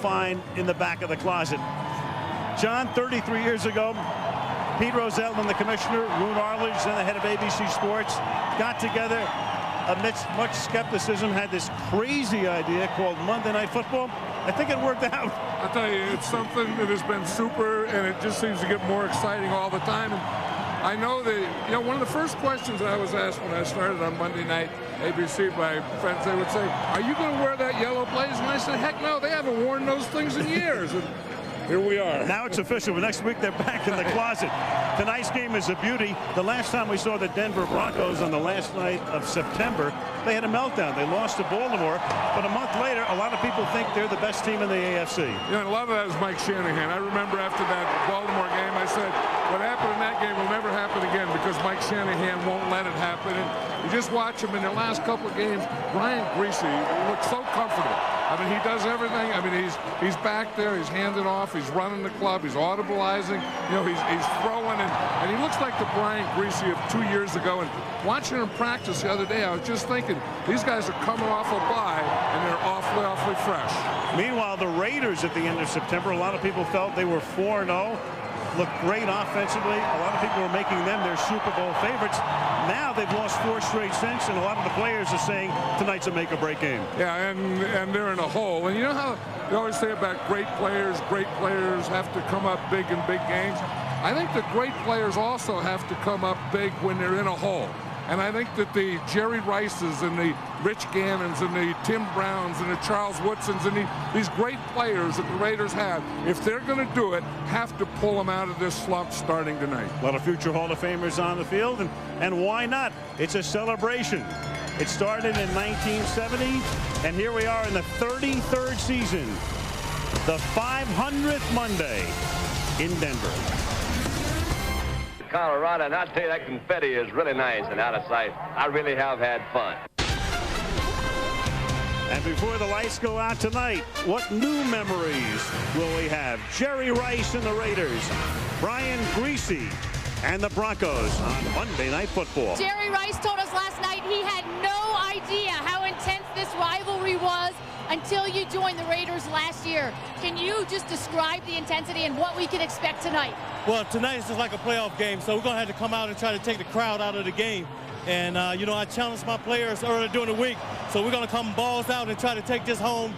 find in the back of the closet. John, 33 years ago, Pete Rozelle and the commissioner, Roone Arledge, and the head of ABC Sports, got together amidst much skepticism, had this crazy idea called Monday Night Football. I think it worked out. I tell you, it's something that has been super, and it just seems to get more exciting all the time. And I know that, one of the first questions I was asked when I started on Monday Night ABC by friends, they would say, "Are you going to wear that yellow blaze?" And I said, "Heck no, they haven't worn those things in years." And here we are. Now it's official. Next week they're back in the closet. Tonight's game is a beauty. The last time we saw the Denver Broncos on the last night of September, they had a meltdown. They lost to Baltimore, but a month later, a lot of people think they're the best team in the AFC. And a lot of that is Mike Shanahan. I remember after that Baltimore game, I said, what happened in that game will never happen again because Mike Shanahan won't let it happen. And you just watch him in the last couple of games. Brian Griese looks so comfortable. I mean, he does everything. I mean, he's back there. He's handing off. He's running the club. He's audibilizing. He's throwing. And he looks like the Brian Griese of 2 years ago. And watching him practice the other day, I was just thinking, these guys are coming off a bye, and they're awfully fresh. Meanwhile, the Raiders at the end of September, a lot of people felt they were 4-0. Looked great offensively. A lot of people were making them their Super Bowl favorites. Now they've lost 4 straight since, and a lot of the players are saying tonight's a make-or-break game. Yeah, and they're in a hole. And you know how you always say about great players have to come up big in big games? I think the great players also have to come up big when they're in a hole. And I think that the Jerry Rices and the Rich Gannons and the Tim Browns and the Charles Woodsons and these great players that the Raiders have, if they're going to do it, have to pull them out of this slump starting tonight. A lot of future Hall of Famers on the field, and why not? It's a celebration. It started in 1970, and here we are in the 33rd season, the 500th Monday in Denver. Colorado, and I'll tell you, that confetti is really nice and out of sight. I really have had fun. And before the lights go out tonight, what new memories will we have? Jerry Rice and the Raiders, Brian Griese and the Broncos on Monday Night Football. Jerry Rice told us last night he had no idea how intense this rivalry was until you joined the Raiders last year. Can you just describe the intensity and what we can expect tonight? Well, tonight is just like a playoff game, so we're going to have to come out and try to take the crowd out of the game. And, I challenged my players earlier during the week, so we're going to come balls out and try to take this home.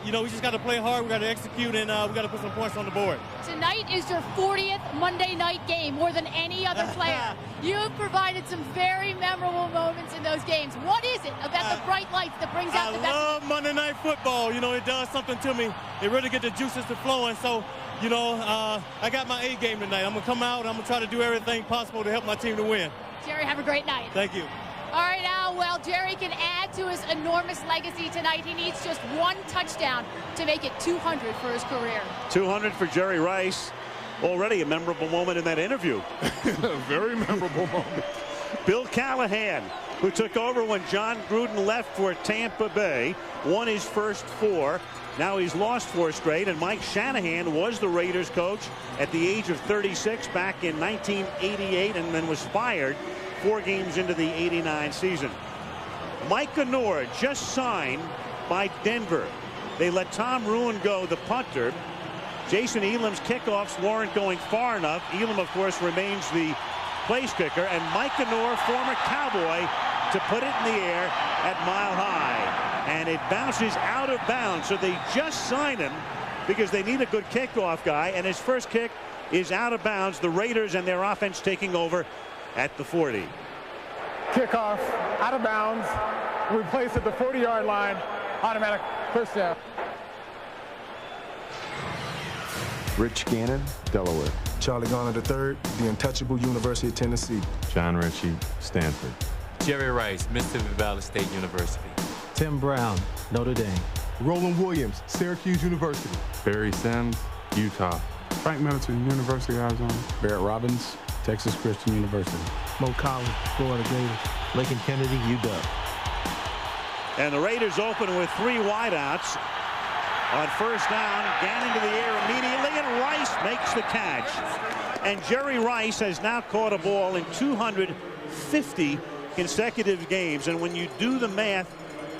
We just got to play hard, we got to execute, and we got to put some points on the board. Tonight is your 40th Monday night game, more than any other player. You have provided some very memorable moments in those games. What is it about the bright lights that brings out the best? I love Monday Night Football. It does something to me. It really gets the juices to flowing. So, I got my A game tonight. I'm going to come out, I'm going to try to do everything possible to help my team to win. Jerry, have a great night. Thank you. All right, Al. Well, Jerry can add to his enormous legacy tonight. He needs just one touchdown to make it 200 for his career. 200 for Jerry Rice. Already a memorable moment in that interview. Very memorable moment. Bill Callahan, who took over when John Gruden left for Tampa Bay, won his first 4. Now he's lost 4 straight, and Mike Shanahan was the Raiders coach at the age of 36 back in 1988 and then was fired 4 games into the 89 season. Mike Ganor just signed by Denver. They let Tom Ruin go, the punter. Jason Elam's kickoffs weren't going far enough. Elam, of course, remains the place kicker, and Mike Ganor, former Cowboy, to put it in the air at Mile High. And it bounces out of bounds, so they just signed him because they need a good kickoff guy, and his first kick is out of bounds. The Raiders and their offense taking over at the 40. Kickoff, out of bounds. We place at the 40-yard line. Automatic first down. Rich Gannon, Delaware. Charlie Garner III, the Untouchable, University of Tennessee. John Ritchie, Stanford. Jerry Rice, Mississippi Valley State University. Tim Brown, Notre Dame. Roland Williams, Syracuse University. Barry Sims, Utah. Frank Middleton, University of Arizona. Barrett Robbins, Texas Christian University. Mo Collins, Florida Gators. Lincoln Kennedy, UW. And the Raiders open with 3 wideouts. On first down, Gannon to the air immediately, and Rice makes the catch. And Jerry Rice has now caught a ball in 250 consecutive games. And when you do the math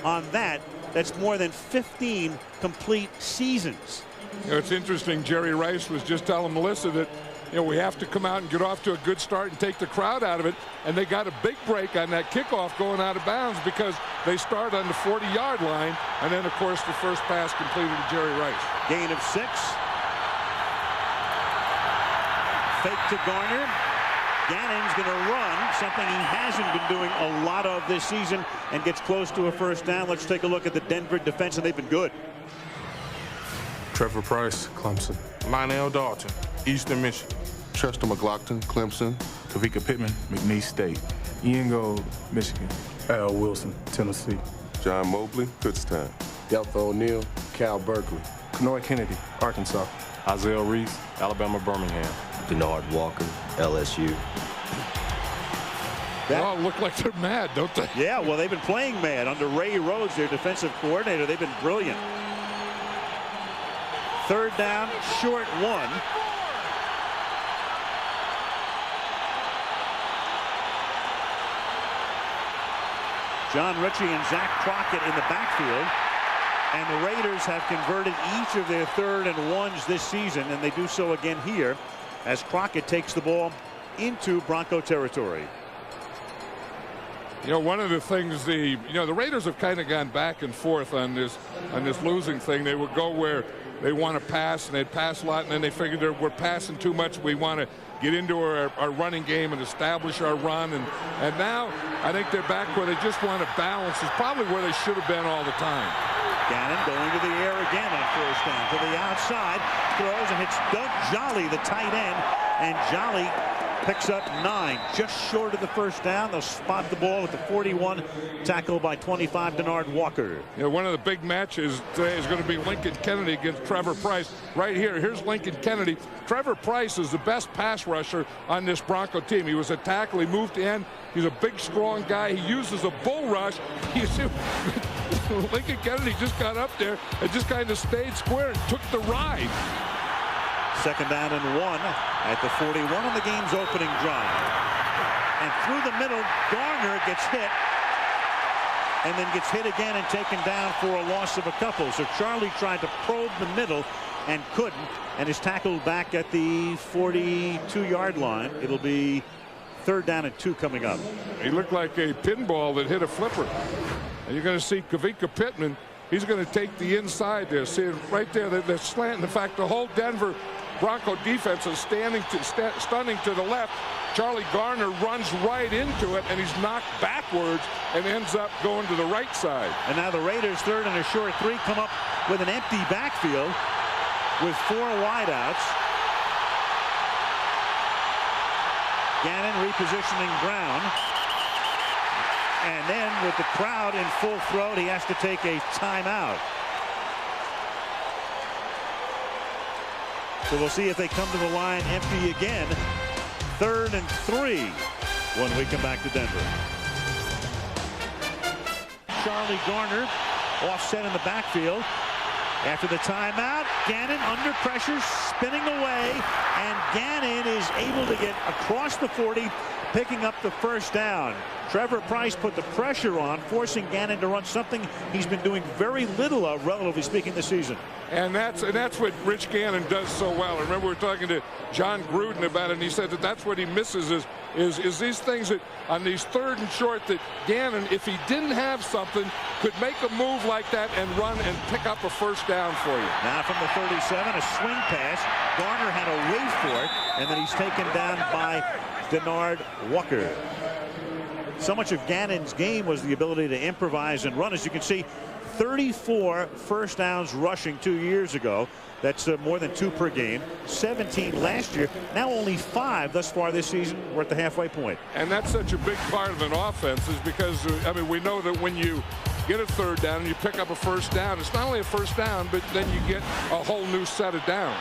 on that, That's more than 15 complete seasons. You know, it's interesting. Jerry Rice was just telling Melissa that, you know, we have to come out and get off to a good start and take the crowd out of it. And they got a big break on that kickoff going out of bounds because they start on the 40-yard line. And then, of course, the first pass completed to Jerry Rice. Gain of 6. Fake to Garner. Gannon's going to run, something he hasn't been doing a lot of this season, and gets close to a first down. Let's take a look at the Denver defense, and they've been good. Trevor Price, Clemson. Lionel Dalton, Eastern Michigan. Chester McLaughlin, Clemson. Kavika Pittman, McNeese State. Ian Gold, Michigan. Al Wilson, Tennessee. John Mobley, Kutztown. Delta O'Neal, Cal Berkeley. Kenoy Kennedy, Arkansas. Isaiah Reese, Alabama Birmingham. Denard Walker, LSU. They all look like they're mad, don't they? Yeah, well, they've been playing mad under Ray Rhodes, their defensive coordinator. They've been brilliant. Third down, short 1. John Ritchie and Zach Crockett in the backfield. And the Raiders have converted each of their 3rd and 1s this season, and they do so again here as Crockett takes the ball into Bronco territory. You know, one of the things the Raiders have kind of gone back and forth on this losing thing. They would go where they want to pass, and they'd pass a lot, and then they figured we're passing too much. We want to get into our running game and establish our run. And now I think they're back where they just want to balance. It's probably where they should have been all the time. Gannon going to the air again on first down. To the outside, throws and hits Doug Jolly, the tight end. And Jolly picks up 9, just short of the first down. They'll spot the ball at the 41, tackled by 25, Denard Walker. You know, one of the big matches today is going to be Lincoln Kennedy against Trevor Price. Right here, here's Lincoln Kennedy. Trevor Price is the best pass rusher on this Bronco team. He was a tackle, he moved to end. He's a big, strong guy. He uses a bull rush. You see, Lincoln Kennedy just got up there and just kind of stayed square and took the ride. Second down and 1 at the 41 on the game's opening drive. And through the middle, Garner gets hit and then gets hit again and taken down for a loss of a couple. So Charlie tried to probe the middle and couldn't, and is tackled back at the 42-yard line. It'll be 3rd down and 2 coming up. He looked like a pinball that hit a flipper. And you're going to see Kavika Pittman. He's going to take the inside there. See it right there, the slant. In fact, the whole Denver Bronco defense is stunning to the left. Charlie Garner runs right into it, and he's knocked backwards and ends up going to the right side. And now the Raiders, 3rd and a short 3, come up with an empty backfield with 4 wideouts. Gannon repositioning Brown. And then with the crowd in full throat, he has to take a timeout. So we'll see if they come to the line empty again. 3rd and 3 when we come back to Denver. Charlie Garner offset in the backfield. After the timeout, Gannon under pressure, spinning away, and Gannon is able to get across the 40, picking up the first down. Trevor Price put the pressure on, forcing Gannon to run something he's been doing very little of, relatively speaking, this season. And that's what Rich Gannon does so well. I remember we were talking to John Gruden about it, and he said that's what he misses is these things that on these 3rd and short that Gannon, if he didn't have something, could make a move like that and run and pick up a first down for you. Now from the 37, a swing pass. Garner had to wait for it, and then he's taken down by Denard Walker. So much of Gannon's game was the ability to improvise and run. As you can see, 34 first downs rushing 2 years ago. That's more than 2 per game. 17 last year. Now only 5 thus far this season. We're at the halfway point. And that's such a big part of an offense is because, I mean, we know that when you get a 3rd down and you pick up a first down, it's not only a first down, but then you get a whole new set of downs.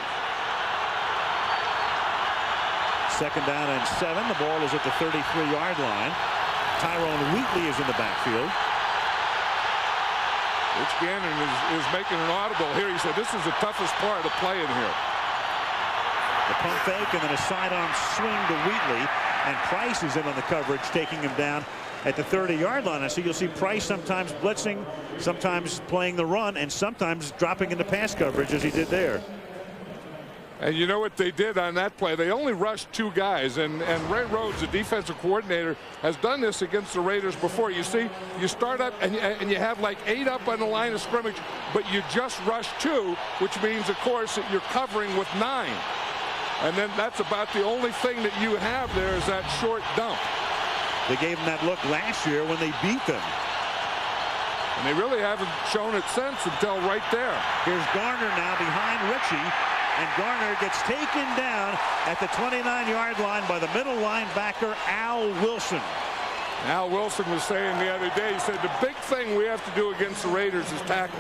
2nd down and 7. The ball is at the 33-yard line. Tyrone Wheatley is in the backfield. Rich Gannon is making an audible here. He said this is the toughest part of playing here. The pump fake and then a sidearm swing to Wheatley, and Price is in on the coverage, taking him down at the 30-yard line. I see you'll see Price sometimes blitzing, sometimes playing the run, and sometimes dropping into pass coverage as he did there. And you know what they did on that play? They only rushed 2 guys, and Ray Rhodes, the defensive coordinator, has done this against the Raiders before. You see, you start up and you have like 8 up on the line of scrimmage, but you just rush 2, which means, of course, that you're covering with 9. And then that's about the only thing that you have there is that short dump. They gave them that look last year when they beat them. And they really haven't shown it since until right there. Here's Garner now behind Ritchie. And Garner gets taken down at the 29-yard line by the middle linebacker, Al Wilson. Al Wilson was saying the other day, he said, the big thing we have to do against the Raiders is tackle.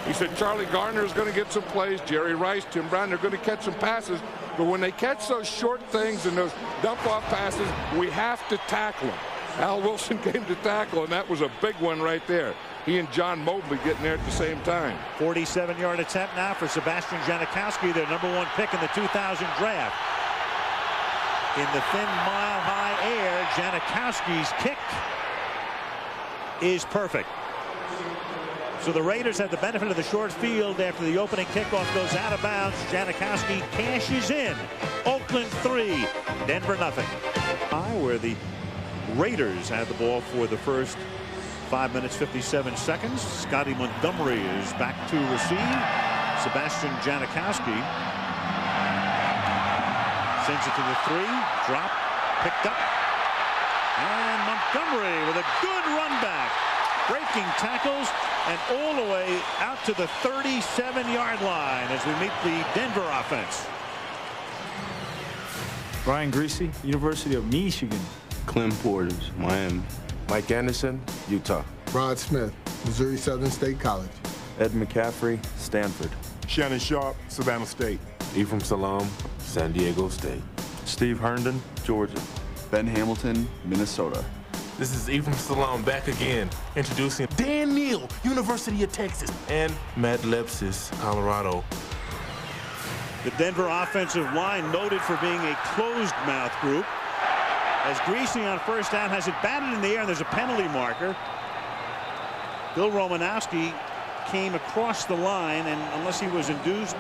He said, Charlie Garner is going to get some plays. Jerry Rice, Tim Brown, they're going to catch some passes. But when they catch those short things and those dump-off passes, we have to tackle them. Al Wilson came to tackle, and that was a big one right there. He and John Mobley getting there at the same time. 47-yard attempt now for Sebastian Janikowski, their #1 pick in the 2000 draft. In the thin mile-high air, Janikowski's kick is perfect. So the Raiders have the benefit of the short field after the opening kickoff goes out of bounds. Janikowski cashes in. Oakland 3, Denver nothing. Where the Raiders had the ball for the first 5 minutes 57 seconds. Scotty Montgomery is back to receive. Sebastian Janikowski sends it to the 3. Drop, picked up, and Montgomery with a good run back, breaking tackles and all the way out to the 37-yard line as we meet the Denver offense. Brian Greasy, University of Michigan. Clem Porters, Miami. Mike Anderson, Utah. Rod Smith, Missouri Southern State College. Ed McCaffrey, Stanford. Shannon Sharp, Savannah State. Ephraim Salam, San Diego State. Steve Herndon, Georgia. Ben Hamilton, Minnesota. This is Ephraim Salam back again, introducing Dan Neal, University of Texas, and Matt Lepsis, Colorado. The Denver offensive line noted for being a closed-mouth group. As Greasy on first down has it batted in the air, and there's a penalty marker. Bill Romanowski came across the line, and unless he was induced,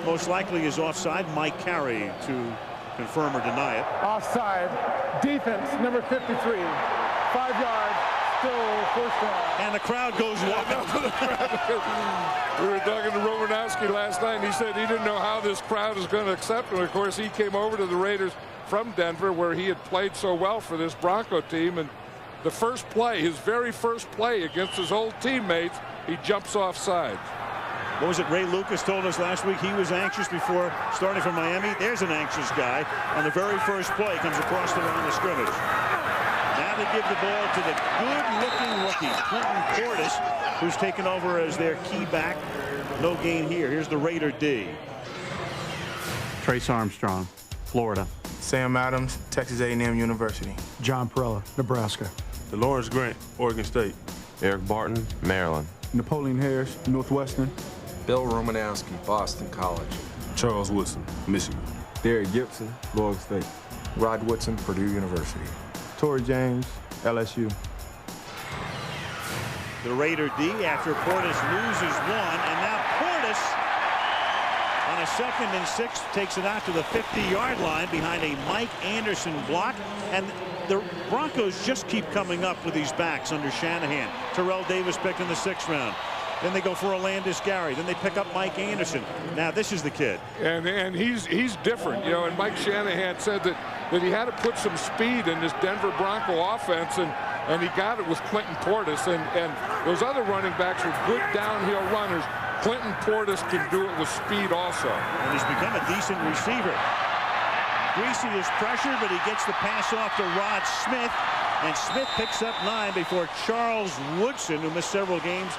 most likely is offside. Mike Carey to confirm or deny it. Offside. Defense, number 53. 5 yards, still first down. And the crowd goes wild. We were talking to Romanowski last night, and he said he didn't know how this crowd is going to accept him. Of course, he came over to the Raiders from Denver, where he had played so well for this Bronco team, and the first play, his very first play against his old teammates, he jumps off sides. What was it Ray Lucas told us last week? He was anxious before starting for Miami. There's an anxious guy on the very first play, comes across the line of scrimmage. Now they give the ball to the good-looking rookie, Clinton Portis, who's taken over as their key back. No gain here. Here's the Raider D. Trace Armstrong, Florida. Sam Adams, Texas A&M University. John Perella, Nebraska. Lawrence Grant, Oregon State. Eric Barton, Maryland. Napoleon Harris, Northwestern. Bill Romanowski, Boston College. Charles Woodson, Michigan. Derek Gibson, Louisville State. Rod Woodson, Purdue University. Torrey James, LSU. The Raider D after Portis loses one, and now Portis on a 2nd and 6 takes it out to the 50-yard line behind a Mike Anderson block. And the Broncos just keep coming up with these backs under Shanahan. Terrell Davis picked in the 6th round. Then they go for Orlandis Gary. Then they pick up Mike Anderson. Now this is the kid. And he's different, you know. And Mike Shanahan said that he had to put some speed in this Denver Bronco offense, and he got it with Clinton Portis. And those other running backs were good downhill runners. Clinton Portis can do it with speed also. And he's become a decent receiver. Greasy is pressured, but he gets the pass off to Rod Smith. And Smith picks up 9 before Charles Woodson, who missed several games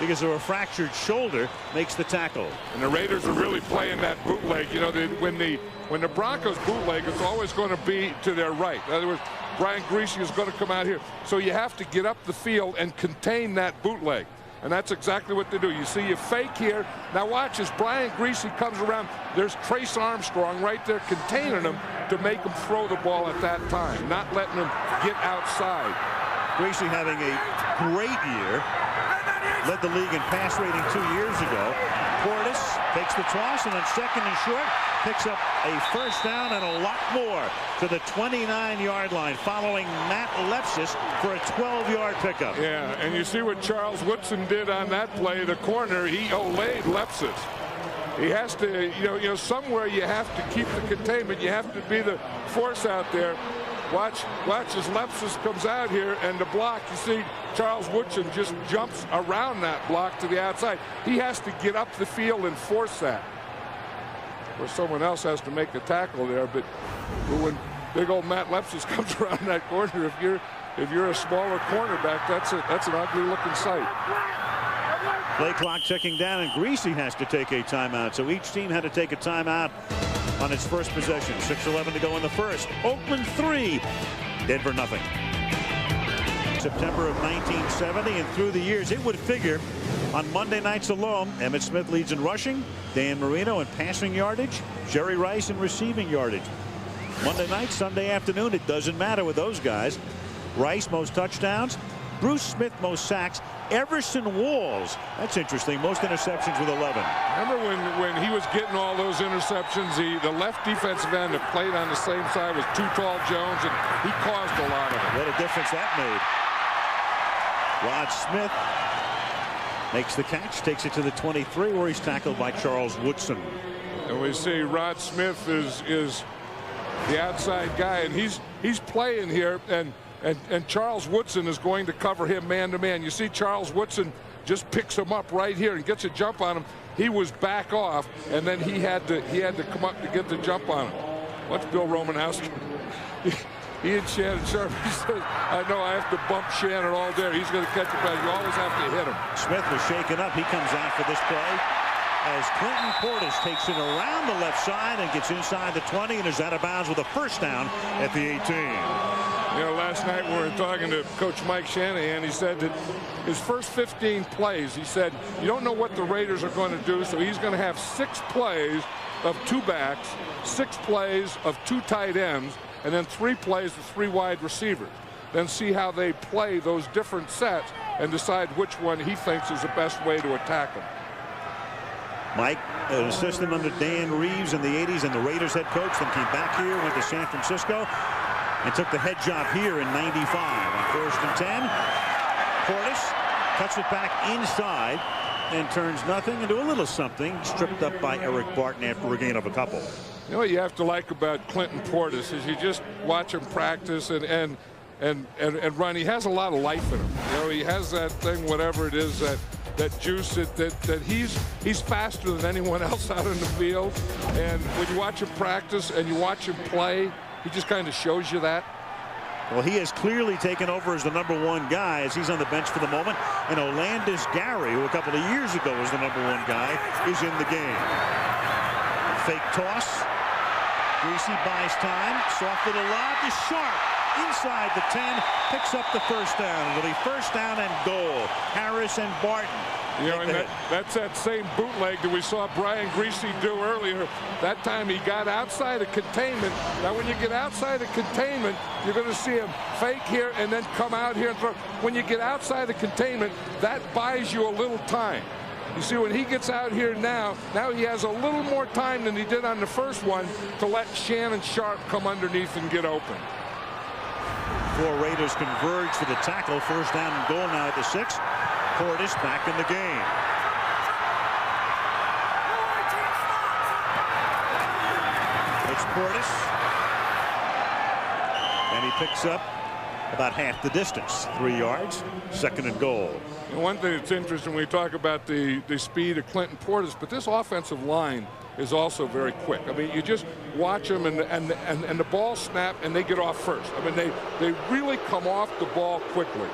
because of a fractured shoulder, makes the tackle. And the Raiders are really playing that bootleg. You know, when the Broncos bootleg, it's always going to be to their right. In other words, Brian Greasy is going to come out here. So you have to get up the field and contain that bootleg. And that's exactly what they do. You see, you fake here. Now watch as Brian Greasy comes around. There's Trace Armstrong right there containing him to make him throw the ball at that time, not letting him get outside. Greasy having a great year. Led the league in pass rating 2 years ago. Portis takes the toss, and then second and short, picks up a first down and a lot more to the 29-yard line, following Matt Lepsis for a 12-yard pickup. Yeah, and you see what Charles Woodson did on that play. The corner, he olayed Lepsis. He has to, you know, somewhere you have to keep the containment. You have to be the force out there. Watch as Lepsis comes out here, and the block, you see Charles Woodson just jumps around that block to the outside. He has to get up the field and force that. Or someone else has to make the tackle there, but when big old Matt Lepsis comes around that corner, if you're a smaller cornerback, that's an ugly looking sight. Play clock ticking down, and Greasy has to take a timeout. So each team had to take a timeout on its first possession. 6:11 to go in the first. Oakland 3, Denver nothing. September of 1970, and through the years, it would figure on Monday nights alone, Emmitt Smith leads in rushing, Dan Marino in passing yardage, Jerry Rice in receiving yardage. Monday night, Sunday afternoon, it doesn't matter with those guys. Rice most touchdowns, Bruce Smith most sacks, Everson Walls, that's interesting, most interceptions with 11. Remember when he was getting all those interceptions, the left defensive end that played on the same side was Too Tall Jones, and he caused a lot of it. What a difference that made. Rod Smith makes the catch, takes it to the 23, where he's tackled by Charles Woodson. And we see Rod Smith is the outside guy, and he's playing here, and Charles Woodson is going to cover him man-to-man. You see Charles Woodson just picks him up right here and gets a jump on him. He was back off, and then he had to come up to get the jump on him. What's Bill Romanowski? He and Shannon Sharp, he says, I know I have to bump Shannon all day. He's going to catch the ball. You always have to hit him. Smith was shaken up. He comes out for this play as Clinton Portis takes it around the left side and gets inside the 20 and is out of bounds with a first down at the 18. You know, last night we were talking to Coach Mike Shanahan. He said that his first 15 plays, he said, you don't know what the Raiders are going to do, so he's going to have 6 plays of 2 backs, 6 plays of 2 tight ends, and then 3 plays of 3 wide receivers. Then see how they play those different sets and decide which one he thinks is the best way to attack them. Mike, an assistant under Dan Reeves in the 80s and the Raiders head coach, then came back here, went to San Francisco, and took the head job here in '95 on 1st and 10. Portis cuts it back inside and turns nothing into a little something, stripped up by Eric Barton after a gain of a couple. You know what you have to like about Clinton Portis is you just watch him practice and run. He has a lot of life in him. You know, he has that thing, whatever it is, that juice that he's faster than anyone else out in the field. And when you watch him practice and you watch him play, he just kind of shows you that. Well, he has clearly taken over as the #1 guy as he's on the bench for the moment. And Olandis Gary, who a couple of years ago was the #1 guy, is in the game. Fake toss. Greasy buys time. Soft little lob to Sharp. Inside the 10. Picks up the first down. It'll be first down and goal. Harris and Barton. You know, and that's that same bootleg that we saw Brian Greasy do earlier. That time he got outside of containment. Now, when you get outside of containment, you're going to see him fake here and then come out here and throw. When you get outside of containment, that buys you a little time. You see, when he gets out here now he has a little more time than he did on the first one to let Shannon Sharp come underneath and get open. 4 Raiders converge for the tackle. First down and goal now at the 6. Portis back in the game. It's Portis. And he picks up about half the distance. 3 yards. Second and goal. And one thing that's interesting when we talk about the speed of Clinton Portis, but this offensive line is also very quick. I mean, you just watch them and the ball snap and they get off first. I mean, they really come off the ball quickly.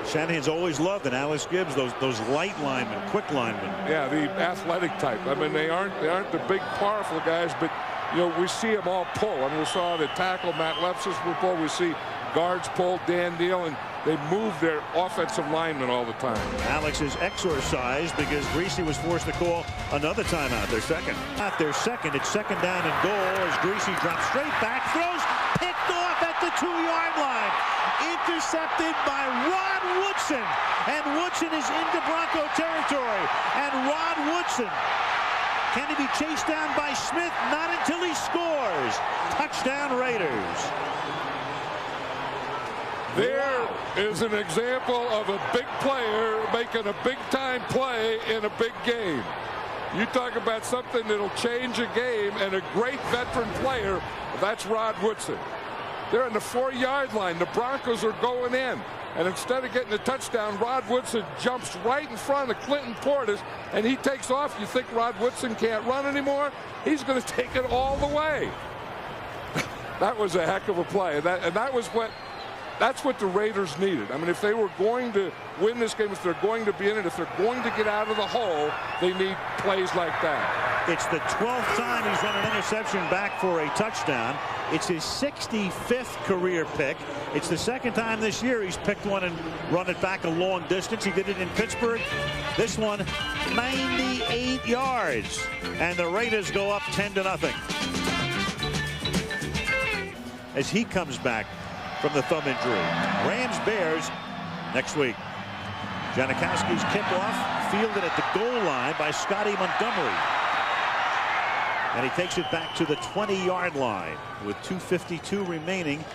Shanahan's always loved, and Alex Gibbs, those light linemen, quick linemen. Yeah, the athletic type. I mean, they aren't the big, powerful guys, but you know, we see them all pull. I mean, we saw the tackle Matt Lepsis will pull. We see guards pull, Dan Neal, and they move their offensive linemen all the time. Alex is exorcised because Greasy was forced to call another timeout. Their second. Not their second. It's second down and goal as Greasy drops straight back, throws, picked off at the 2-yard line. Intercepted by Rod Woodson. And Woodson is into Bronco territory. And Rod Woodson, can he be chased down by Smith? Not until he scores. Touchdown Raiders. There is an example of a big player making a big-time play in a big game. You talk about something that'll change a game and a great veteran player, that's Rod Woodson. They're on the 4-yard line. The Broncos are going in. And instead of getting a touchdown, Rod Woodson jumps right in front of Clinton Portis, and he takes off. You think Rod Woodson can't run anymore? He's going to take it all the way. That was a heck of a play. And that's what the Raiders needed. I mean, if they were going to win this game, if they're going to be in it, if they're going to get out of the hole, they need plays like that. It's the 12th time he's run an interception back for a touchdown. It's his 65th career pick. It's the second time this year he's picked one and run it back a long distance. He did it in Pittsburgh. This one, 98 yards. And the Raiders go up 10-0. As he comes back from the thumb injury. Rams-Bears next week. Janikowski's kickoff fielded at the goal line by Scotty Montgomery. And he takes it back to the 20-yard line with 2:52 remaining.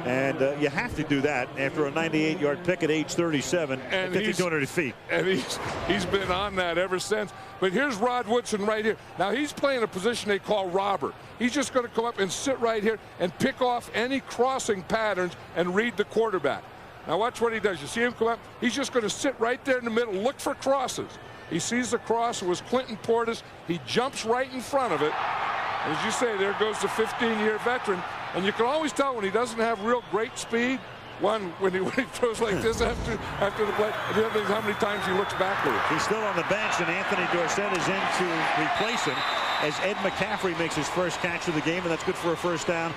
And you have to do that after a 98-yard pick at age 37 and 5,200 feet. And he's been on that ever since. But here's Rod Woodson right here. Now he's playing a position they call robber. He's just going to come up and sit right here and pick off any crossing patterns and read the quarterback. Now watch what he does. You see him come up? He's just going to sit right there in the middle, look for crosses. He sees the cross. It was Clinton Portis. He jumps right in front of it. As you say, there goes the 15-year veteran. And you can always tell when he doesn't have real great speed. One, when he throws like this after the play. And the other thing is how many times he looks backwards. He's still on the bench, and Anthony Dorsett is in to replace him as Ed McCaffrey makes his first catch of the game, and that's good for a first down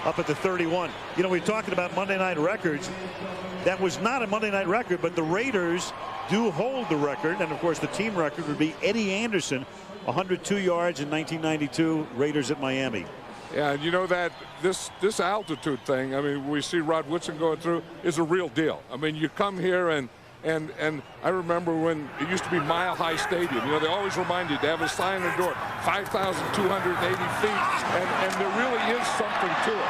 up at the 31. You know, we're talking about Monday night records. That was not a Monday night record, but the Raiders do hold the record, and of course the team record would be Eddie Anderson, 102 yards in 1992, Raiders at Miami. Yeah, and you know that this altitude thing, I mean, we see Rod Woodson going through, is a real deal. I mean, you come here and I remember when it used to be Mile High Stadium. You know, they always remind you to have a sign on the door, 5,280 feet, and there really is something to it.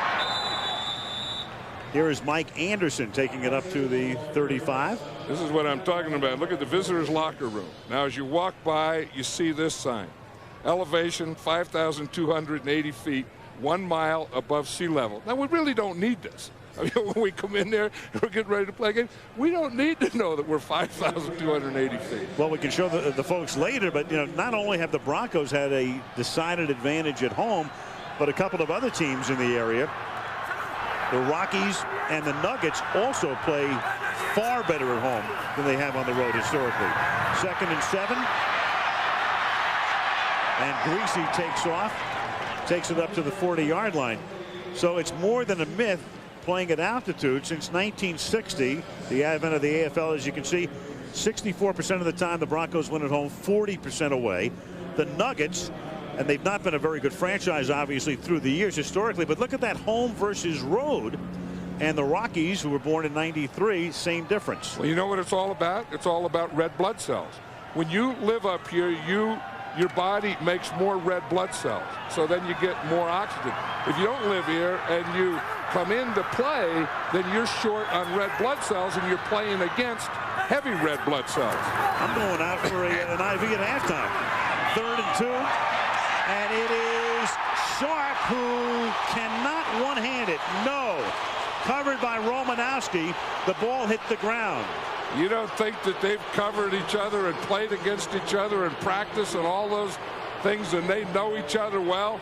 Here is Mike Anderson taking it up to the 35. This is what I'm talking about. Look at the visitors' locker room. Now, as you walk by, you see this sign. Elevation, 5,280 feet, 1 mile above sea level. Now, we really don't need this. I mean, when we come in there and we're getting ready to play a game, we don't need to know that we're 5,280 feet. Well, we can show the folks later, but, you know, not only have the Broncos had a decided advantage at home, but a couple of other teams in the area. The Rockies and the Nuggets also play far better at home than they have on the road historically. 2nd and 7. And Greasy takes off, takes it up to the 40-yard line. So it's more than a myth playing at altitude since 1960, the advent of the AFL. As you can see, 64% of the time the Broncos win at home, 40% away. The Nuggets, and they've not been a very good franchise, obviously, through the years historically, but look at that home versus road. And the Rockies, who were born in '93, same difference. Well, you know what it's all about? It's all about red blood cells. When you live up here, your body makes more red blood cells, so then you get more oxygen. If you don't live here and you come into play, then you're short on red blood cells and you're playing against heavy red blood cells. I'm going out for an IV at halftime. 3rd and 2. And it is Sharp who cannot one-hand it. No. Covered by Romanowski. The ball hit the ground. You don't think that they've covered each other and played against each other in practice and all those things, and they know each other well?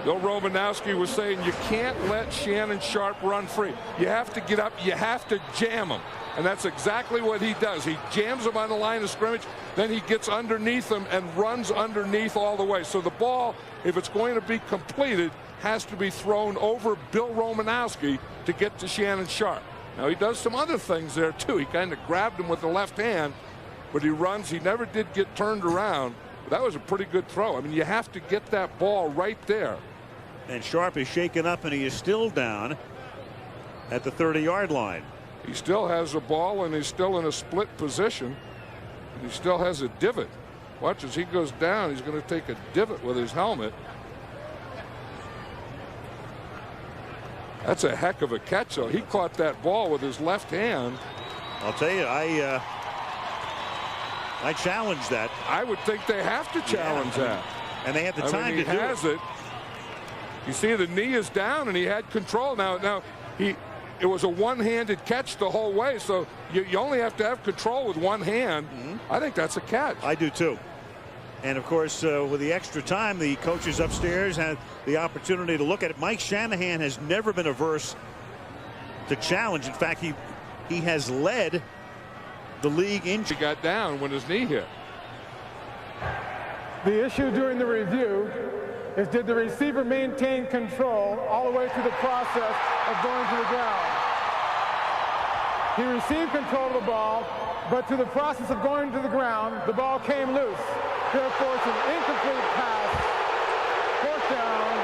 Bill Romanowski was saying you can't let Shannon Sharp run free. You have to get up. You have to jam him. And that's exactly what he does. He jams him on the line of scrimmage. Then he gets underneath him and runs underneath all the way. So the ball, if it's going to be completed, has to be thrown over Bill Romanowski to get to Shannon Sharp. Now, he does some other things there, too. He kind of grabbed him with the left hand, but he runs. He never did get turned around. But that was a pretty good throw. I mean, you have to get that ball right there. And Sharp is shaken up, and he is still down. at the 30-yard line. He still has the ball, and he's still in a split position. He still has a divot. Watch as he goes down. He's going to take a divot with his helmet. That's a heck of a catch, though. He caught that ball with his left hand. I'll tell you, I challenge that. I would think they have to challenge that. And they have the time to do it. He has it. You see, the knee is down, and he had control. Now it was a one-handed catch the whole way, so you only have to have control with one hand. I think that's a catch. I do too. And of course, with the extra time, the coaches upstairs had the opportunity to look at it. Mike Shanahan has never been averse to challenge. In fact, he has led the league in. He got down when his knee hit. The issue during the review is, did the receiver maintain control all the way through the process of going to the ground? He received control of the ball, but through the process of going to the ground, the ball came loose. Therefore, it's an incomplete pass. Fourth down.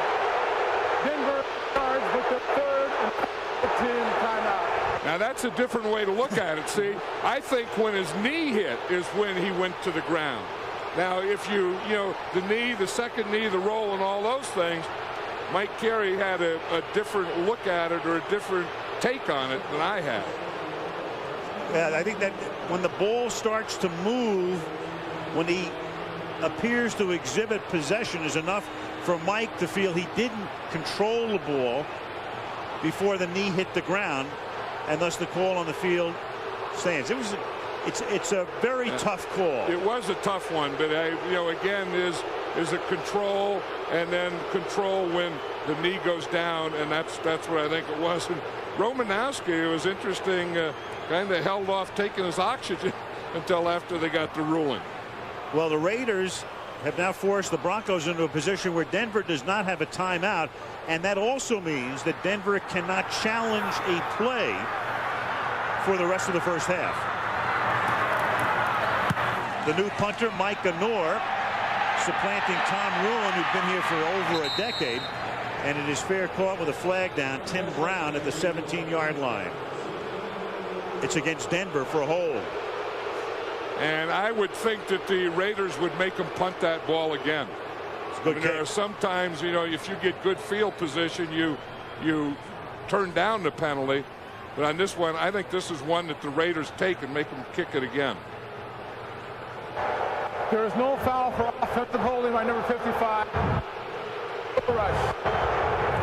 Denver charged with the third and 15 timeout. Now that's a different way to look at it. See, I think when his knee hit is when he went to the ground. Now, if you know, the knee, the second knee, the roll, and all those things, Mike Carey had a different look at it or a different take on it than I had. Yeah, I think that when the ball starts to move, when he appears to exhibit possession, is enough for Mike to feel he didn't control the ball before the knee hit the ground, and thus the call on the field stands. It's a very tough call. It was a tough one, but again, is a control, and then control when the knee goes down, and that's what I think it was. And Romanowski, it was interesting, kind of held off taking his oxygen until after they got the ruling. Well, the Raiders have now forced the Broncos into a position where Denver does not have a timeout, and that also means that Denver cannot challenge a play for the rest of the first half. The new punter, Mike Ganor, supplanting Tom Rulin, who'd been here for over a decade, and it is fair caught with a flag down. Tim Brown at the 17-yard line. It's against Denver for a hold. And I would think that the Raiders would make them punt that ball again. There are sometimes, if you get good field position, you turn down the penalty. But on this one, I think this is one that the Raiders take and make them kick it again. There is no foul for offensive holding by number 55. Rush.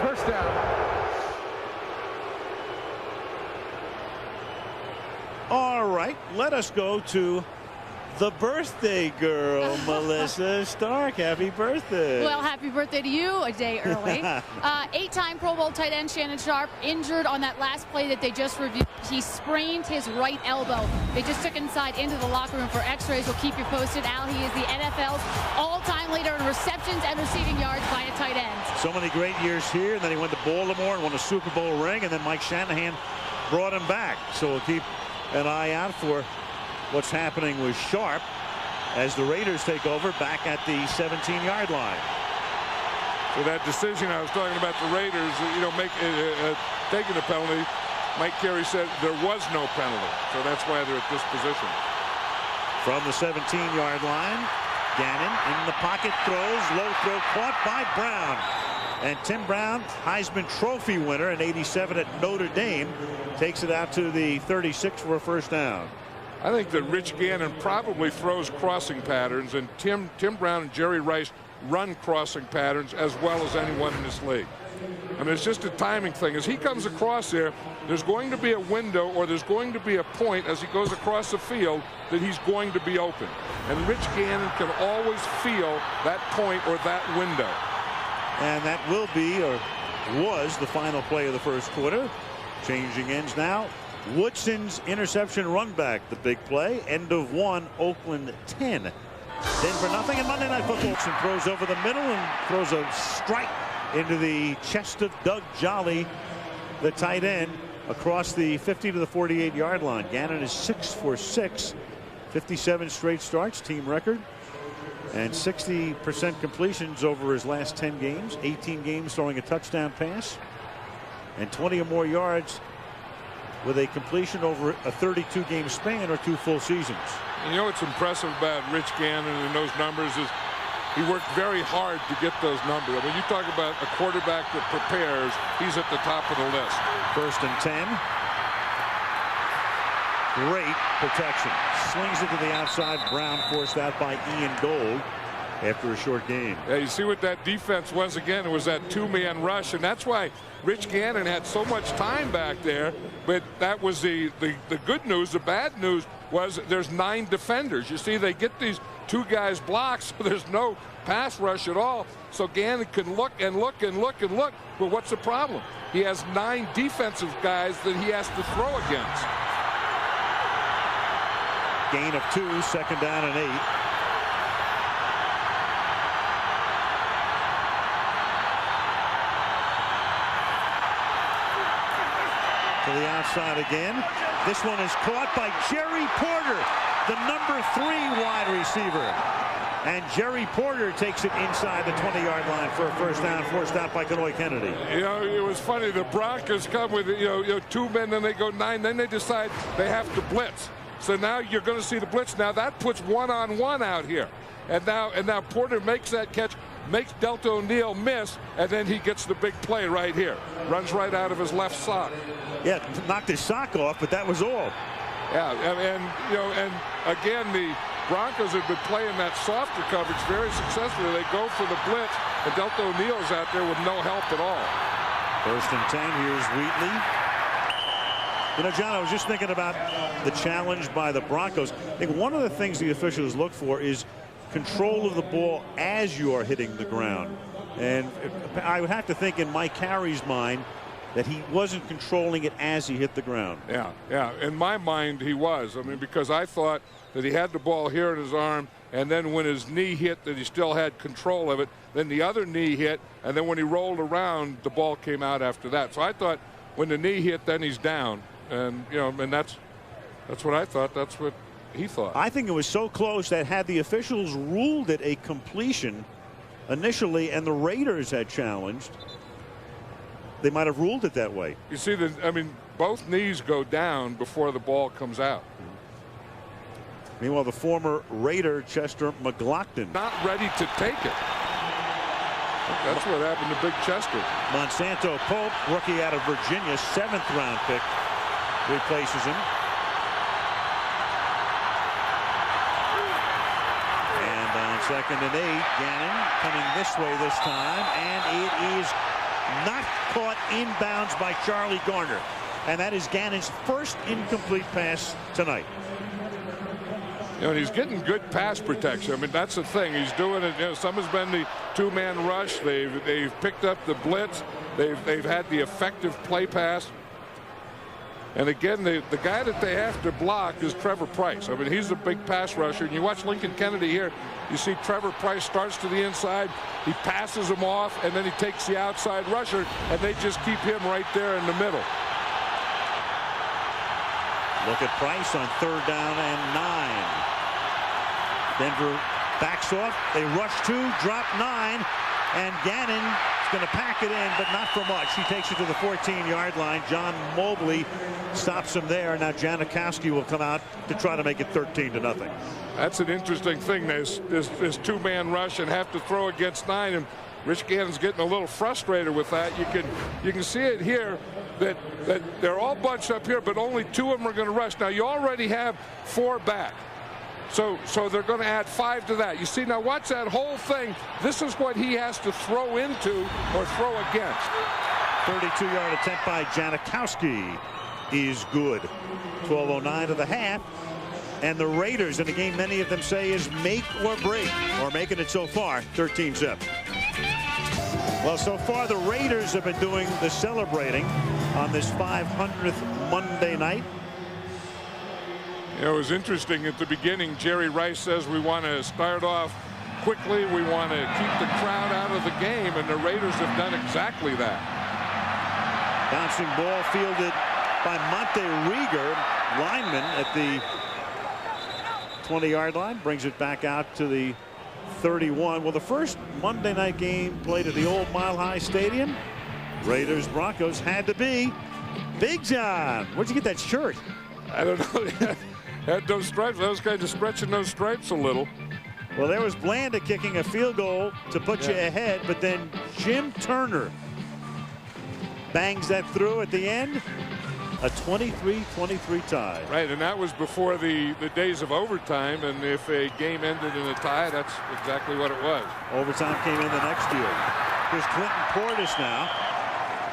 First down. All right, let us go to the birthday girl, Melissa Stark. Happy birthday. Well, happy birthday to you a day early. 8-time Pro Bowl tight end Shannon Sharpe injured on that last play that they just reviewed. He sprained his right elbow. They just took inside into the locker room for x-rays. We'll keep you posted. Al, he is the NFL's all-time leader in receptions and receiving yards by a tight end. So many great years here, and then he went to Baltimore and won a Super Bowl ring, and then Mike Shanahan brought him back. So we'll keep an eye out for what's happening with Sharpe as the Raiders take over back at the 17-yard line. So that decision I was talking about, the Raiders, taking the penalty, Mike Carey said there was no penalty. So that's why they're at this position. From the 17-yard line, Gannon in the pocket, throws, low throw caught by Brown. And Tim Brown, Heisman Trophy winner in '87 at Notre Dame, takes it out to the 36 for a first down. I think that Rich Gannon probably throws crossing patterns, and Tim Brown and Jerry Rice run crossing patterns as well as anyone in this league. I mean, it's just a timing thing. As he comes across there, there's going to be a window, or there's going to be a point as he goes across the field that he's going to be open. And Rich Gannon can always feel that point or that window. And that will be, or was, the final play of the first quarter. Changing ends now. Woodson's interception run back, the big play. End of one, Oakland 10. Denver nothing, and Monday Night Football. Wilson throws over the middle and throws a strike into the chest of Doug Jolly, the tight end, across the 50 to the 48-yard line. Gannon is 6 for 6, 57 straight starts, team record, and 60% completions over his last 10 games, 18 games throwing a touchdown pass, and 20 or more yards with a completion over a 32-game span or 2 full seasons. You know what's impressive about Rich Gannon and those numbers is he worked very hard to get those numbers. When you talk about a quarterback that prepares, he's at the top of the list. 1st and 10. Great protection. Slings it to the outside. Brown forced out by Ian Gold after a short game. Yeah, you see what that defense was again. It was that 2-man rush, and that's why Rich Gannon had so much time back there. But that was the good news. The bad news was there's 9 defenders. You see, they get these 2 guys blocks, so there's no pass rush at all. So Gannon can look and look and look and look. But what's the problem? He has 9 defensive guys that he has to throw against. Gain of 2, 2nd down and 8. To the outside again. This one is caught by Jerry Porter, the number 3 wide receiver. And Jerry Porter takes it inside the 20-yard line for a 1st down, forced out by Kenoy Kennedy. You know, it was funny. The Broncos come with 2 men, then they go 9. Then they decide they have to blitz. So now you're going to see the blitz. Now that puts 1-on-1 out here. And now Porter makes that catch, makes Delta O'Neal miss, and then he gets the big play right here. Runs right out of his left sock. Yeah, knocked his sock off, but that was all. Yeah, and again, the Broncos have been playing that softer coverage very successfully. They go for the blitz, and Delta O'Neal's out there with no help at all. 1st and 10. Here's Wheatley. You know, John, I was just thinking about the challenge by the Broncos. I think one of the things the officials look for is control of the ball as you are hitting the ground. And I would have to think in Mike Carey's mind that he wasn't controlling it as he hit the ground. Yeah. In my mind, he was. I mean, because I thought that he had the ball here in his arm, and then when his knee hit, that he still had control of it. Then the other knee hit, and then when he rolled around, the ball came out after that. So I thought when the knee hit, then he's down. And, and that's what I thought. That's what he thought. I think it was so close that had the officials ruled it a completion initially and the Raiders had challenged, they might have ruled it that way. You see, both knees go down before the ball comes out. Meanwhile, the former Raider Chester McLaughlin not ready to take it. That's what happened to Big Chester. Monsanto Pope, rookie out of Virginia, 7th round pick, replaces him. And on 2nd and 8, Gannon coming this way this time, and it is not caught inbounds by Charlie Garner. And that is Gannon's 1st incomplete pass tonight. And he's getting good pass protection. I mean, that's the thing. He's doing it. Some has been the 2-man rush. They've picked up the blitz. They've had the effective play pass. And again, the guy that they have to block is Trevor Price. I mean, he's a big pass rusher. And you watch Lincoln Kennedy here. You see Trevor Price starts to the inside. He passes him off, and then he takes the outside rusher, and they just keep him right there in the middle. Look at Price on 3rd down and 9. Denver backs off. They rush 2, drop 9, and Gannon is going to pack it in, but not for much. He takes it to the 14-yard line. John Mobley stops him there. Now Janikowski will come out to try to make it 13-0. That's an interesting thing. This 2-man rush and have to throw against 9, and Rich Gannon's getting a little frustrated with that. You can see it here that they're all bunched up here, but only 2 of them are going to rush. Now you already have 4 back. So they're going to add 5 to that. You see, now watch that whole thing. This is what he has to throw into or throw against. 32-yard attempt by Janikowski is good. 12:09 to the half. And the Raiders in a game many of them say is make or break, or making it so far 13-zip. Well, so far the Raiders have been doing the celebrating on this 500th Monday night. You know, it was interesting at the beginning. Jerry Rice says we want to start off quickly. We want to keep the crowd out of the game, and the Raiders have done exactly that. Bouncing ball fielded by Monte Rieger, lineman at the 20-yard line, brings it back out to the 31. Well, the first Monday night game played at the old Mile High Stadium, Raiders Broncos, had to be Big John, where'd you get that shirt? I don't know. Had those stripes. I was kind of stretching those stripes a little. Well, there was Blanda kicking a field goal to put you ahead, but then Jim Turner bangs that through at the end. A 23-23 tie. Right, and that was before the days of overtime, and if a game ended in a tie, that's exactly what it was. Overtime came in the next year. Here's Clinton Portis now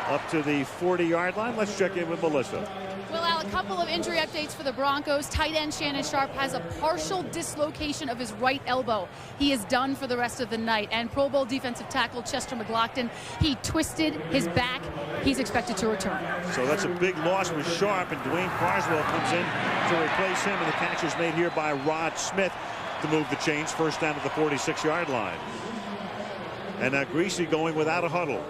up to the 40-yard line. Let's check in with Melissa. Well, Al, a couple of injury updates for the Broncos. Tight end Shannon Sharp has a partial dislocation of his right elbow. He is done for the rest of the night. And Pro Bowl defensive tackle Chester McLaughlin, he twisted his back. He's expected to return. So that's a big loss with Sharp, and Dwayne Carswell comes in to replace him, and the catch is made here by Rod Smith to move the chains. First down at the 46-yard line. And now Greasy going without a huddle.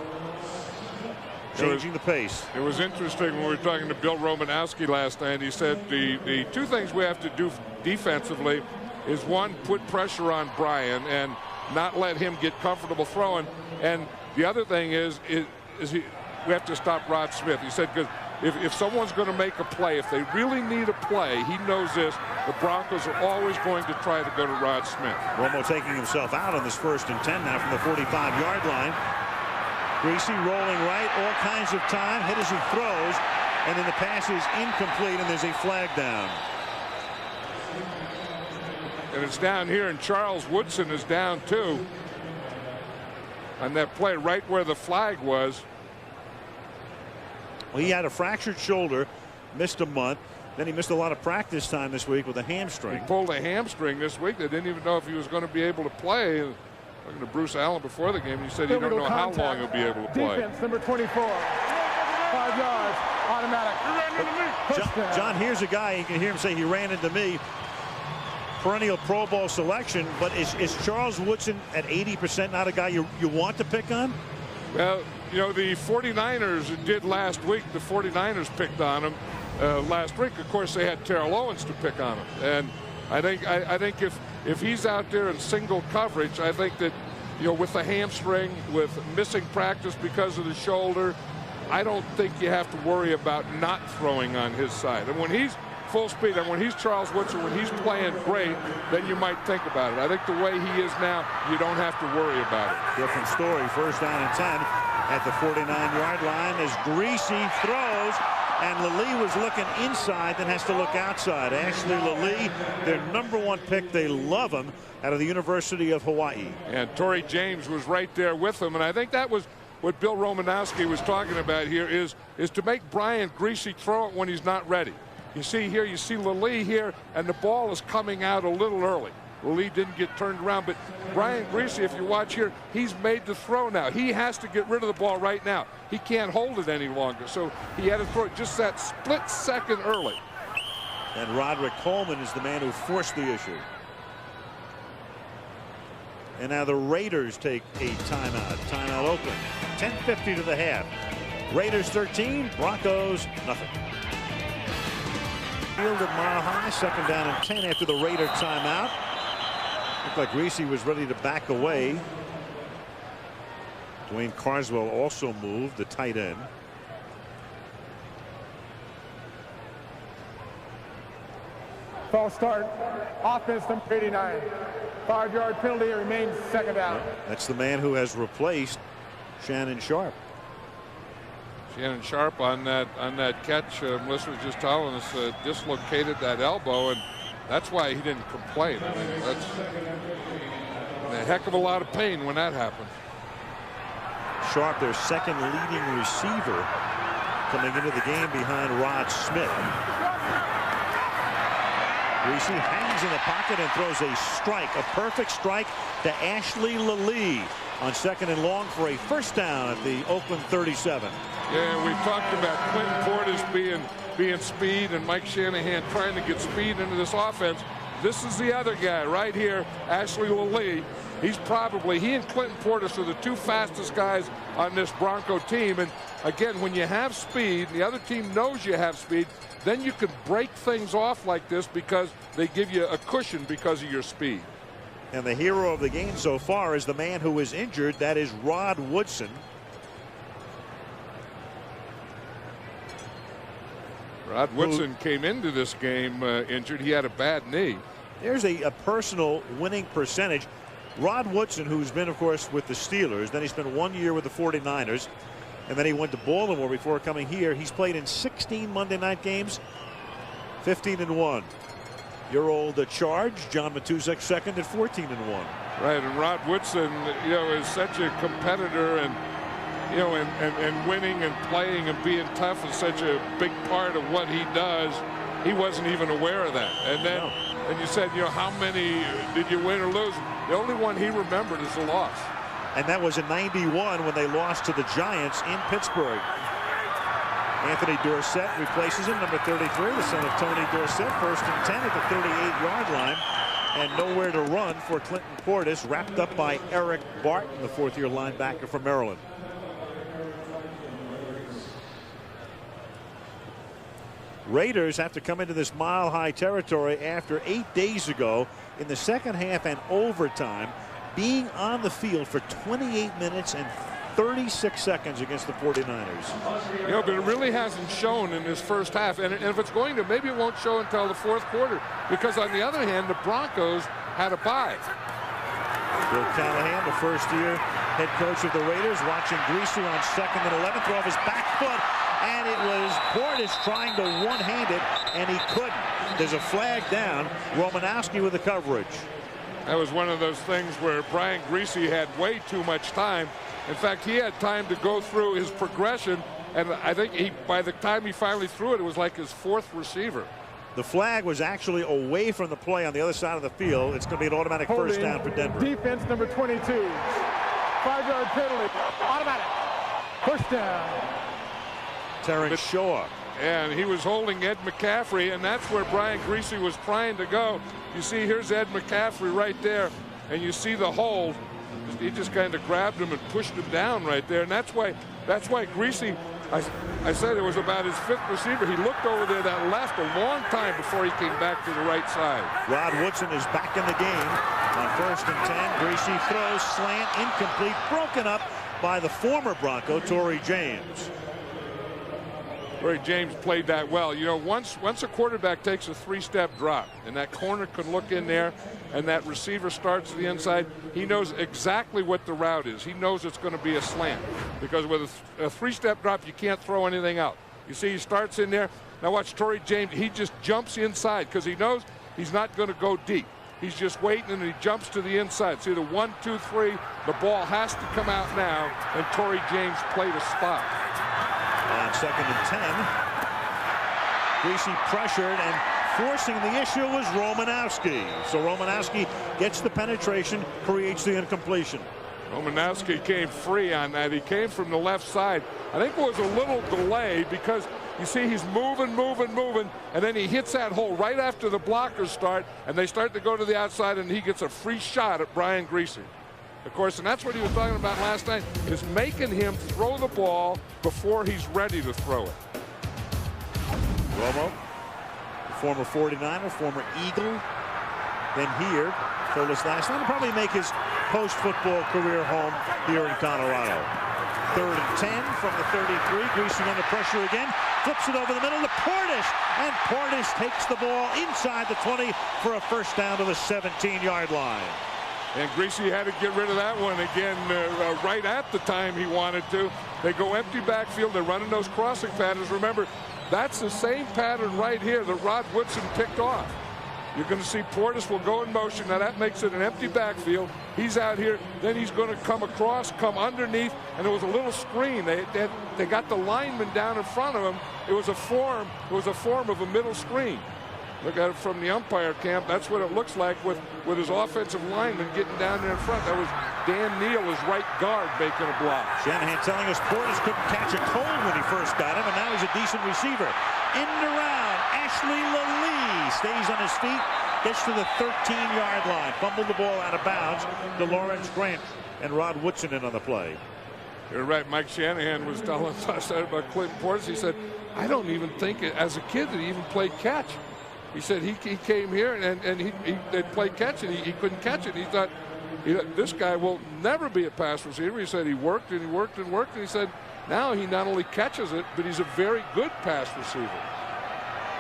Changing the pace. It was interesting when we were talking to Bill Romanowski last night. He said the two things we have to do defensively is, one, put pressure on Brian and not let him get comfortable throwing. And the other thing is we have to stop Rod Smith. He said, because if someone's going to make a play, if they really need a play, he knows this, the Broncos are always going to try to go to Rod Smith. Romo taking himself out on this 1st and 10 now from the 45-yard line. Greasy rolling right, all kinds of time, hit as he throws, and then the pass is incomplete, and there's a flag down. And it's down here, and Charles Woodson is down too. On that play right where the flag was. Well, he had a fractured shoulder, missed a month. Then he missed a lot of practice time this week with a hamstring. He pulled a hamstring this week. They didn't even know if he was going to be able to play. Talking to Bruce Allen before the game, he said he don't know how long he'll be able to play. Defense number 24, 5 yards, automatic. John, here's a guy, you can hear him say he ran into me. Perennial Pro Bowl selection, but is Charles Woodson at 80% not a guy you want to pick on? Well, you know, the 49ers did last week. The 49ers picked on him last week. Of course, they had Terrell Owens to pick on him. And I think if he's out there in single coverage, I think that, you know, with the hamstring, with missing practice because of the shoulder, I don't think you have to worry about not throwing on his side. And when he's full speed, and when he's Charles Woodson, when he's playing great, then you might think about it. I think the way he is now, you don't have to worry about it. Different story. 1st down and 10 at the 49-yard line as Greasy throws. And Lilly was looking inside, then has to look outside. Ashley Lilly, their #1 pick. They love him out of the University of Hawaii. And Torrey James was right there with him. And I think that was what Bill Romanowski was talking about here is to make Brian Greasy throw it when he's not ready. You see here, you see Lilly here, and the ball is coming out a little early. Lilly didn't get turned around, but Brian Greasy, if you watch here, he's made the throw now. He has to get rid of the ball right now. He can't hold it any longer, so he had to throw it just that split second early. And Roderick Coleman is the man who forced the issue. And now the Raiders take a timeout. Timeout Oakland. 10:50 to the half. Raiders 13, Broncos nothing. Field at Mile High, 2nd down and 10 after the Raider timeout. Looked like Greasy was ready to back away. Dwayne Carswell also moved, the tight end. False start. Offense number 89. 5-yard penalty. It remains 2nd down. That's the man who has replaced Shannon Sharp. Shannon Sharp on that catch, Melissa was just telling us, dislocated that elbow, and that's why he didn't complain. I mean, that's a heck of a lot of pain when that happens. Sharp, their 2nd leading receiver, coming into the game behind Rod Smith. Greasy hangs in the pocket and throws a strike, a perfect strike to Ashley Lilly on 2nd and long for a 1st down at the Oakland 37. Yeah, we've talked about Clinton Portis being speed and Mike Shanahan trying to get speed into this offense. This is the other guy right here, Ashley Lilly. He and Clinton Portis are the 2 fastest guys on this Bronco team. And again, when you have speed, the other team knows you have speed, then you can break things off like this because they give you a cushion because of your speed. And the hero of the game so far is the man who is injured. That is Rod Woodson. Rod Woodson came into this game injured. He had a bad knee. There's a personal winning percentage. Rod Woodson, who's been, of course, with the Steelers, then he spent 1 year with the 49ers, and then he went to Baltimore before coming here. He's played in 16 Monday night games, 15-1. Your old Charge, John Matusek, second at 14-1. Right, and Rod Woodson, is such a competitor, and and winning and playing and being tough is such a big part of what he does. He wasn't even aware of that. And then, and you said, how many did you win or lose? The only one he remembered is the loss. And that was in '91 when they lost to the Giants in Pittsburgh. Anthony Dorsett replaces him, number 33, the son of Tony Dorsett, 1st and 10 at the 38-yard line. And nowhere to run for Clinton Portis, wrapped up by Eric Barton, the 4th-year linebacker from Maryland. Raiders have to come into this mile-high territory after 8 days ago in the second half and overtime, being on the field for 28 minutes and 36 seconds against the 49ers. But it really hasn't shown in this first half. And if it's going to, maybe it won't show until the 4th quarter. Because on the other hand, the Broncos had a bye. Bill Callahan, the first-year head coach of the Raiders, watching Greasy on 2nd and 11, throw off his back foot. And it was Portis trying to one-hand it, and he couldn't. There's a flag down. Romanowski with the coverage. That was one of those things where Brian Greasy had way too much time. In fact, he had time to go through his progression, and I think by the time he finally threw it, it was like his 4th receiver. The flag was actually away from the play on the other side of the field. It's going to be an automatic first down for Denver. Defense number 22. 5-yard penalty. Automatic. First down. Terrence Shaw. And he was holding Ed McCaffrey, and that's where Brian Greasy was trying to go. You see, here's Ed McCaffrey right there, and you see the hold. He just kind of grabbed him and pushed him down right there, and that's why Greasy, I said it was about his 5th receiver. He looked over there that left a long time before he came back to the right side. Rod Woodson is back in the game on 1st and 10. Greasy throws, slant, incomplete, broken up by the former Bronco, Torrey James. Torrey James played that well. Once a quarterback takes a 3-step drop and that corner can look in there and that receiver starts to the inside, he knows exactly what the route is. He knows it's going to be a slant, because with a 3-step drop, you can't throw anything out. You see, he starts in there. Now watch Torrey James. He just jumps inside because he knows he's not going to go deep. He's just waiting, and he jumps to the inside. See the 1, 2, 3. The ball has to come out now, and Torrey James played a spot. On 2nd and 10, Greasy pressured, and forcing the issue was Romanowski. So Romanowski gets the penetration, creates the incompletion. Romanowski came free on that. He came from the left side. I think it was a little delay because you see he's moving, and then he hits that hole right after the blockers start, and they start to go to the outside, and he gets a free shot at Brian Greasy. Of course, and that's what he was talking about last night, is making him throw the ball before he's ready to throw it. Romo, the former 49er, former Eagle, then here, told us last night, he'll probably make his post-football career home here in Colorado. 3rd and 10 from the 33. Greasy under pressure again, flips it over the middle to Portis, and Portis takes the ball inside the 20 for a first down to the 17-yard line. And Greasy had to get rid of that one again right at the time he wanted to. They go empty backfield. They're running those crossing patterns. Remember, that's the same pattern right here that Rod Woodson picked off. You're going to see Portis will go in motion. Now that makes it an empty backfield. He's out here. Then he's going to come across, come underneath, and there was a little screen. They got the lineman down in front of him. It was a form of a middle screen. Look at it from the umpire camp. That's what it looks like with his offensive lineman getting down there in front. That was Dan Neal, his right guard, making a block. Shanahan telling us Portis couldn't catch a cold when he first got him, and now he's a decent receiver. In and around, Ashley Lallee stays on his feet, gets to the 13-yard line. Fumbled the ball out of bounds to Lawrence Grant, and Rod Woodson in on the play. You're right. Mike Shanahan was telling us about Clinton Portis. He said, I don't even think as a kid that he even played catch. He said he came here and they played catch, and he couldn't catch it. He thought, this guy will never be a pass receiver. He said he worked and he worked and worked, and he said now he not only catches it, but he's a very good pass receiver.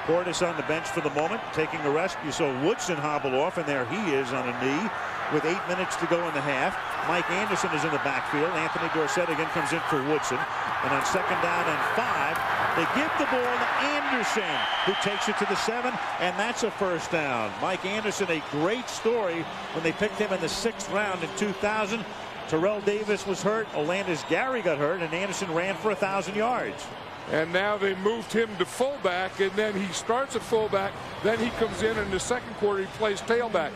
Portis on the bench for the moment, taking a rest. You saw Woodson hobble off, and there he is on a knee with 8 minutes to go in the half. Mike Anderson is in the backfield. Anthony Dorsett again comes in for Woodson. And on 2nd down and 5, they give the ball to Anderson, who takes it to the 7, and that's a first down. Mike Anderson, a great story when they picked him in the 6th round in 2000. Terrell Davis was hurt. Olandis Gary got hurt, and Anderson ran for 1,000 yards. And now they moved him to fullback, and then he starts at fullback. Then he comes in the second quarter, he plays tailback.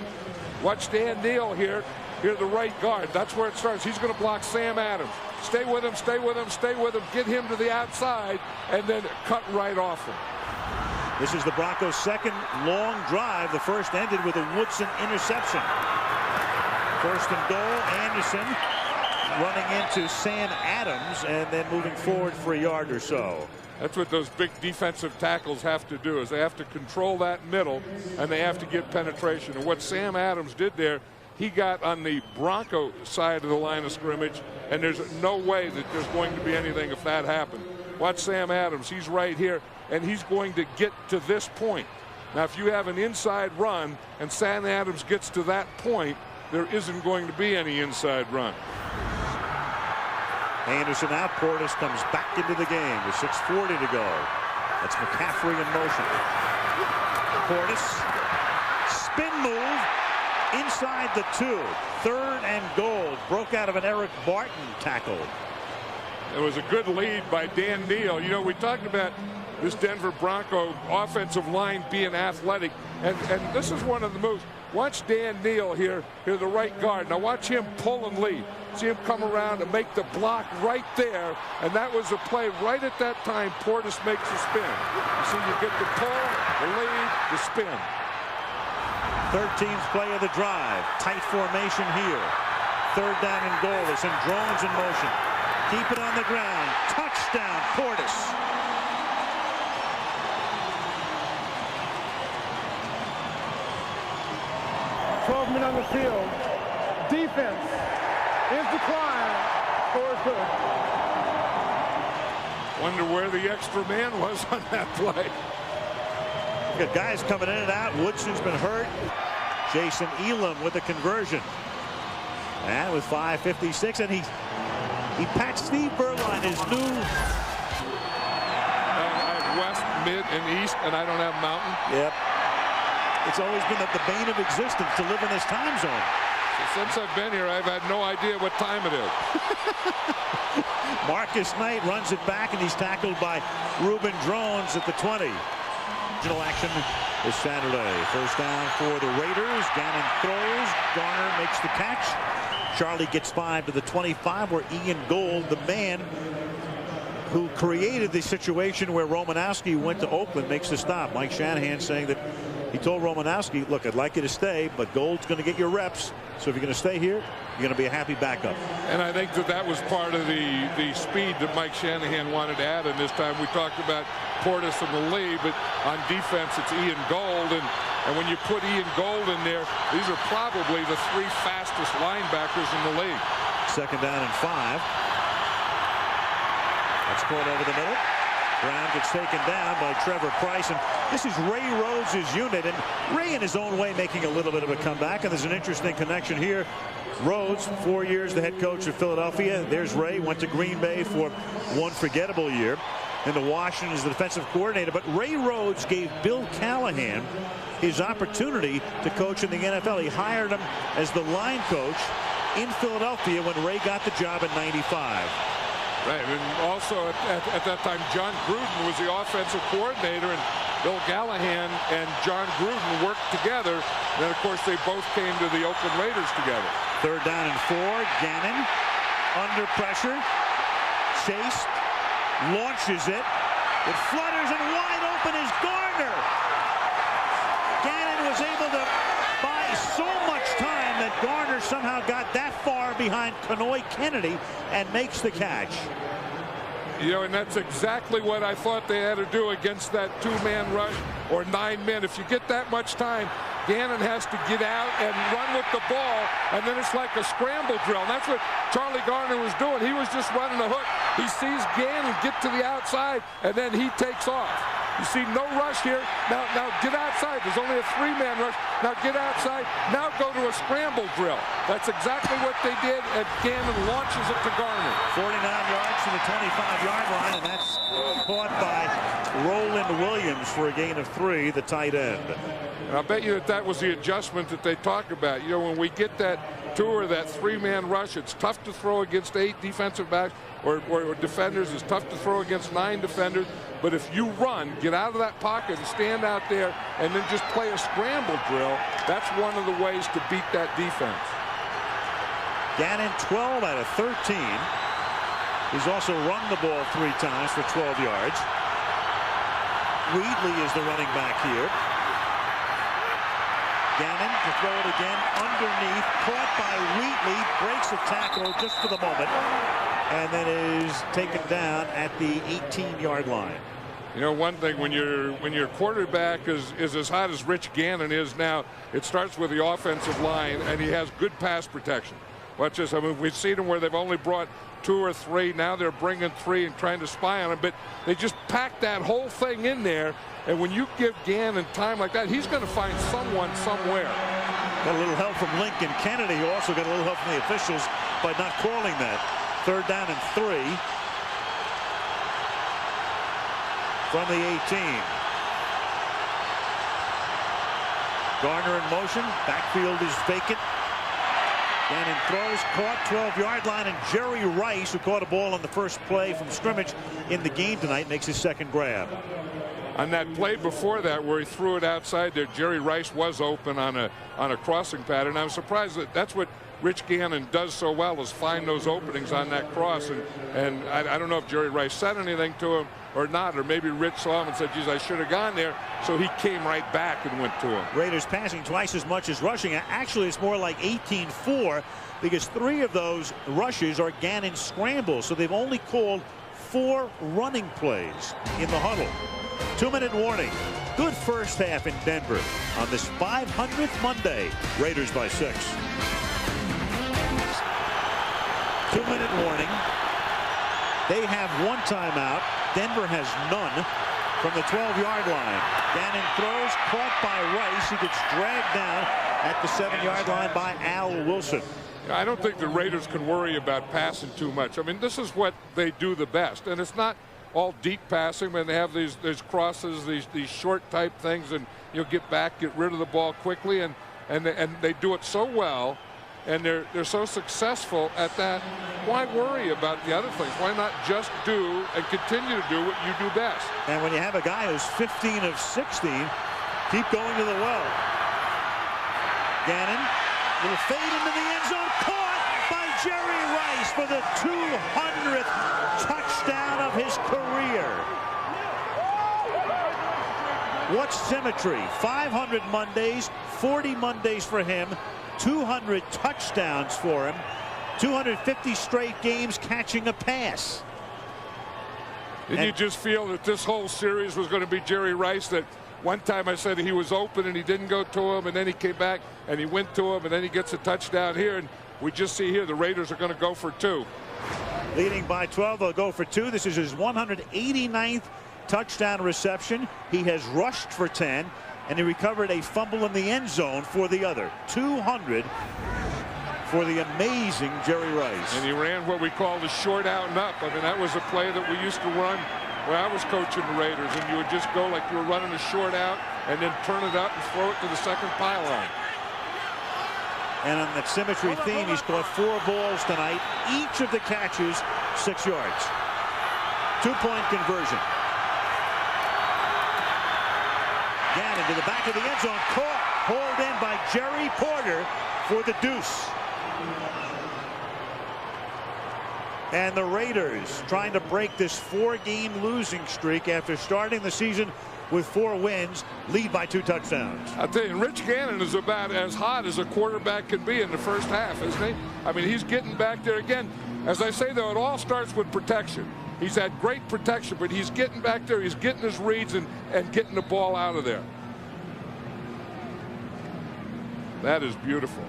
Watch Dan Neal here the right guard. That's where it starts. He's going to block Sam Adams. Stay with him, stay with him, stay with him. Get him to the outside, and then cut right off him. This is the Broncos' second long drive. The first ended with a Woodson interception. 1st and goal, Anderson running into Sam Adams and then moving forward for a yard or so. That's what those big defensive tackles have to do, is they have to control that middle and they have to get penetration. And what Sam Adams did there, he got on the Bronco side of the line of scrimmage, and there's no way that there's going to be anything if that happened. Watch Sam Adams. He's right here, and he's going to get to this point. Now, if you have an inside run and Sam Adams gets to that point, there isn't going to be any inside run. Anderson out. Portis comes back into the game with 6:40 to go. That's McCaffrey in motion. Portis, spin move inside the 2. 3rd and goal. Broke out of an Eric Barton tackle. It was a good lead by Dan Neal. You know, we talked about this Denver Bronco offensive line being athletic, and this is one of the moves. Watch Dan Neal here the right guard. Now watch him pull and lead. See him come around and make the block right there, and that was a play right at that time. Portis makes the spin. You see, you get the pull, the lead, the spin. 13th play of the drive. Tight formation here. 3rd down and goal. They send drones in motion. Keep it on the ground. Touchdown, Portis. Men on the field. Defense is decline. Scores good. Wonder where the extra man was on that play. You got guys coming in and out. Woodson's been hurt. Jason Elam with the conversion. And with 5:56, and he patched Steve Berline, his new. I have West, Mid, and East, and I don't have Mountain. Yep. It's always been the bane of existence to live in this time zone. So since I've been here, I've had no idea what time it is. Marcus Knight runs it back, and he's tackled by Reuben Drones at the 20. Regional action this Saturday. First down for the Raiders. Gannon throws. Garner makes the catch. Charlie gets 5 to the 25, where Ian Gold, the man who created the situation where Romanowski went to Oakland, makes the stop. Mike Shanahan saying that he told Romanowski, look, I'd like you to stay, but Gold's going to get your reps. So if you're going to stay here, you're going to be a happy backup. And I think that was part of the speed that Mike Shanahan wanted to add in this time. We talked about Portis and the lead, but on defense, it's Ian Gold. And when you put Ian Gold in there, these are probably the 3 fastest linebackers in the league. 2nd down and 5. That's caught over the middle. Brown gets taken down by Trevor Price, and this is Ray Rhodes' unit, and Ray in his own way making a little bit of a comeback, and there's an interesting connection here. Rhodes, 4 years the head coach of Philadelphia. There's Ray, went to Green Bay for one forgettable year, into Washington as the defensive coordinator, but Ray Rhodes gave Bill Callahan his opportunity to coach in the NFL. He hired him as the line coach in Philadelphia when Ray got the job in '95. Right, and also at that time, John Gruden was the offensive coordinator, and Bill Callahan and John Gruden worked together. And then, of course, they both came to the Oakland Raiders together. 3rd down and 4. Gannon under pressure. Chase launches it. It flutters, and wide open is Garner. Gannon was able to buy so much time that Garner somehow got that far behind Kanoy Kennedy and makes the catch. You know, and that's exactly what I thought they had to do against that 2-man rush or 9 men. If you get that much time, Gannon has to get out and run with the ball, and then it's like a scramble drill. And that's what Charlie Garner was doing. He was just running the hook. He sees Gannon get to the outside, and then he takes off. You see no rush here. Now get outside. There's only a 3-man rush. Now get outside. Now go to a scramble drill. That's exactly what they did, and Gannon launches it to Garner. 49 yards to the 25-yard line, and that's caught by Roland Williams for a gain of 3, the tight end. And I'll bet you that was the adjustment that they talk about. You know, when we get that 2 or that 3-man rush, it's tough to throw against 8 defensive backs or defenders. It's tough to throw against 9 defenders. But if you run, get out of that pocket and stand out there and then just play a scramble drill, that's one of the ways to beat that defense. Gannon 12 out of 13. He's also run the ball 3 times for 12 yards. Wheatley is the running back here. Gannon to throw it again underneath, caught by Wheatley, breaks a tackle just for the moment, and then is taken down at the 18-yard line. You know, one thing, when your quarterback is as hot as Rich Gannon is now, it starts with the offensive line, and he has good pass protection. Watch this. I mean, we've seen them where they've only brought 2 or 3. Now they're bringing 3 and trying to spy on him, but they just pack that whole thing in there. And when you give Gannon time like that, he's going to find someone somewhere. Got a little help from Lincoln Kennedy, who also got a little help from the officials by not calling that. 3rd down and 3 from the 18. Garner in motion. Backfield is vacant. Gannon throws, caught 12-yard line, and Jerry Rice, who caught a ball on the first play from scrimmage in the game tonight, makes his second grab. On that play before that, where he threw it outside there, Jerry Rice was open on a crossing pattern. I'm surprised that that's what Rich Gannon does so well, is find those openings on that cross. And I don't know if Jerry Rice said anything to him or not, or maybe Rich saw him and said, geez, I should have gone there. So he came right back and went to him. Raiders passing twice as much as rushing. Actually, it's more like 18-4, because 3 of those rushes are Gannon scrambles. So they've only called 4 running plays in the huddle. 2-minute warning. Good first half in Denver on this 500th Monday. Raiders by 6. 2-minute warning. They have 1 timeout. Denver has none from the 12-yard line. Gannon throws, caught by Rice. He gets dragged down at the 7-yard line by Al Wilson. I don't think the Raiders can worry about passing too much. I mean, this is what they do the best, and it's not all deep passing, but they have these crosses, these short type things, and you'll get back, get rid of the ball quickly, and they do it so well, and they're so successful at that. Why worry about the other things? Why not just do and continue to do what you do best? And when you have a guy who's 15 of 16, keep going to the well. Gannon, little fade into the end zone, caught by Jerry Rice for the 200th touchdown of his career. What symmetry? 500 Mondays, 40 Mondays for him, 200 touchdowns for him, 250 straight games catching a pass. Didn't you just feel that this whole series was going to be Jerry Rice? That one time I said he was open and he didn't go to him, and then he came back and he went to him, and then he gets a touchdown here, and we just see here the Raiders are going to go for 2. Leading by 12, they'll go for 2. This is his 189th touchdown reception. He has rushed for 10, and he recovered a fumble in the end zone for the other. 200 for the amazing Jerry Rice. And he ran what we call the short out and up. I mean, that was a play that we used to run when I was coaching the Raiders, and you would just go like you were running a short out and then turn it up and throw it to the second pylon. And on that symmetry theme, he's caught 4 balls tonight. Each of the catches 6 yards. 2-point conversion. Gannon to the back of the end zone, caught, hauled in by Jerry Porter for the deuce. And the Raiders trying to break this 4-game losing streak after starting the season with 4 wins, lead by 2 touchdowns. I'll tell you, Rich Gannon is about as hot as a quarterback can be in the first half, isn't he? I mean, he's getting back there again. As I say, though, it all starts with protection. He's had great protection, but he's getting back there. He's getting his reads and getting the ball out of there. That is beautiful.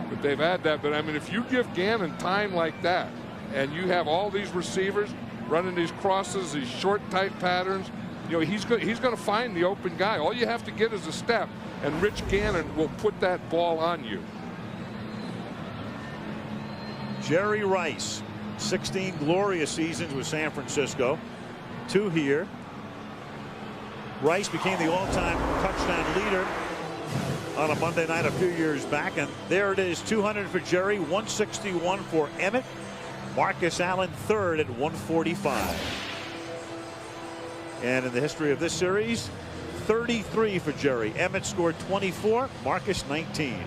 But they've had that. But, I mean, if you give Gannon time like that and you have all these receivers, running these crosses, these short, tight patterns. You know, he's going to find the open guy. All you have to get is a step, and Rich Gannon will put that ball on you. Jerry Rice, 16 glorious seasons with San Francisco, 2 here. Rice became the all-time touchdown leader on a Monday night a few years back, and there it is, 200 for Jerry, 161 for Emmett. Marcus Allen third at 145. And in the history of this series, 33 for Jerry. Emmett scored 24, Marcus 19.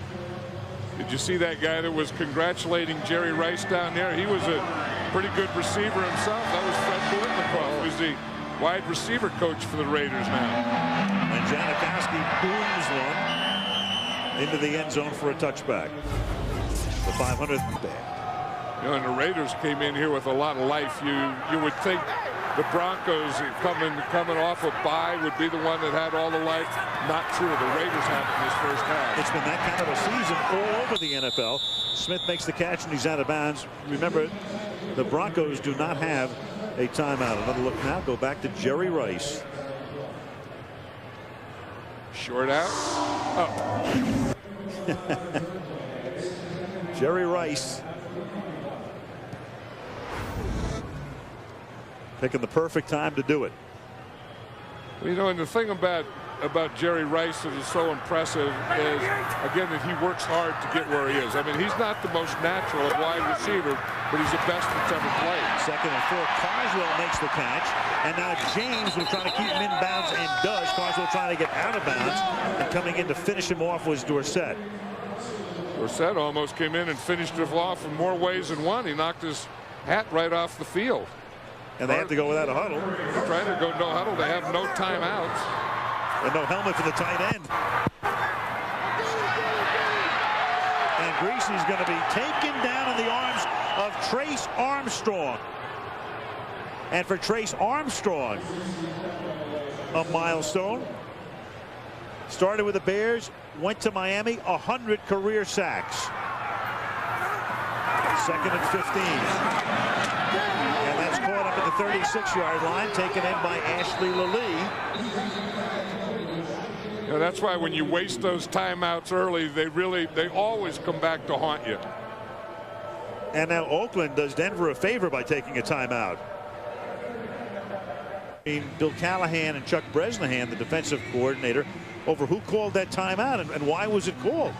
Did you see that guy that was congratulating Jerry Rice down there? He was a pretty good receiver himself. That was Fred Biletnikoff, who's the wide receiver coach for the Raiders now. And Janikowski booms one into the end zone for a touchback. The 500th bad. You know, and the Raiders came in here with a lot of life. You would think the Broncos coming off a bye would be the one that had all the life. Not true. The Raiders have in this first half. It's been that kind of a season all over the NFL. Smith makes the catch and he's out of bounds. Remember, the Broncos do not have a timeout. Another look now. Go back to Jerry Rice. Short out. Oh. Jerry Rice. Picking the perfect time to do it. You know, and the thing about Jerry Rice that is so impressive is, again, that he works hard to get where he is. I mean, he's not the most natural of wide receiver, but he's the best that's ever played. 2nd and 4. Carswell makes the catch, and now James was trying to keep him in bounds and does. Carswell trying to get out of bounds, and coming in to finish him off was Dorsett. Dorsett almost came in and finished it off in more ways than one. He knocked his hat right off the field. And they have to go without a huddle. They're trying to go no huddle. They have no timeouts. And no helmet for the tight end. And Greasy's going to be taken down in the arms of Trace Armstrong. And for Trace Armstrong, a milestone. Started with the Bears, went to Miami, 100 career sacks. 2nd and 15. And that's caught up at the 36-yard line, taken in by Ashley Lilly. You know, that's why when you waste those timeouts early, they always come back to haunt you. And now Oakland does Denver a favor by taking a timeout. Bill Callahan and Chuck Bresnahan, the defensive coordinator, over who called that timeout and why was it called.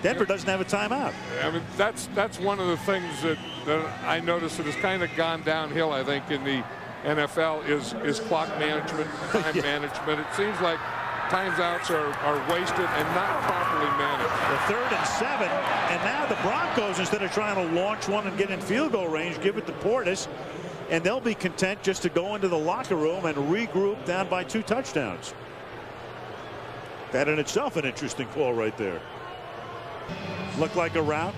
Denver doesn't have a timeout. I mean, that's one of the things that I noticed that has kind of gone downhill, I think, in the NFL is clock management, time management. It seems like timeouts are wasted and not properly managed. The 3rd and 7, and now the Broncos, instead of trying to launch one and get in field goal range, give it to Portis, and they'll be content just to go into the locker room and regroup down by 2 touchdowns. That in itself an interesting call right there. Looked like a route,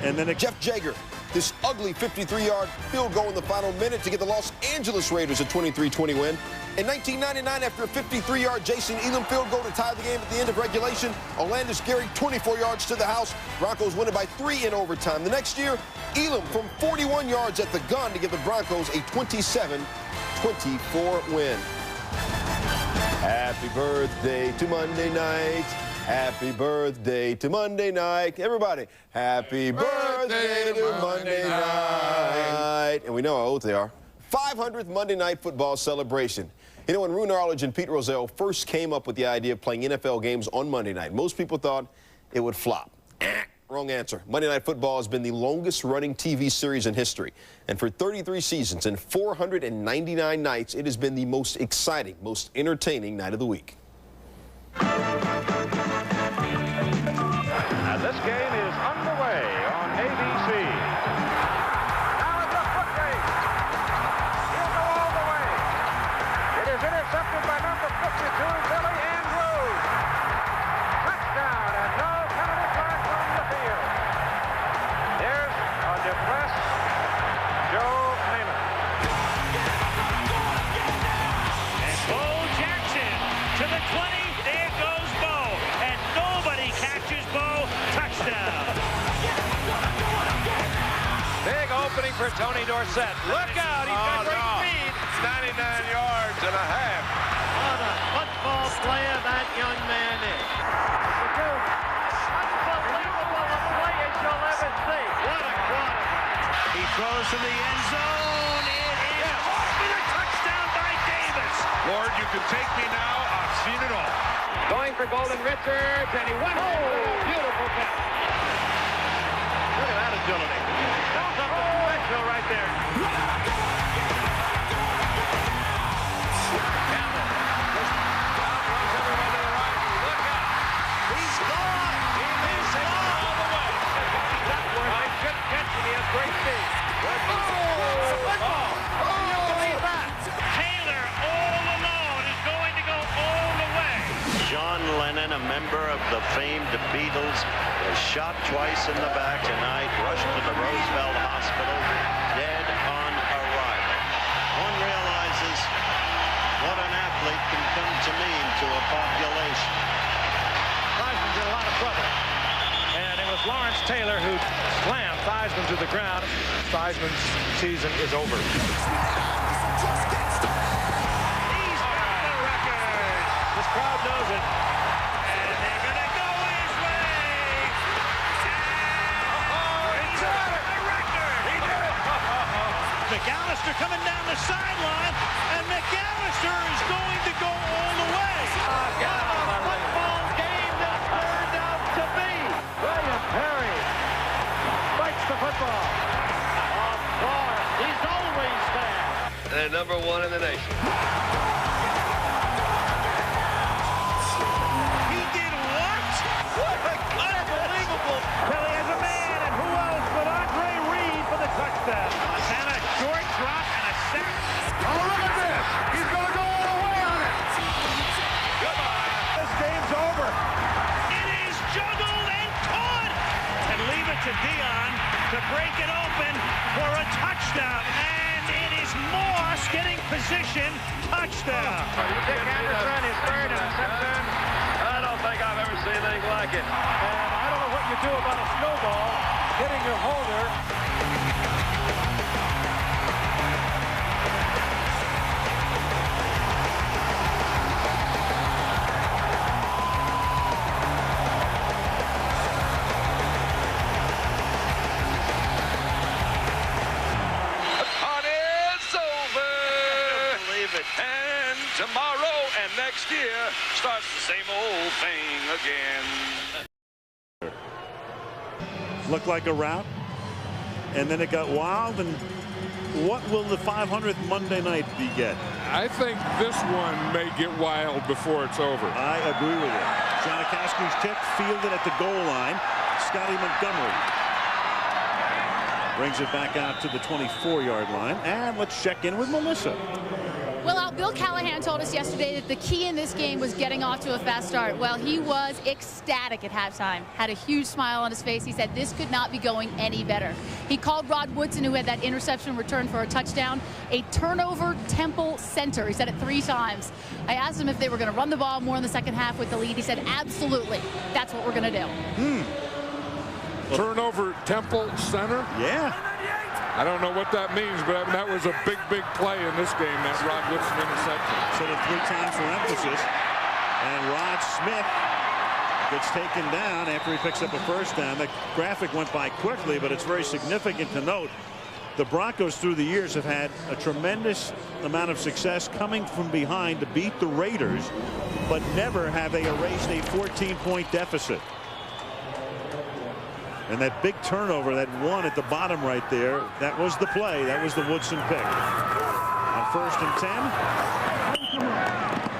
and then Jeff Jager, this ugly 53-yard field goal in the final minute to get the Los Angeles Raiders a 23-20 win. In 1999, after a 53-yard Jason Elam field goal to tie the game at the end of regulation, Orlando Gary 24 yards to the house. Broncos win it by 3 in overtime. The next year, Elam from 41 yards at the gun to give the Broncos a 27-24 win. Happy birthday to Monday night. Happy birthday to Monday night. Everybody, happy birthday to Monday night. And we know how old they are. 500th Monday Night Football celebration. You know, when Rune Arledge and Pete Rozelle first came up with the idea of playing NFL games on Monday night, most people thought it would flop. Wrong answer. Monday Night Football has been the longest-running TV series in history. And for 33 seasons and 499 nights, it has been the most exciting, most entertaining night of the week. And this game is underway on ABC. Now it's a foot race. He'll go all the way. It is intercepted by number 52, Billy Andrews. Touchdown, and no penalty flag from the field. There's a depressed Joe Namath. And Bo Jackson to the opening for Tony Dorsett. Look out, he's got great speed. 99 yards and a half. What a football player that young man is. Unbelievable a play as you'll ever see. What a quarterback. He throws to the end zone. It is off with a touchdown by Davis. Lord, you can take me now. I've seen it all. Going for Golden Richards, and he went. Oh, beautiful catch. Look at that agility. That's something special right there. Campbell. Runs everybody to the right. Look out. He's gone. He may take it all the way. Duckworth, they should catch him. He has great speed. Football. You believe that? Taylor all alone is going to go all the way. John Lennon, a member of the famed Beatles, was shot twice in the back tonight, rushed to the Roosevelt Hospital, dead on arrival. One realizes what an athlete can come to mean to a population. Theismann's in a lot of trouble. And it was Lawrence Taylor who slammed Theismann to the ground. Theismann's season is over. This crowd knows it. And they're going to go his way. He did it! The record. He did it! McAllister coming down the sideline, and McAllister is going to go all the way. What a football game that turned out to be. William Perry fights the football. Of course, he's always there. They're number one in the nation. Kelly has a man, and who else but Andre Reed for the touchdown. And a short drop and a sack. Oh, look at this! He's going to go all the way on it! Goodbye! This game's over. It is juggled and caught. And leave it to Dion to break it open for a touchdown. And it is Moss getting position. Touchdown. Dick Anderson is third interception. I don't think I've ever seen anything like it. And I don't know what you do about a snowball hitting your holder. The party's over. I don't believe it. And tomorrow and next year starts the same old thing again. Looked like a rout, and then it got wild. And what will the 500th Monday night beget? I think this one may get wild before it's over. I agree with you. Janikowski's kick fielded at the goal line. Scotty Montgomery brings it back out to the 24-yard line. And let's check in with Melissa. Well, Bill Callahan told us yesterday that the key in this game was getting off to a fast start. Well, he was ecstatic at halftime, had a huge smile on his face. He said this could not be going any better. He called Rod Woodson, who had that interception return for a touchdown, a turnover Temple center. He said it 3 times. I asked him if they were going to run the ball more in the second half with the lead. He said, absolutely. That's what we're going to do. Turnover Temple center? Yeah. I don't know what that means, but I mean, that was a big, big play in this game, that Rod Woodson interception. So the 3 times for emphasis. And Rod Smith gets taken down after he picks up a first down. The graphic went by quickly, but it's very significant to note the Broncos through the years have had a tremendous amount of success coming from behind to beat the Raiders, but never have they erased a 14-point deficit. And that big turnover, that one at the bottom right there, that was the play. That was the Woodson pick. On 1st and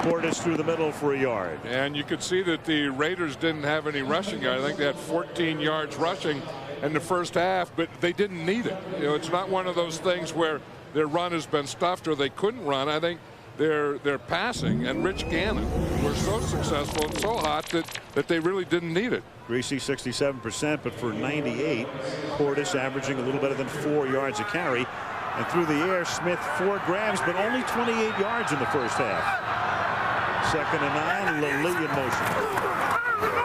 10, Portis through the middle for a yard. And you could see that the Raiders didn't have any rushing yards. I think they had 14 yards rushing in the first half, but they didn't need it. You know, it's not one of those things where their run has been stuffed or they couldn't run. I think their passing and Rich Gannon were so successful and so hot that they really didn't need it. Greasy 67%, but for 98, Portis averaging a little better than 4 yards a carry. And through the air, Smith 4 grabs, but only 28 yards in the first half. 2nd and 9, Lilly in motion.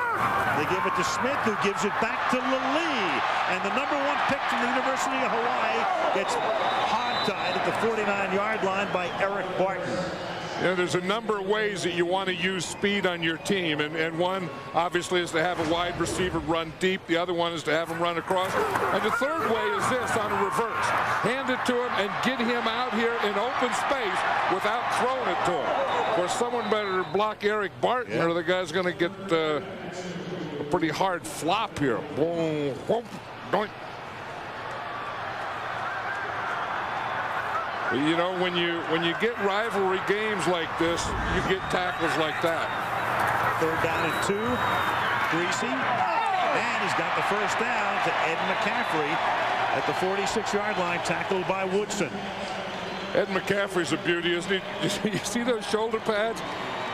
They give it to Smith, who gives it back to Lally. And the #1 pick from the University of Hawaii gets hogtied at the 49-yard line by Eric Barton. Yeah, there's a number of ways that you want to use speed on your team, and one obviously is to have a wide receiver run deep. The other one is to have him run across, and the third way is this, on a reverse. Hand it to him and get him out here in open space without throwing it to him. Or someone better block Eric Barton, or the guy's going to get a pretty hard flop here. Boom, whoop, doink. You know, when you get rivalry games like this, you get tackles like that. 3rd down and 2. Greasy. And he's got the first down to Ed McCaffrey at the 46-yard line, tackled by Woodson. Ed McCaffrey's a beauty, isn't he? You see those shoulder pads?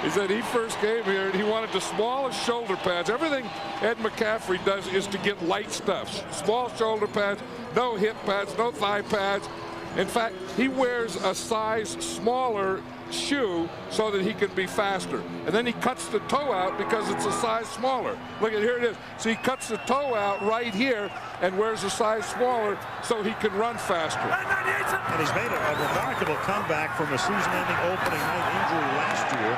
He said he first came here and he wanted the smallest shoulder pads. Everything Ed McCaffrey does is to get light stuff. Small shoulder pads, no hip pads, no thigh pads. In fact, he wears a size smaller shoe so that he can be faster. And then he cuts the toe out because it's a size smaller. Look at, here it is. So he cuts the toe out right here and wears a size smaller so he can run faster. And he's made a remarkable comeback from a season-ending opening night injury last year,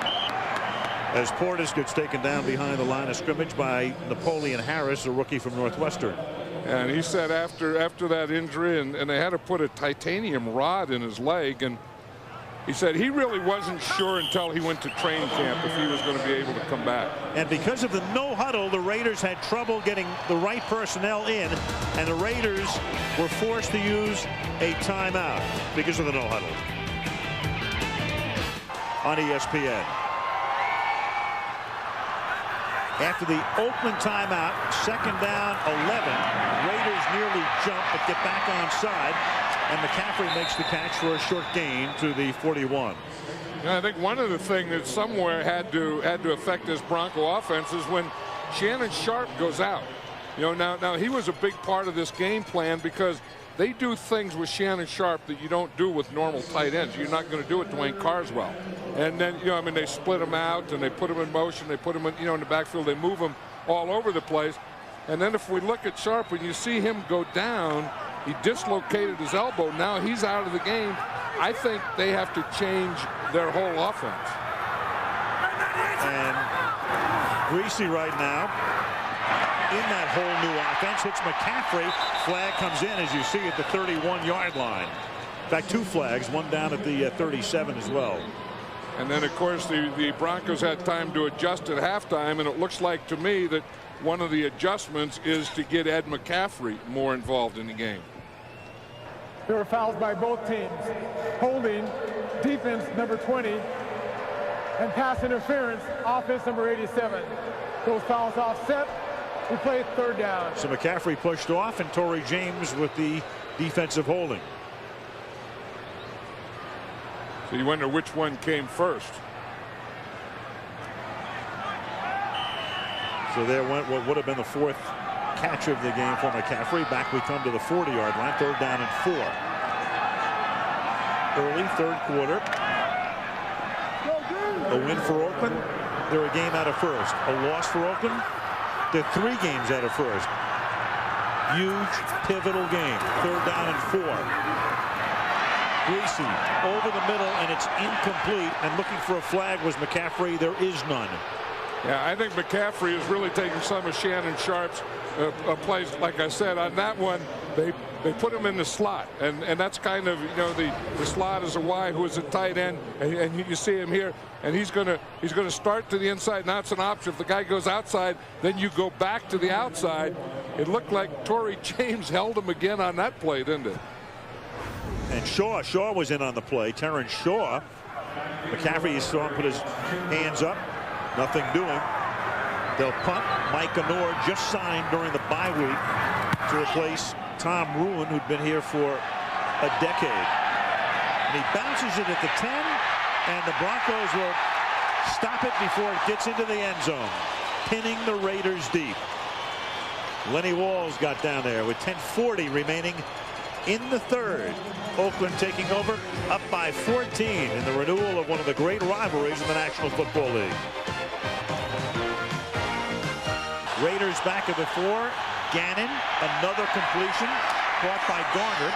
as Portis gets taken down behind the line of scrimmage by Napoleon Harris, a rookie from Northwestern. And he said after that injury, and they had to put a titanium rod in his leg, and he said he really wasn't sure until he went to training camp if he was going to be able to come back. And because of the no huddle, the Raiders had trouble getting the right personnel in, and the Raiders were forced to use a timeout because of the no huddle. On ESPN. After the Oakland timeout, 2nd down, 11. Raiders nearly jump but get back onside, and McCaffrey makes the catch for a short gain to the 41. I think one of the things that somewhere had to affect this Bronco offense is when Shannon Sharp goes out. You know, now he was a big part of this game plan because they do things with Shannon Sharp that you don't do with normal tight ends. You're not going to do it Dwayne Carswell. And then, you know, I mean, they split him out and they put him in motion. They put him in, you know, in the backfield. They move him all over the place. And then if we look at Sharp, when you see him go down, he dislocated his elbow. Now he's out of the game. I think they have to change their whole offense. And Greasy right now in that whole new offense hits McCaffrey. Flag comes in, as you see, at the 31-yard line. In fact, 2 flags, one down at the 37 as well. And then, of course, the Broncos had time to adjust at halftime, and it looks like to me that one of the adjustments is to get Ed McCaffrey more involved in the game. There were fouls by both teams. Holding, defense number 20, and pass interference, offense number 87. Those fouls offset. We play 3rd down. So McCaffrey pushed off, and Torrey James with the defensive holding. So you wonder which one came first. So there went what would have been the 4th catch of the game for McCaffrey. Back we come to the 40-yard line. 3rd down and 4. Early 3rd quarter. A win for Oakland. They're a game out of first. A loss for Oakland. They're 3 games out of first. Huge pivotal game. 3rd down and 4. Greasy over the middle, and it's incomplete. And looking for a flag was McCaffrey. There is none. Yeah, I think McCaffrey is really taking some of Shannon Sharp's plays. Like I said, on that one, they put him in the slot, and that's kind of, you know, the slot is a Y who is a tight end, and you see him here, and he's gonna start to the inside. Now it's an option. If the guy goes outside, then you go back to the outside. It looked like Torrey James held him again on that play, didn't it? And Shaw was in on the play. Terrence Shaw. McCaffrey, you saw him put his hands up. Nothing doing. They'll punt. Mike Honor just signed during the bye week to replace Tom Ruin, who'd been here for a decade. And he bounces it at the 10, and the Broncos will stop it before it gets into the end zone, pinning the Raiders deep. Lenny Walls got down there with 10:40 remaining in the 3rd. Oakland taking over, up by 14 in the renewal of one of the great rivalries in the National Football League. Raiders back at the 4. Gannon, another completion caught by Garner.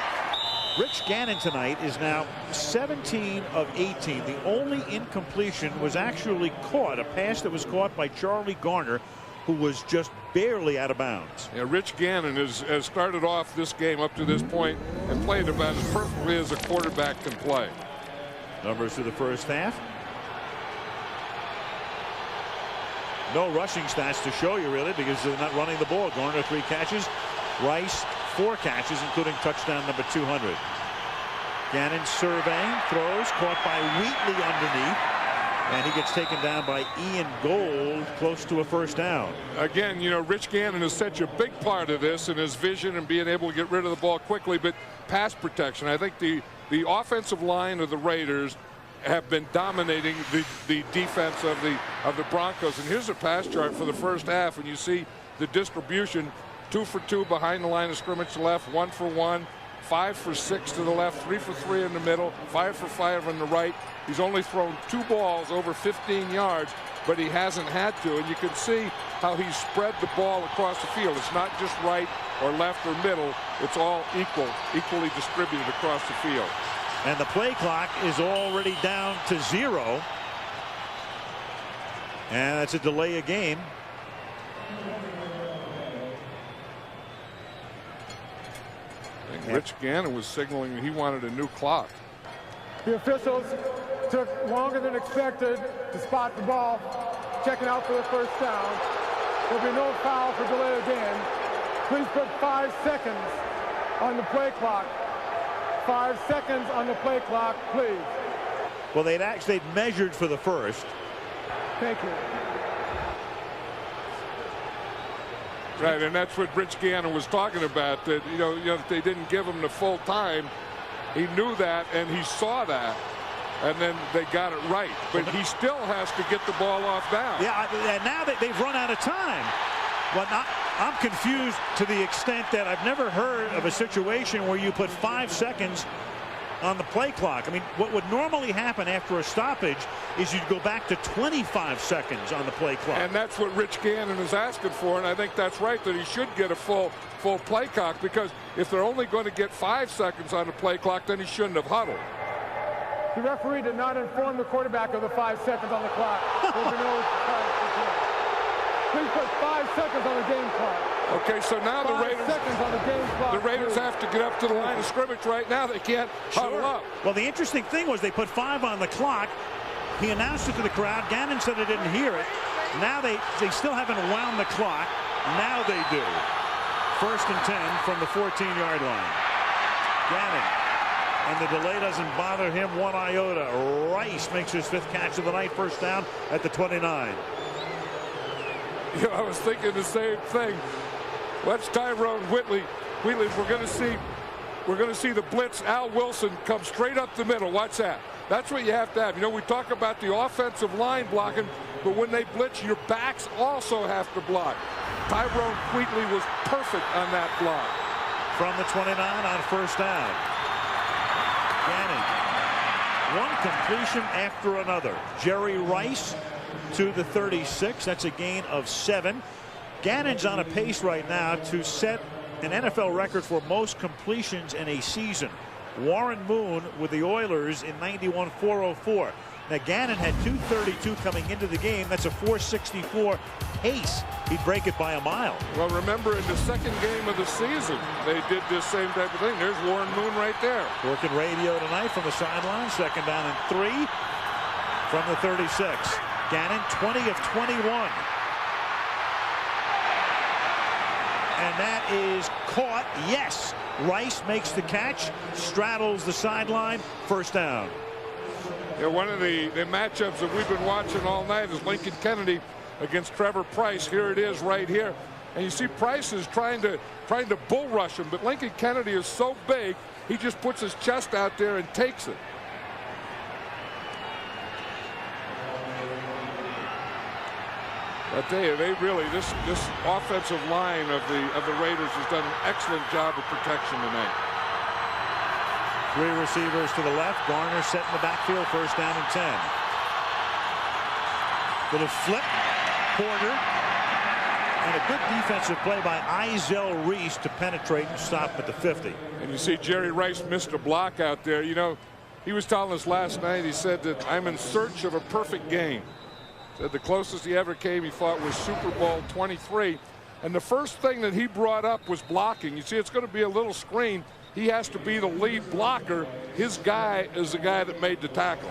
Rich Gannon tonight is now 17 of 18. The only incompletion was actually caught, a pass that was caught by Charlie Garner, who was just barely out of bounds. Yeah, Rich Gannon has started off this game up to this point and played about as perfectly as a quarterback can play. Numbers to the first half. No rushing stats to show you really because they're not running the ball. Garner 3 catches. Rice 4 catches, including touchdown number 200. Gannon surveying, throws, caught by Wheatley underneath, and he gets taken down by Ian Gold, close to a first down. Again, you know, Rich Gannon is such a big part of this in his vision and being able to get rid of the ball quickly, but pass protection. I think the offensive line of the Raiders have been dominating the defense of the Broncos. And here's a pass chart for the first half, and you see the distribution: 2 for 2 behind the line of scrimmage to the left, 1 for 1, 5 for 6 to the left, 3 for 3 in the middle, 5 for 5 on the right. He's only thrown 2 balls over 15 yards, but he hasn't had to. And you can see how he's spread the ball across the field. It's not just right or left or middle. It's all equally distributed across the field. And the play clock is already down to 0. And that's a delay of game. I think Rich Gannon was signaling that he wanted a new clock. The officials took longer than expected to spot the ball, checking out for the first down. There'll be no foul for delay of game. Please put 5 seconds on the play clock. 5 seconds on the play clock, please. Well, they'd measured for the first. Thank you. Right, and that's what Rich Gannon was talking about, that you know they didn't give him the full time. He knew that and he saw that, and then they got it right. But he still has to get the ball off down. Yeah, and now that they've run out of time. But I'm confused to the extent that I've never heard of a situation where you put 5 seconds on the play clock. I mean, what would normally happen after a stoppage is you'd go back to 25 seconds on the play clock. And that's what Rich Gannon is asking for, and I think that's right, that he should get a full play clock, because if they're only going to get 5 seconds on the play clock, then he shouldn't have huddled. The referee did not inform the quarterback of the 5 seconds on the clock. Please put 5 seconds on the game clock. Okay, so now the Raiders have to get up to the line of scrimmage right now. They can't huddle up. Well, the interesting thing was they put 5 on the clock. He announced it to the crowd. Gannon said he didn't hear it. Now they still haven't wound the clock. Now they do. 1st and 10 from the 14-yard line. Gannon. And the delay doesn't bother him one iota. Rice makes his 5th catch of the night. First down at the 29. You know, I was thinking the same thing. Let's Tyrone Wheatley. We're going to see the blitz. Al Wilson come straight up the middle. Watch that. That's what you have to have. You know, we talk about the offensive line blocking, but when they blitz, your backs also have to block. Tyrone Wheatley was perfect on that block. From the 29 on first down. Gannon. One completion after another. Jerry Rice to the 36. That's a gain of 7. Gannon's on a pace right now to set an NFL record for most completions in a season. Warren Moon with the Oilers in 91-404. Now Gannon had 232 coming into the game. That's a 464 pace. He'd break it by a mile. Well, remember in the second game of the season, they did this same type of thing. There's Warren Moon right there. Working radio tonight from the sideline. 2nd down and 3 from the 36. Gannon 20 of 21. And that is caught. Yes. Rice makes the catch, straddles the sideline, first down. Yeah, one of the matchups that we've been watching all night is Lincoln Kennedy against Trevor Price. Here it is right here. And you see Price is trying to bull rush him, but Lincoln Kennedy is so big, he just puts his chest out there and takes it. I tell you, they really, this offensive line of the Raiders has done an excellent job of protection tonight. 3 receivers to the left. Garner set in the backfield. First down and 10. Little flip. Porter. And a good defensive play by Izell Reese to penetrate and stop at the 50. And you see Jerry Rice missed a block out there. You know, he was telling us last night, he said that I'm in search of a perfect game. Said the closest he ever came, he thought, was Super Bowl 23. And the first thing that he brought up was blocking. You see, it's going to be a little screen. He has to be the lead blocker. His guy is the guy that made the tackle.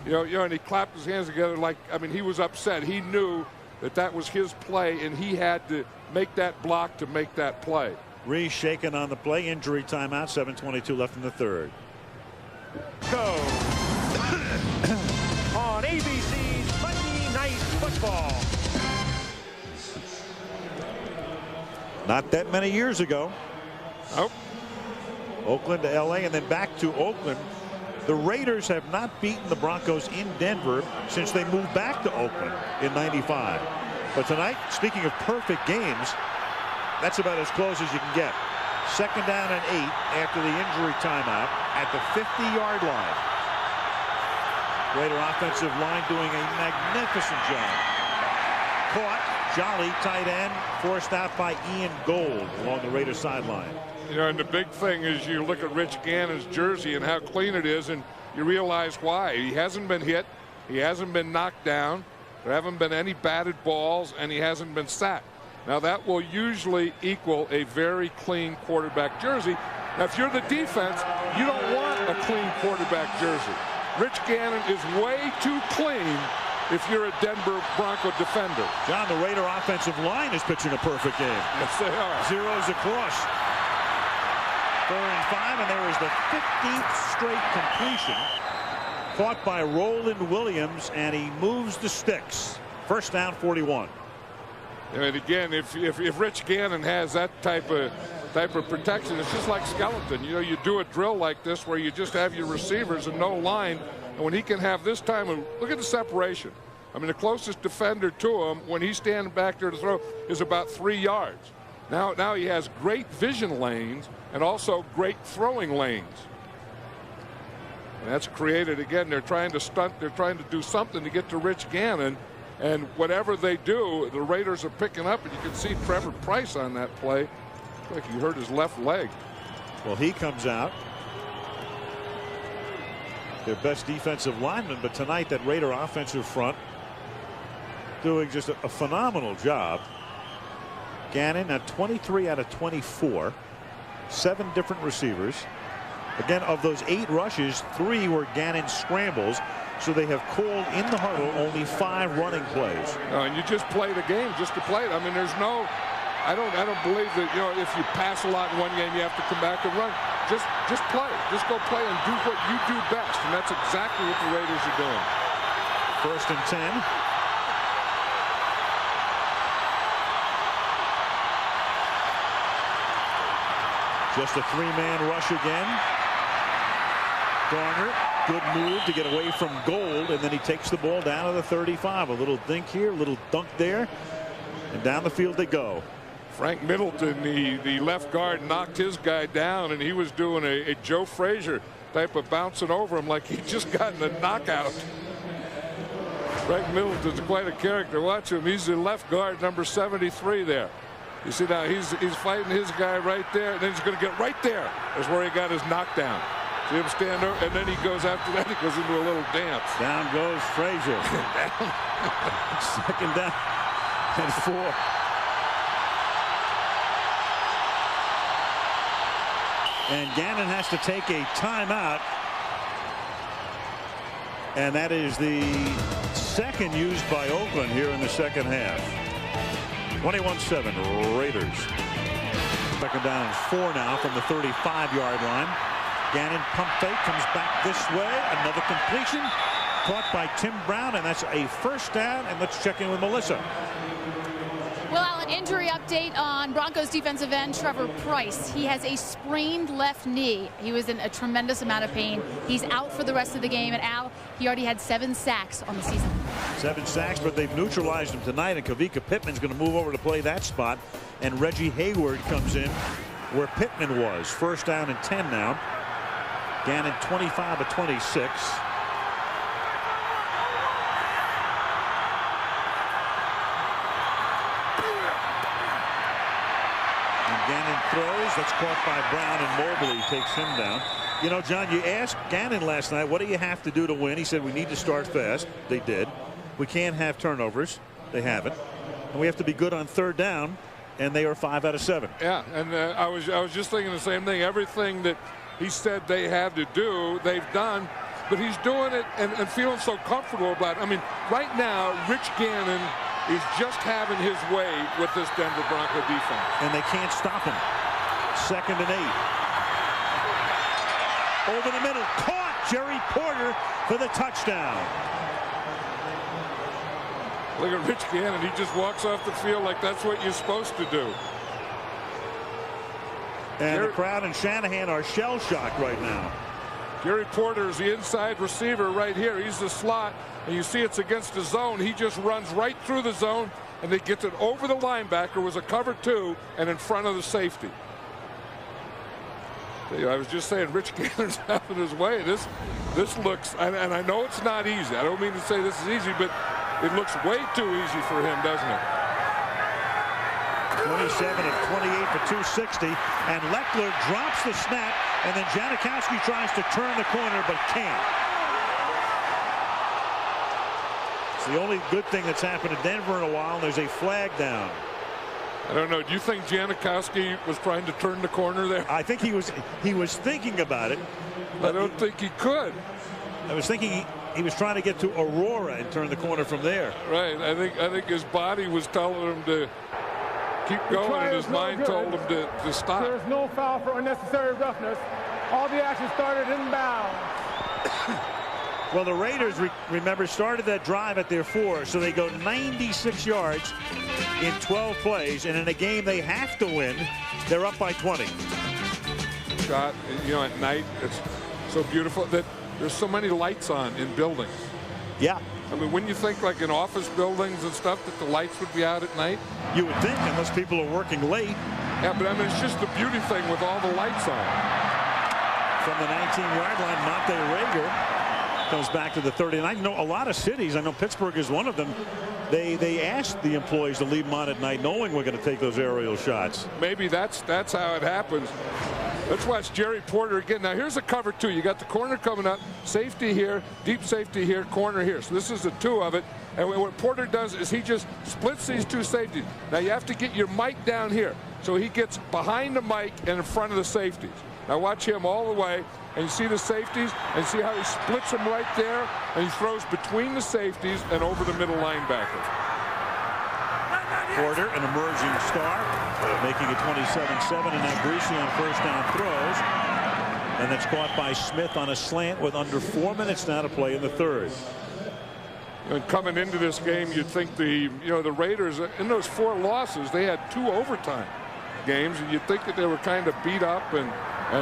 You know, and he clapped his hands together like, I mean, he was upset. He knew that that was his play, and he had to make that block to make that play. Reese shaken on the play. Injury timeout. 7:22 left in the third. Go on ABC's Monday Night Football. Not that many years ago. Nope. Oakland to LA and then back to Oakland. The Raiders have not beaten the Broncos in Denver since they moved back to Oakland in '95. But tonight, speaking of perfect games, that's about as close as you can get. 2nd down and 8 after the injury timeout at the 50-yard line. Raider offensive line doing a magnificent job. Caught. Jolly, tight end, forced out by Ian Gold along the Raider sideline. You know, and the big thing is you look at Rich Gannon's jersey and how clean it is, and you realize why. He hasn't been hit. He hasn't been knocked down. There haven't been any batted balls, and he hasn't been sacked. Now, that will usually equal a very clean quarterback jersey. Now, if you're the defense, you don't want a clean quarterback jersey. Rich Gannon is way too clean if you're a Denver Bronco defender. John, the Raider offensive line is pitching a perfect game. Yes, they are. Zeros across. 4 and 5, and there is the 15th straight completion. Caught by Roland Williams, and he moves the sticks. 1st down, 41. And again, if Rich Gannon has that type of protection, it's just like skeleton. You know, you do a drill like this where you just have your receivers and no line. And when he can have this time, look at the separation. I mean, the closest defender to him when he's standing back there to throw is about 3 yards. Now he has great vision lanes and also great throwing lanes. And that's created, again, they're trying to stunt. They're trying to do something to get to Rich Gannon. And whatever they do, the Raiders are picking up. And you can see Trevor Price on that play. Like he hurt his left leg. Well, he comes out. Their best defensive lineman, but tonight that Raider offensive front doing just a phenomenal job. Gannon at 23 out of 24. 7 different receivers. Again, of those 8 rushes, 3 were Gannon scrambles. So they have called in the huddle only 5 running plays. And you just play the game just to play it. I mean, there's no, I don't believe that, you know, if you pass a lot in one game, you have to come back and run. Just play. Just go play and do what you do best. And that's exactly what the Raiders are doing. 1st and 10. Just a 3-man rush again. Garner, good move to get away from Gold, and then he takes the ball down to the 35. A little dink here, a little dunk there, and down the field they go. Frank Middleton, the left guard, knocked his guy down, and he was doing a Joe Frazier type of bouncing over him like he'd just gotten a knockout. Frank Middleton's quite a character. Watch him. He's the left guard, number 73 there. You see now he's fighting his guy right there, and then he's going to get right there. That's where he got his knockdown. See him stand up, and then he goes after that. He goes into a little dance. Down goes Frazier. 2nd down and 4. And Gannon has to take a timeout. And that is the 2nd used by Oakland here in the 2nd half. 21-7 Raiders. 2nd down and 4 now from the 35-yard line. Gannon pump fake, comes back this way. Another completion caught by Tim Brown, and that's a 1st down. And let's check in with Melissa. Well, an injury update on Broncos defensive end Trevor Price. He has a sprained left knee. He was in a tremendous amount of pain. He's out for the rest of the game. And Al, he already had 7 sacks on the season. 7 sacks, but they've neutralized him tonight, and Kavika Pittman's going to move over to play that spot. And Reggie Hayward comes in where Pittman was. 1st down and 10 now. Gannon 25 of 26. throws. That's caught by Brown, and Mobley takes him down. You know, John, you asked Gannon last night, what do you have to do to win? He said, we need to start fast. They did. We can't have turnovers. They haven't. And we have to be good on third down, and they are 5 out of 7. Yeah, and I was just thinking the same thing. Everything that he said they had to do, they've done. But he's doing it and feeling so comfortable about it. I mean, right now, Rich Gannon is just having his way with this Denver Bronco defense. And they can't stop him. 2nd and 8. Over the middle. Caught Jerry Porter for the touchdown. Look at Rich Gannon. He just walks off the field like that's what you're supposed to do. And the crowd and Shanahan are shell-shocked right now. Gary Porter is the inside receiver right here. He's the slot, and you see it's against the zone. He just runs right through the zone, and they get it over the linebacker. Was a cover 2 and in front of the safety. I was just saying, Rich Gannon's having his way. This looks, and I know it's not easy. I don't mean to say this is easy, but it looks way too easy for him, doesn't it? 27 of 28 for 260, and Leckler drops the snap, and then Janikowski tries to turn the corner but can't. It's the only good thing that's happened to Denver in a while, and there's a flag down. I don't know. Do you think Janikowski was trying to turn the corner there? I think he was thinking about it. I don't think he could. I was thinking he was trying to get to Aurora and turn the corner from there. Right. I think his body was telling him to keep going, and his mind told him to stop. There's no foul for unnecessary roughness. All the action started inbound. Well, the Raiders, remember, started that drive at their 4, so they go 96 yards in 12 plays, and in a game they have to win, they're up by 20. Scott, you know, at night, it's so beautiful that there's so many lights on in buildings. Yeah. I mean, when you think like in office buildings and stuff that the lights would be out at night? You would think, unless people are working late. Yeah, but I mean, it's just the beauty thing with all the lights on. From the 19-yard line, Monte Rager comes back to the 39. You know, a lot of cities, I know Pittsburgh is one of them, they asked the employees to leave them on at night knowing we're going to take those aerial shots. Maybe that's how it happens. Let's watch Jerry Porter again. Now here's a cover 2. You got the corner coming up, safety here, deep safety here, corner here. So this is the 2 of it. And what Porter does is he just splits these 2 safeties. Now you have to get your Mike down here. So he gets behind the Mike and in front of the safeties. Now watch him all the way, and you see the safeties, and see how he splits them right there, and he throws between the safeties and over the middle linebacker. Porter, an emerging star, making it 27-7, and now Greasy on first down throws. And that's caught by Smith on a slant with under 4 minutes now to play in the 3rd. And coming into this game, you'd think the Raiders, in those 4 losses, they had 2 overtime games, and you'd think that they were kind of beat up, and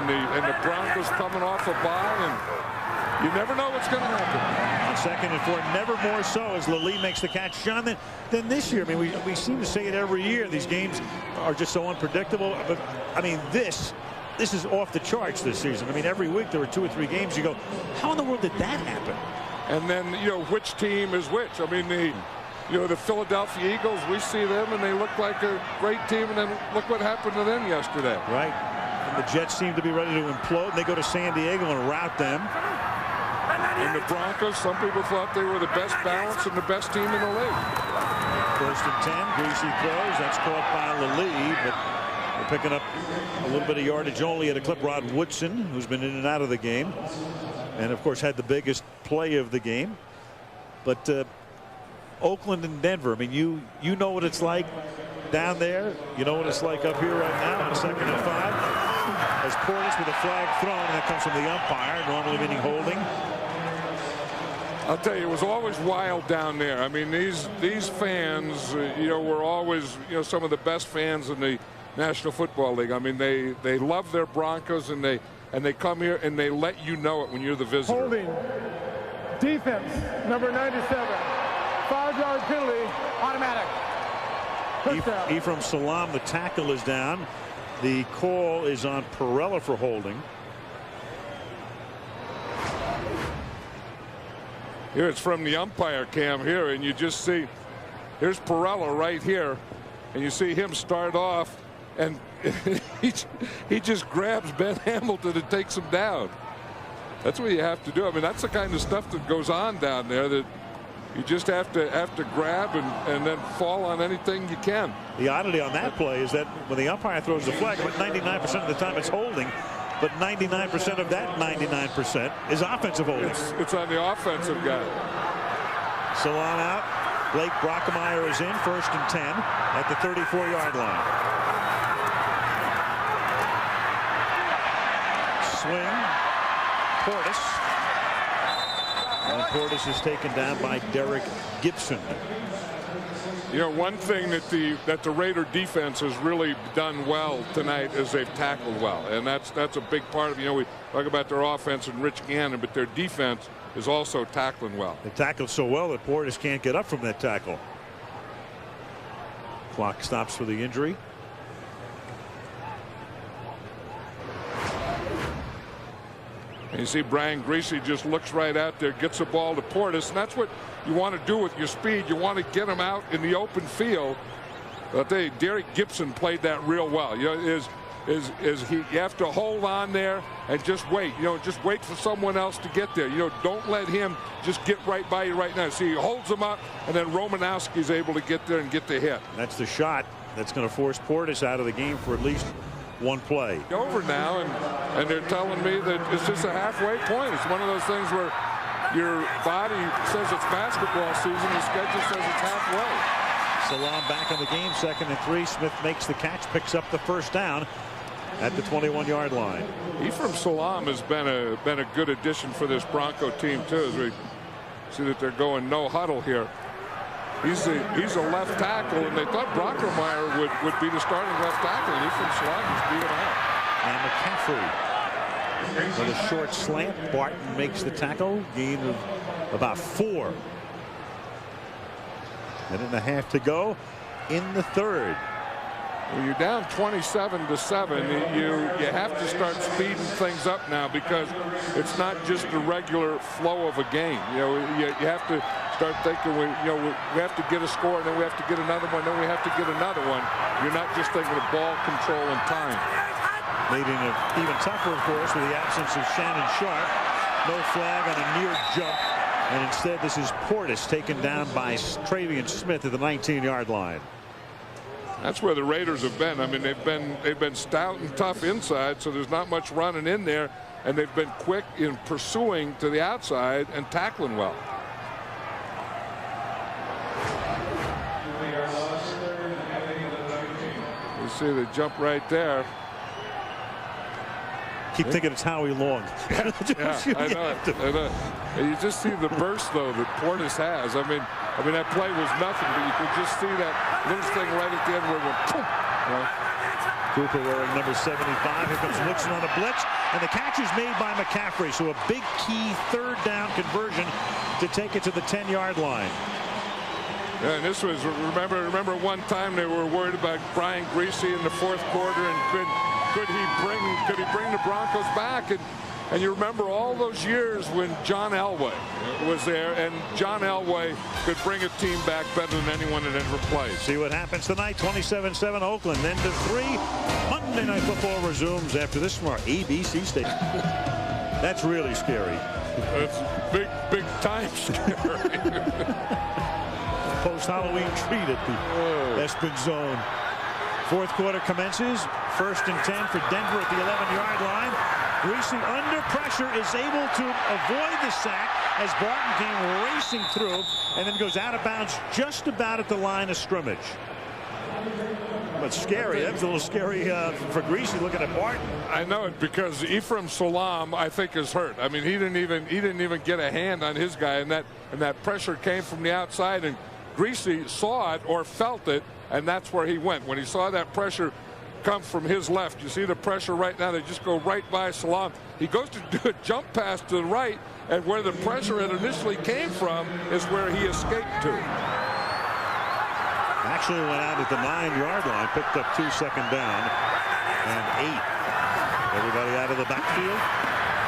the Broncos coming off a bye, and you never know what's going to happen. On 2nd and 4, never more so as Lally makes the catch. John, then this year, I mean, we seem to say it every year. These games are just so unpredictable. But I mean, this is off the charts this season. I mean, every week there were 2 or 3 games. You go, how in the world did that happen? And then, you know, which team is which? I mean, the Philadelphia Eagles, we see them and they look like a great team, and then look what happened to them yesterday. Right. And the Jets seem to be ready to implode, and they go to San Diego and rout them. And the Broncos, some people thought they were the best balance and the best team in the league. 1st and 10, Greasy throws. That's caught by Lally, but they're picking up a little bit of yardage only at a clip. Rod Woodson, who's been in and out of the game, and of course had the biggest play of the game. But Oakland and Denver, I mean, you know what it's like down there. You know what it's like up here right now on 2nd and 5. As Portis with a flag thrown, and that comes from the umpire, normally meaning holding. I'll tell you, it was always wild down there. I mean, these fans, were always, some of the best fans in the National Football League. I mean, they love their Broncos, and they come here and they let you know it when you're the visitor. Holding. Defense, number 97. 5-yard penalty, automatic. Ephraim Salam, the tackle, is down. The call is on Perella for holding. Here it's from the umpire cam here, and you just see, here's Perella right here, and you see him start off, and he just grabs Ben Hamilton and takes him down. That's what you have to do. I mean, that's the kind of stuff that goes on down there, that you just have to grab and then fall on anything you can. The oddity on that play is that when the umpire throws the flag, but 99% of the time it's holding, but 99% of that 99% is offensive holding. It's on the offensive guy. Salam out. Blake Brockemeyer is in, 1st and 10 at the 34-yard line. Swing. Portis. And Portis is taken down by Derek Gibson. You know, one thing that the Raider defense has really done well tonight is they've tackled well, and that's a big part of, you know, we talk about their offense and Rich Gannon, but their defense is also tackling well. They tackled so well that Portis can't get up from that tackle. Clock stops for the injury. And you see Brian Griese just looks right out there, gets the ball to Portis, and that's what you want to do with your speed. You want to get him out in the open field. But Derek Gibson played that real well. You know, you have to hold on there and just wait. You know, just wait for someone else to get there. You know, don't let him just get right by you right now. See, he holds him up, and then Romanowski's able to get there and get the hit. That's the shot that's going to force Portis out of the game for at least one play. Over now, and they're telling me that it's just a halfway point. It's one of those things where your body says it's basketball season, the schedule says it's halfway. Salam back in the game, 2nd and 3. Smith makes the catch, picks up the 1st down at the 21-yard line. Ephraim Salam has been a good addition for this Bronco team too, as we see that they're going no huddle here. He's a left tackle, and they thought Brockemeyer would be the starting left tackle, and Ephraim Salam just beat him out. And McCaffrey with a short slant. Barton makes the tackle, gain of about 4. Minute and a half to go in the 3rd. Well, you're down 27-7. You have to start speeding things up now, because it's not just the regular flow of a game. You know, you have to start thinking, we have to get a score, and then we have to get another one, then we have to get another one. You're not just thinking of ball control and time. Made it even tougher, of course, with the absence of Shannon Sharp. No flag on a near jump, and instead this is Portis taken down by Travian Smith at the 19-yard line. That's where the Raiders have been. I mean, they've been stout and tough inside, so there's not much running in there, and they've been quick in pursuing to the outside and tackling well. You see the jump right there. Keep thinking it's Howie Long. Yeah, I know. And you just see the burst, though, that Portis has. I mean, that play was nothing, but you could just see that little thing right at the end where it went, poof. Cooper wearing number 75. Here comes Woodson on a blitz, and the catch is made by McCaffrey. So a big key 3rd down conversion to take it to the 10-yard line. Yeah, and this was, remember one time they were worried about Brian Griese in the 4th quarter, and could he bring the Broncos back? And you remember all those years when John Elway was there, and John Elway could bring a team back better than anyone had ever played. See what happens tonight. 27-7 Oakland, then to 3. Monday Night Football resumes after this from our ABC station. That's really scary. That's big time scary. Post-Halloween treat at the Espen Zone. 4th quarter commences. 1st and 10 for Denver at the 11-yard line. Griese under pressure is able to avoid the sack as Barton came racing through and then goes out of bounds just about at the line of scrimmage. But scary. That's a little scary for Griese looking at Barton. I know it, because Ephraim Salam, I think, is hurt. I mean, he didn't even get a hand on his guy, and that pressure came from the outside, and Griese saw it or felt it, and that's where he went. When he saw that pressure come from his left, you see the pressure right now. They just go right by Salam. He goes to do a jump pass to the right, and where the pressure had initially came from is where he escaped to. Actually went out at the 9-yard line, picked up 2 second down and 8. Everybody out of the backfield.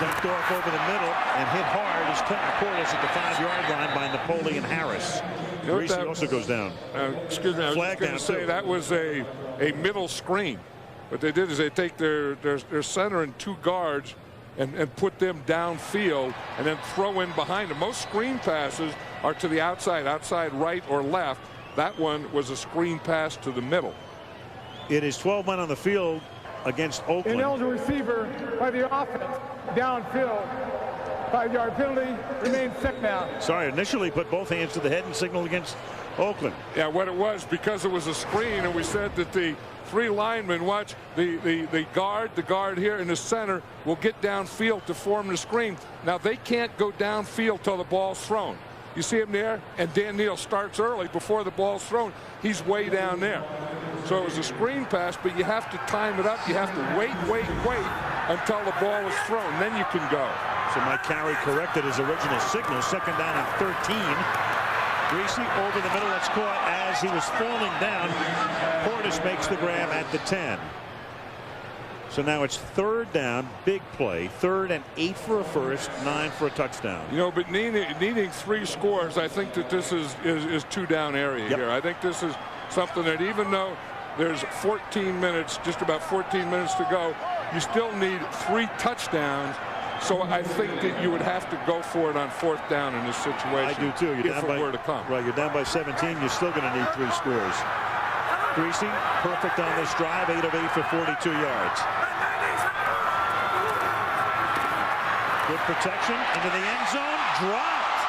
Dumped off over the middle and hit hard is Clinton Portis at the 5-yard line by Napoleon Harris. Griese also goes down. Excuse me, I was going to say that was a middle screen. what they did is they take their center and 2 guards and put them downfield and then throw in behind them. Most screen passes are to the outside right or left. That one was a screen pass to the middle. It is 12 men on the field against Oakland. Ineligible receiver by the offense downfield. 5-yard penalty, remains second down. Sorry, initially put both hands to the head and signaled against Oakland. Yeah, what it was, because it was a screen, and we said that the 3 linemen, watch the guard here in the center will get downfield to form the screen. Now they can't go downfield till the ball's thrown. You see him there, and Dan Neal starts early before the ball's thrown. He's way down there. So it was a screen pass, but you have to time it up. You have to wait until the ball is thrown. Then you can go. So Mike Carey corrected his original signal. Second down and 13. Greasy over the middle. That's caught as he was falling down. Portis makes the grab at the 10. So now it's 3rd down, big play. 3rd and 8 for a first, 9 for a touchdown. You know, but needing 3 scores, I think that this is 2-down area here. I think this is something that even though there's 14 minutes, just about 14 minutes to go, you still need 3 touchdowns. So I think that you would have to go for it on 4th down in this situation. I do too. You're down by, were to come. Right, you're down by 17. You're still going to need 3 scores. Greasy, perfect on this drive, 8 of 8 for 42 yards. Good protection into the end zone. Dropped.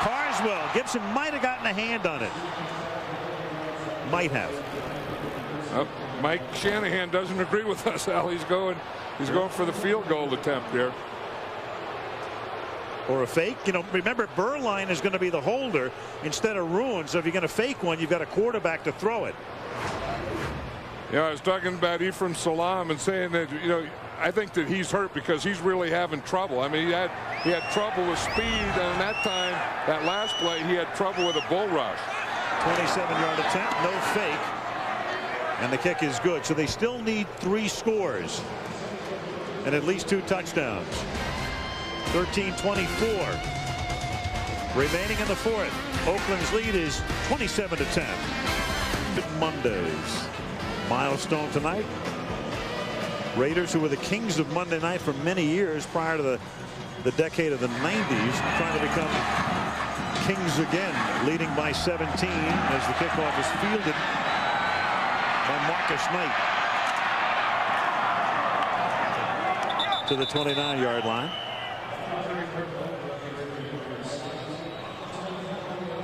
Carswell. Gibson might have gotten a hand on it. Might have. Mike Shanahan doesn't agree with us, Al. He's going for the field goal attempt there. Or a fake. You know, remember, Berline is going to be the holder instead of Ruin. So if you're going to fake one, you've got a quarterback to throw it. Yeah, I was talking about Ephraim Salam and saying that, you know, I think that he's hurt because he's really having trouble. I mean, he had trouble with speed, and that time, that last play, he had trouble with a bull rush. 27-yard attempt, no fake, and the kick is good. So they still need 3 scores and at least 2 touchdowns. 13-24 remaining in the 4th. Oakland's lead is 27-10. Mondays milestone tonight. Raiders, who were the kings of Monday night for many years prior to the decade of the 90s, trying to become kings again, leading by 17 as the kickoff is fielded by Marcus Knight to the 29-yard line.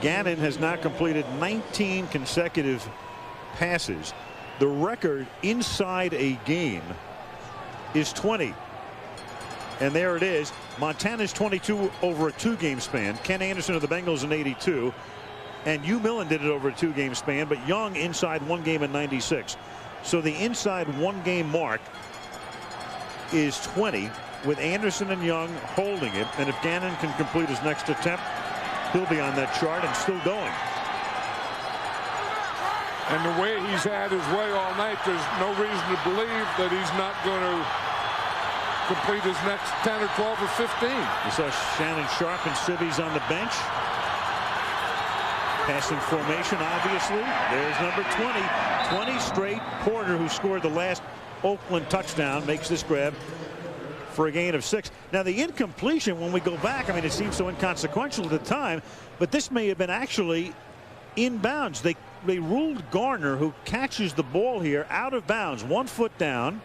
Gannon has now completed 19 consecutive passes. The record inside a game is 20. And there it is. Montana's 22 over a 2-game span. Ken Anderson of the Bengals in 82. And Hugh Millen did it over a 2-game span, but Young inside 1 game in 96. So the inside 1-game mark is 20, with Anderson and Young holding it. And if Gannon can complete his next attempt, he'll be on that chart and still going. And the way he's had his way all night, there's no reason to believe that he's not going to complete his next 10 or 12 or 15. You saw Shannon Sharp and Civvies on the bench. Passing formation, obviously. There's number 20. 20 straight. Porter, who scored the last Oakland touchdown, makes this grab for a gain of 6. Now, the incompletion, when we go back, I mean, it seems so inconsequential at the time, but this may have been actually inbounds. They ruled Garner, who catches the ball here, out of bounds. 1 foot down.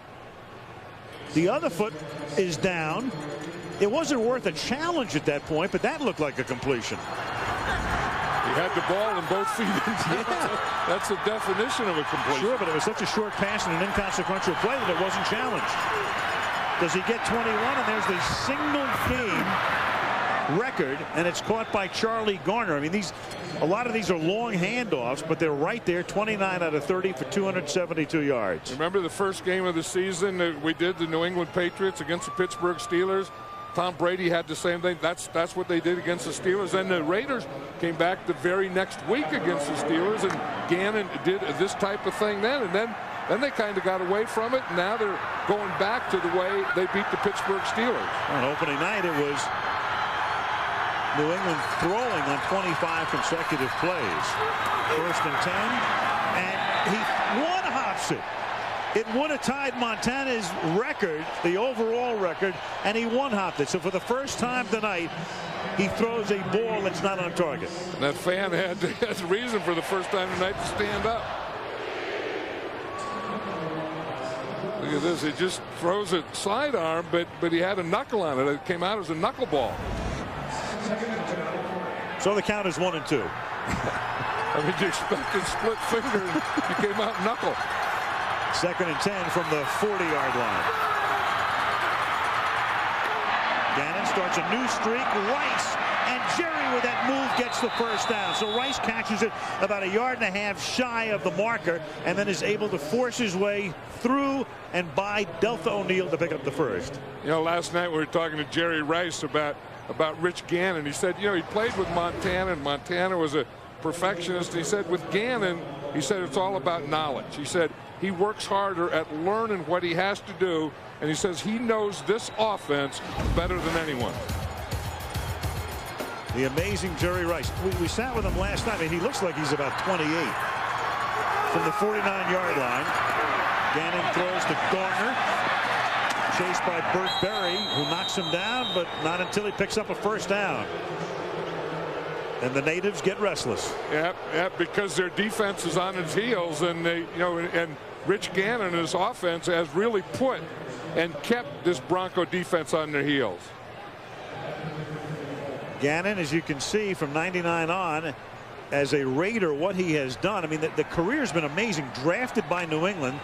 The other foot is down. It wasn't worth a challenge at that point, but that looked like a completion. He had the ball in both feet. Yeah. That's the definition of a completion. Sure, but it was such a short pass and an inconsequential play that it wasn't challenged. Does he get 21? And there's the single game record, and it's caught by Charlie Garner. I mean, a lot of these are long handoffs, but they're right there. 29 out of 30 for 272 yards. Remember the first game of the season that we did, the New England Patriots against the Pittsburgh Steelers? Tom Brady had the same thing. That's what they did against the Steelers. And the Raiders came back the very next week against the Steelers, and Gannon did this type of thing then. And then they kind of got away from it. And now they're going back to the way they beat the Pittsburgh Steelers. On opening night, it was New England throwing on 25 consecutive plays. 1st and 10, and he one-hops it. It would have tied Montana's record, the overall record, and he one-hopped it. So for the first time tonight, he throws a ball that's not on target. And that fan had reason for the first time tonight to stand up. Look at this. He just throws it sidearm, but he had a knuckle on it. It came out as a knuckleball. So the count is 1-2. I mean, you expected split finger, and you came out knuckle. 2nd and 10 from the 40-yard line. Gannon starts a new streak. Rice and Jerry with that move gets the first down. So Rice catches it about 1.5 yards shy of the marker and then is able to force his way through and by Delta O'Neal to pick up the first. You know, last night we were talking to Jerry Rice about Rich Gannon. He said, you know, he played with Montana, and Montana was a perfectionist. He said with Gannon, he said it's all about knowledge. He said he works harder at learning what he has to do, and he says he knows this offense better than anyone. The amazing Jerry Rice. We sat with him last night, and he looks like he's about 28. From the 49-yard line, Gannon throws to Garner, chased by Burt Berry, who knocks him down, but not until he picks up a first down. And the natives get restless. Yep, because their defense is on its heels, and they, you know, and Rich Gannon and his offense has really put and kept this Bronco defense on their heels. Gannon, as you can see, from 99 on, as a Raider, what he has done. I mean, the career's been amazing. Drafted by New England.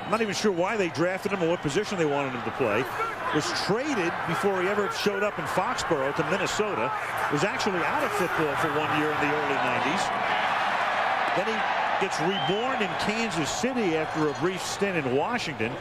I'm not even sure why they drafted him or what position they wanted him to play. Was traded before he ever showed up in Foxborough to Minnesota. Was actually out of football for 1 year in the early 90s. Then he gets reborn in Kansas City after a brief stint in Washington.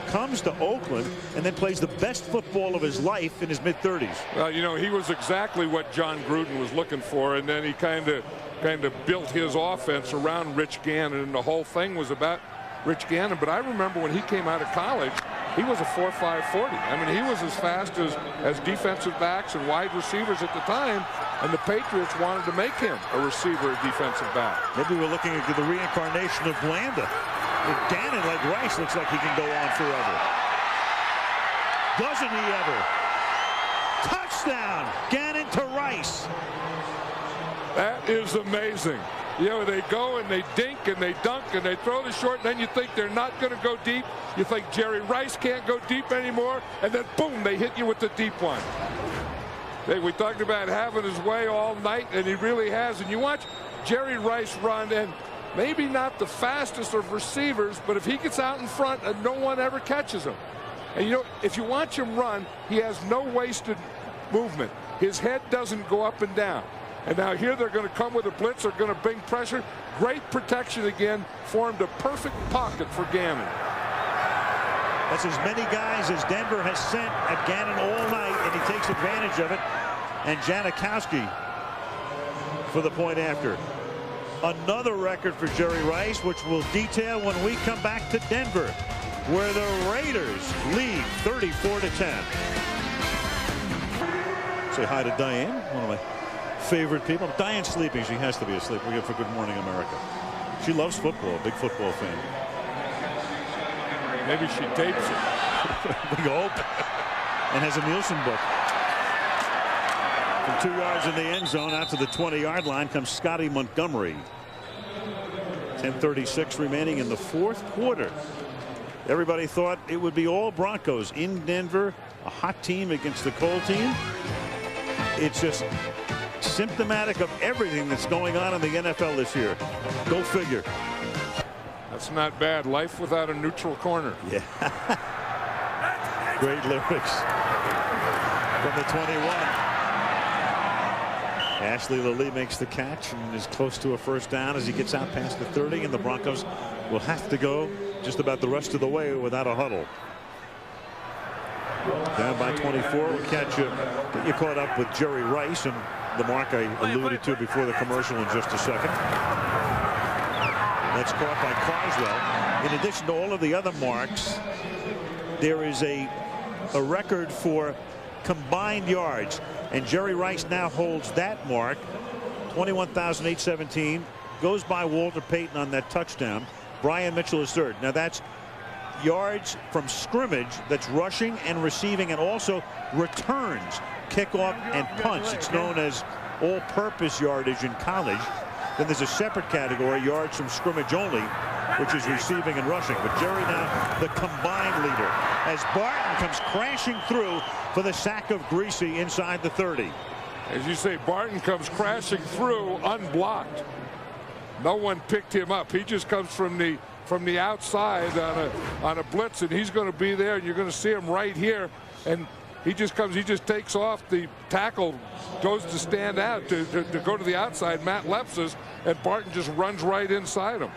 Comes to Oakland and then plays the best football of his life in his mid-30s. Well, you know, he was exactly what John Gruden was looking for, and then he kind of built his offense around Rich Gannon, and the whole thing was about Rich Gannon. But I remember when he came out of college, he was a 4.5 40. I mean, he was as fast as defensive backs and wide receivers at the time, and the Patriots wanted to make him a receiver, a defensive back. Maybe we're looking at the reincarnation of Blanda. With Gannon, like Rice, looks like he can go on forever. Doesn't he ever? Touchdown! Gannon to Rice. That is amazing. You know, they go and they dink and they dunk and they throw the short, and then you think they're not going to go deep. You think Jerry Rice can't go deep anymore, and then boom, they hit you with the deep one. We talked about having his way all night, and he really has. And you watch Jerry Rice run, and maybe not the fastest of receivers, but if he gets out in front and no one ever catches him. And you know, if you watch him run, he has no wasted movement. His head doesn't go up and down. And now here they're going to come with a blitz. They're going to bring pressure. Great protection again. Formed a perfect pocket for Gannon. That's as many guys as Denver has sent at Gannon all night, and he takes advantage of it. And Janikowski for the point after. Another record for Jerry Rice, which we'll detail when we come back to Denver, where the Raiders lead 34-10. Say hi to Diane, one of my favorite people. Diane's sleeping. She has to be asleep. We're here for Good Morning America. She loves football, big football fan. Maybe she tapes it. We hope. And has a Nielsen book. From 2 yards in the end zone out to the 20-yard line comes Scotty Montgomery. 10:36 remaining in the fourth quarter. Everybody thought it would be all Broncos in Denver, a hot team against the cold team. It's just symptomatic of everything that's going on in the NFL this year. Go figure. That's not bad. Life without a neutral corner. Yeah. Great lyrics from the 21. Ashley Lilly makes the catch and is close to a first down as he gets out past the 30, and the Broncos will have to go just about the rest of the way without a huddle. Down by 24. We'll get you caught up with Jerry Rice and the mark I alluded to before the commercial in just a second. That's caught by Carswell. In addition to all of the other marks, there is a record for combined yards, and Jerry Rice now holds that mark, 21,817. Goes by Walter Payton on that touchdown. Brian Mitchell is third. Now that's yards from scrimmage that's rushing and receiving, and also returns, kickoff and punts. It's known as all-purpose yardage in college. Then there's a separate category, yards from scrimmage only, which is receiving and rushing. But Jerry now the combined leader as Barton comes crashing through for the sack of Greasy inside the 30. As you say, Barton comes crashing through unblocked. No one picked him up. He just comes from the outside on a blitz, and he's going to be there, and you're going to see him right here. And he just takes off. The tackle goes to stand out to go to the outside, Matt Lepsis, and Barton just runs right inside him.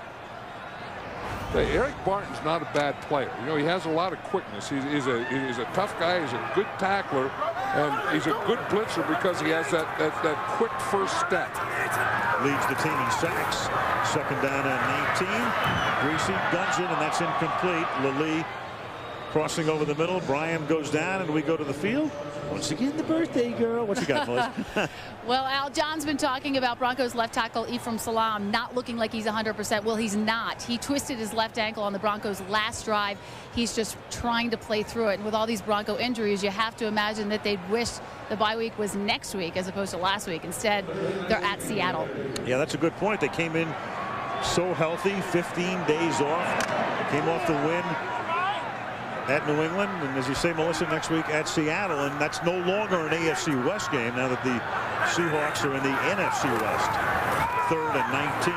Eric Barton's not a bad player. You know, he has a lot of quickness. He's a tough guy. He's a good tackler, and he's a good blitzer because he has that quick first step. Leads the team in sacks. Second down and 19. Greasy guns it, and that's incomplete. Lilly crossing over the middle. Brian goes down, and we go to the field. Once again, the birthday girl. What you got, Melissa? Well, Al, John's been talking about Broncos left tackle Ephraim Salaam not looking like he's 100%. Well, he's not. He twisted his left ankle on the Broncos' last drive. He's just trying to play through it. And with all these Bronco injuries, you have to imagine that they'd wish the bye week was next week as opposed to last week. Instead, they're at Seattle. Yeah, that's a good point. They came in so healthy, 15 days off. Came off the win at New England, and as you say, Melissa, next week at Seattle, and that's no longer an AFC West game now that the Seahawks are in the NFC West. 3rd and 19.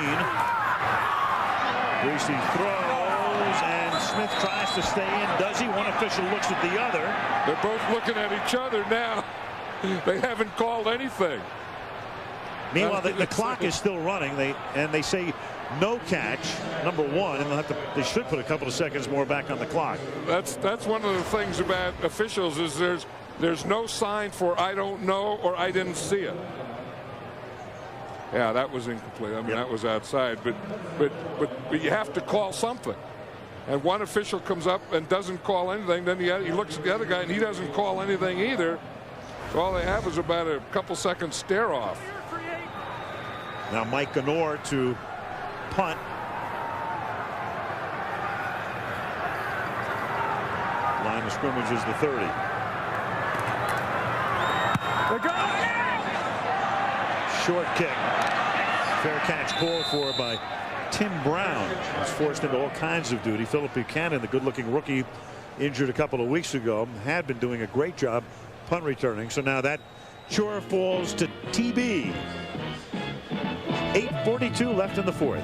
Greasy throws, and Smith tries to stay in. Does he? One official looks at the other. They're both looking at each other now. They haven't called anything. Meanwhile, the clock is still running. They say no catch, number 1, and they should put a couple of seconds more back on the clock. That's one of the things about officials is there's no sign for I don't know or I didn't see it. Yeah, that was incomplete. I mean, that was outside, but you have to call something. And one official comes up and doesn't call anything. Then he looks at the other guy and he doesn't call anything either. So all they have is about a couple seconds stare off. Now Mike Ganor to punt. Line of scrimmage is the 30. Short kick. Fair catch called for by Tim Brown. Was forced into all kinds of duty. Philip Buchanan, the good-looking rookie, injured a couple of weeks ago, had been doing a great job punt returning. So now that chore falls to TB. 8:42 left in the 4th.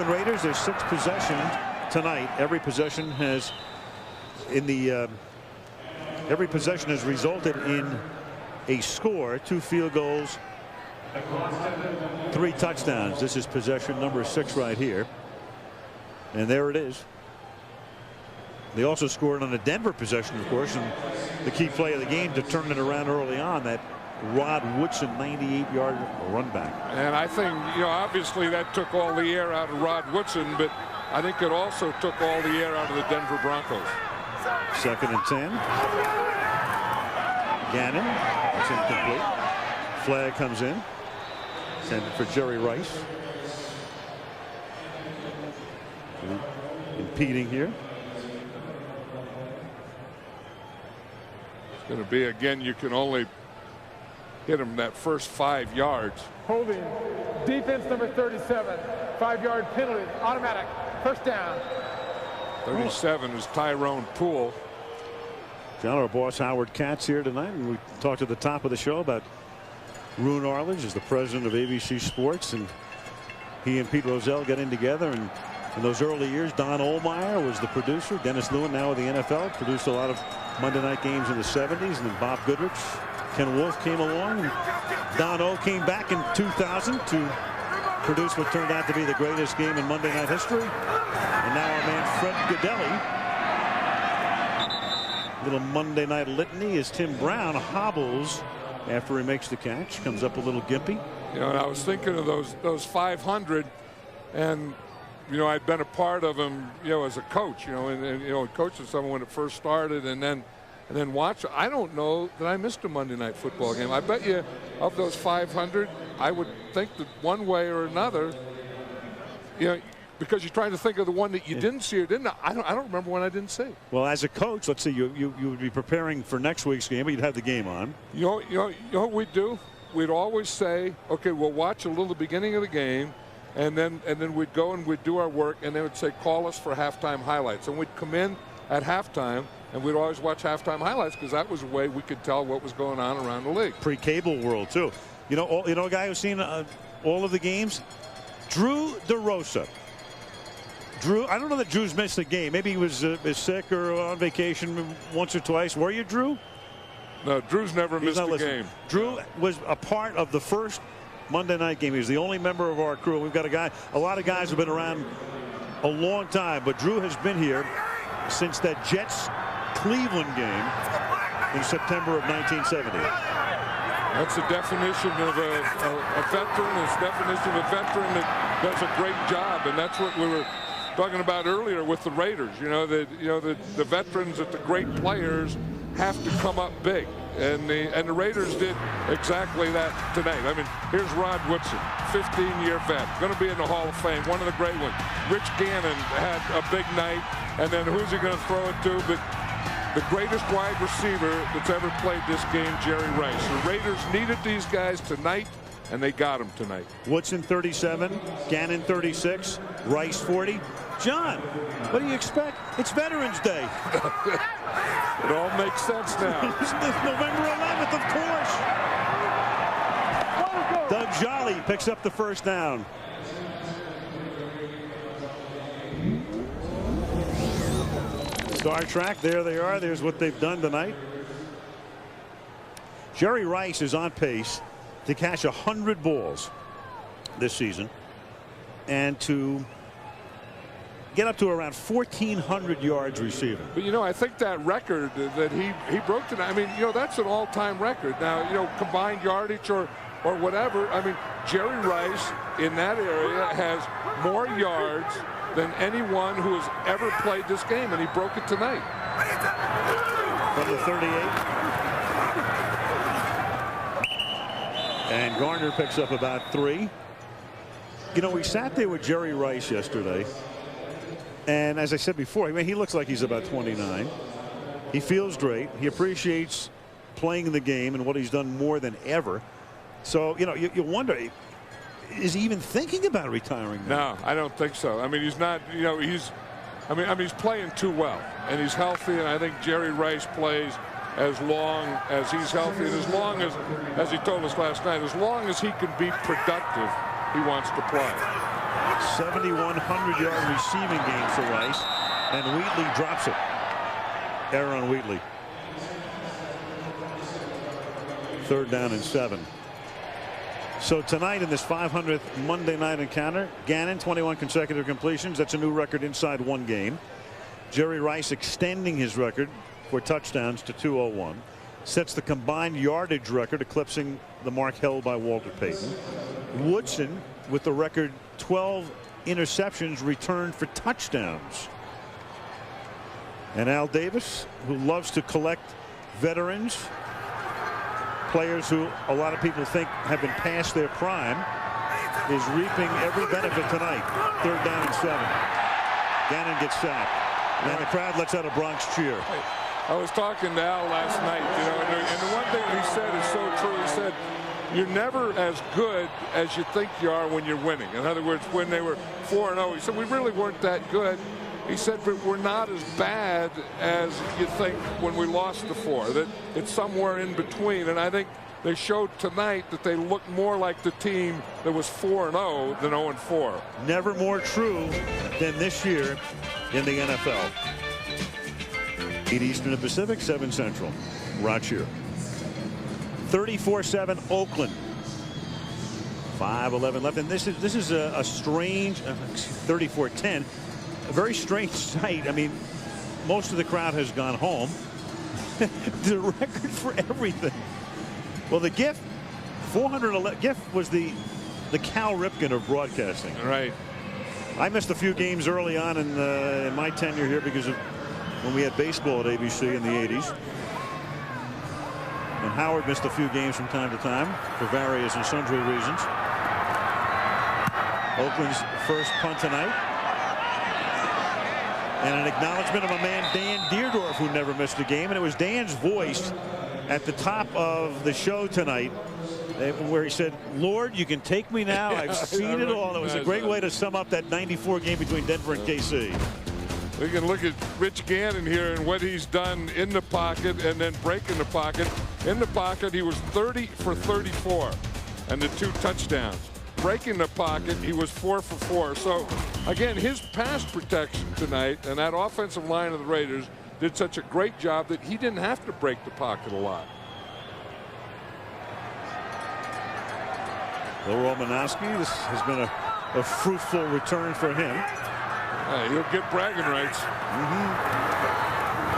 Raiders, there's 6 possessions tonight. Every possession has resulted in a score, 2 field goals, 3 touchdowns. This is possession number 6 right here. And there it is. They also scored on a Denver possession, of course, and the key play of the game to turn it around early on, that Rod Woodson 98-yard run back. And I think, you know, obviously that took all the air out of Rod Woodson, but I think it also took all the air out of the Denver Broncos. 2nd and 10. Gannon. That's incomplete. Flag comes in. Intended for Jerry Rice. Impeding here. It's going to be, again, you can only hit him that first 5 yards. Holding. Defense number 37. 5-yard penalty. Automatic. First down. 37 is Tyrone Poole. John, our boss Howard Katz here tonight, and we talked at the top of the show about Roone Arledge as the president of ABC Sports, and he and Pete Rozelle getting together. And in those early years, Don Ohlmeyer was the producer. Dennis Lewin, now with the NFL, produced a lot of Monday night games in the 70s, and then Bob Goodrich, Ken Wolf came along, and Don O came back in 2000 to produce what turned out to be the greatest game in Monday night history. And now our man Fred Godelli. Little Monday night litany as Tim Brown hobbles after he makes the catch, comes up a little gimpy. You know, and I was thinking of those 500, and you know, I'd been a part of them, you know, as a coach, you know, and you know, coaching someone when it first started, and then watch. I don't know that I missed a Monday night football game. I bet you of those 500, I would think that one way or another, you know, because you're trying to think of the one that you didn't see or didn't. I don't remember one I didn't see. Well, as a coach, let's see, you would be preparing for next week's game, but you'd have the game on. You know what we'd do? We'd always say, okay, we'll watch a little beginning of the game, and then we'd go and we'd do our work, and they would say, call us for halftime highlights, and we'd come in at halftime, and we'd always watch halftime highlights because that was a way we could tell what was going on around the league. Pre-cable world too. You know a guy who's seen all of the games, Drew DeRosa. Drew, I don't know that Drew's missed a game. Maybe he was sick or on vacation once or twice. Were you, Drew? No, Drew's never missed a game. Drew was a part of the first Monday night game. He was the only member of our crew. We've got a lot of guys have been around a long time, but Drew has been here since that Jets-Cleveland game in September of 1970. That's the definition of a veteran. It's the definition of a veteran that does a great job, and that's what we were talking about earlier with the Raiders. The veterans, that the great players have to come up big, and the Raiders did exactly that tonight. I mean, here's Rod Woodson, 15-year vet, going to be in the Hall of Fame, one of the great ones. Rich Gannon had a big night, and then who's he going to throw it to? But the greatest wide receiver that's ever played this game, Jerry Rice. The Raiders needed these guys tonight, and they got them tonight. Woodson 37, Gannon 36, Rice 40. John, what do you expect? It's Veterans Day. It all makes sense now. It's November 11th, of course. Doug Jolly picks up the first down. Star Trek, there they are. There's what they've done tonight. Jerry Rice is on pace to catch 100 balls this season and to get up to around 1,400 yards receiving. But I think that record that he broke tonight, I mean, that's an all-time record. Now, combined yardage or whatever, I mean, Jerry Rice in that area has more yards than anyone who has ever played this game, and he broke it tonight. From the 38. And Garner picks up about 3. We sat there with Jerry Rice yesterday, and as I said before, I mean, he looks like he's about 29. He feels great. He appreciates playing the game and what he's done more than ever. So, you wonder, is he even thinking about retiring now? No, I don't think so. I mean, he's not, he's playing too well, and he's healthy, and I think Jerry Rice plays as long as he's healthy, and as long as he told us last night, as long as he can be productive, he wants to play. 7,100-yard receiving game for Rice, and Wheatley drops it. Error on Wheatley. 3rd down and 7. So tonight in this 500th Monday night encounter, Gannon 21 consecutive completions. That's a new record inside one game. Jerry Rice extending his record for touchdowns to 201. Sets the combined yardage record, eclipsing the mark held by Walter Payton. Woodson with the record 12 interceptions returned for touchdowns. And Al Davis, who loves to collect veterans, players who a lot of people think have been past their prime, is reaping every benefit tonight. 3rd down and 7. Gannon gets sacked. And the crowd lets out a Bronx cheer. I was talking to Al last night, and the one thing he said is so true. He said, you're never as good as you think you are when you're winning. In other words, when they were 4-0, he said, we really weren't that good. He said, but we're not as bad as you think when we lost the 4. That it's somewhere in between. And I think they showed tonight that they look more like the team that was 4-0 than 0-4. Never more true than this year in the NFL. 8 Eastern and Pacific, 7 Central. Roger. 34-7 Oakland. 5:11 left, and this is a strange 34-10. A very strange sight. I mean, most of the crowd has gone home. The record for everything. Well, the GIF 411 GIF was the Cal Ripken of broadcasting. Right. I missed a few games early on in my tenure here because of when we had baseball at ABC in the 80s. And Howard missed a few games from time to time for various and sundry reasons. Oakland's first punt tonight. And an acknowledgement of a man, Dan Deerdorf, who never missed a game. And it was Dan's voice at the top of the show tonight where he said, "Lord, you can take me now. I've seen it all." It was a great way to sum up that '94 game between Denver and KC. We can look at Rich Gannon here and what he's done in the pocket and then breaking the pocket. In the pocket, he was 30 for 34 and the 2 touchdowns. Breaking the pocket, he was 4 for 4. So, again, his pass protection tonight and that offensive line of the Raiders did such a great job that he didn't have to break the pocket a lot. Bill Romanowski, this has been a fruitful return for him. He'll get bragging rights.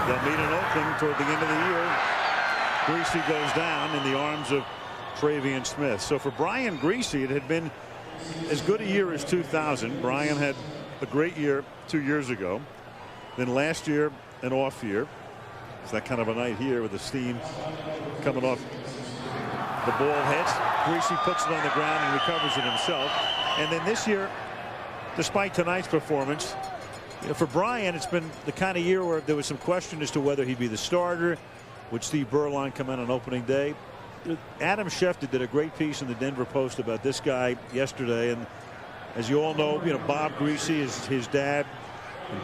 They'll meet in Oakland toward the end of the year. Greasy goes down in the arms of Travian Smith. So for Brian Greasy, it had been as good a year as 2000. Brian had a great year 2 years ago. Then last year, an off year. It's that kind of a night here with the steam coming off. The ball hits. Greasy puts it on the ground and recovers it himself. And then this year, despite tonight's performance, for Brian, it's been the kind of year where there was some question as to whether he'd be the starter. Would Steve Berline come in on opening day? Adam Schefter did a great piece in the Denver Post about this guy yesterday. And as you all know, Bob Greasy is his dad.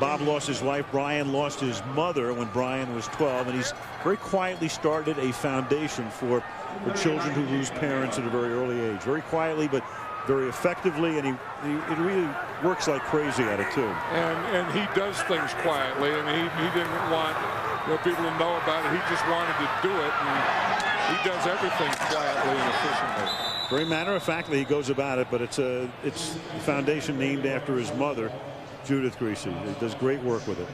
Bob lost his wife. Brian lost his mother when Brian was 12. And he's very quietly started a foundation for children who lose parents at a very early age. Very quietly, but very effectively. And it really works like crazy at it, too. And he does things quietly. And he didn't want people to know about it. He just wanted to do it. And he does everything quietly and efficiently. Very matter-of-factly he goes about it, but it's a foundation named after his mother, Judith Greasy. He does great work with it.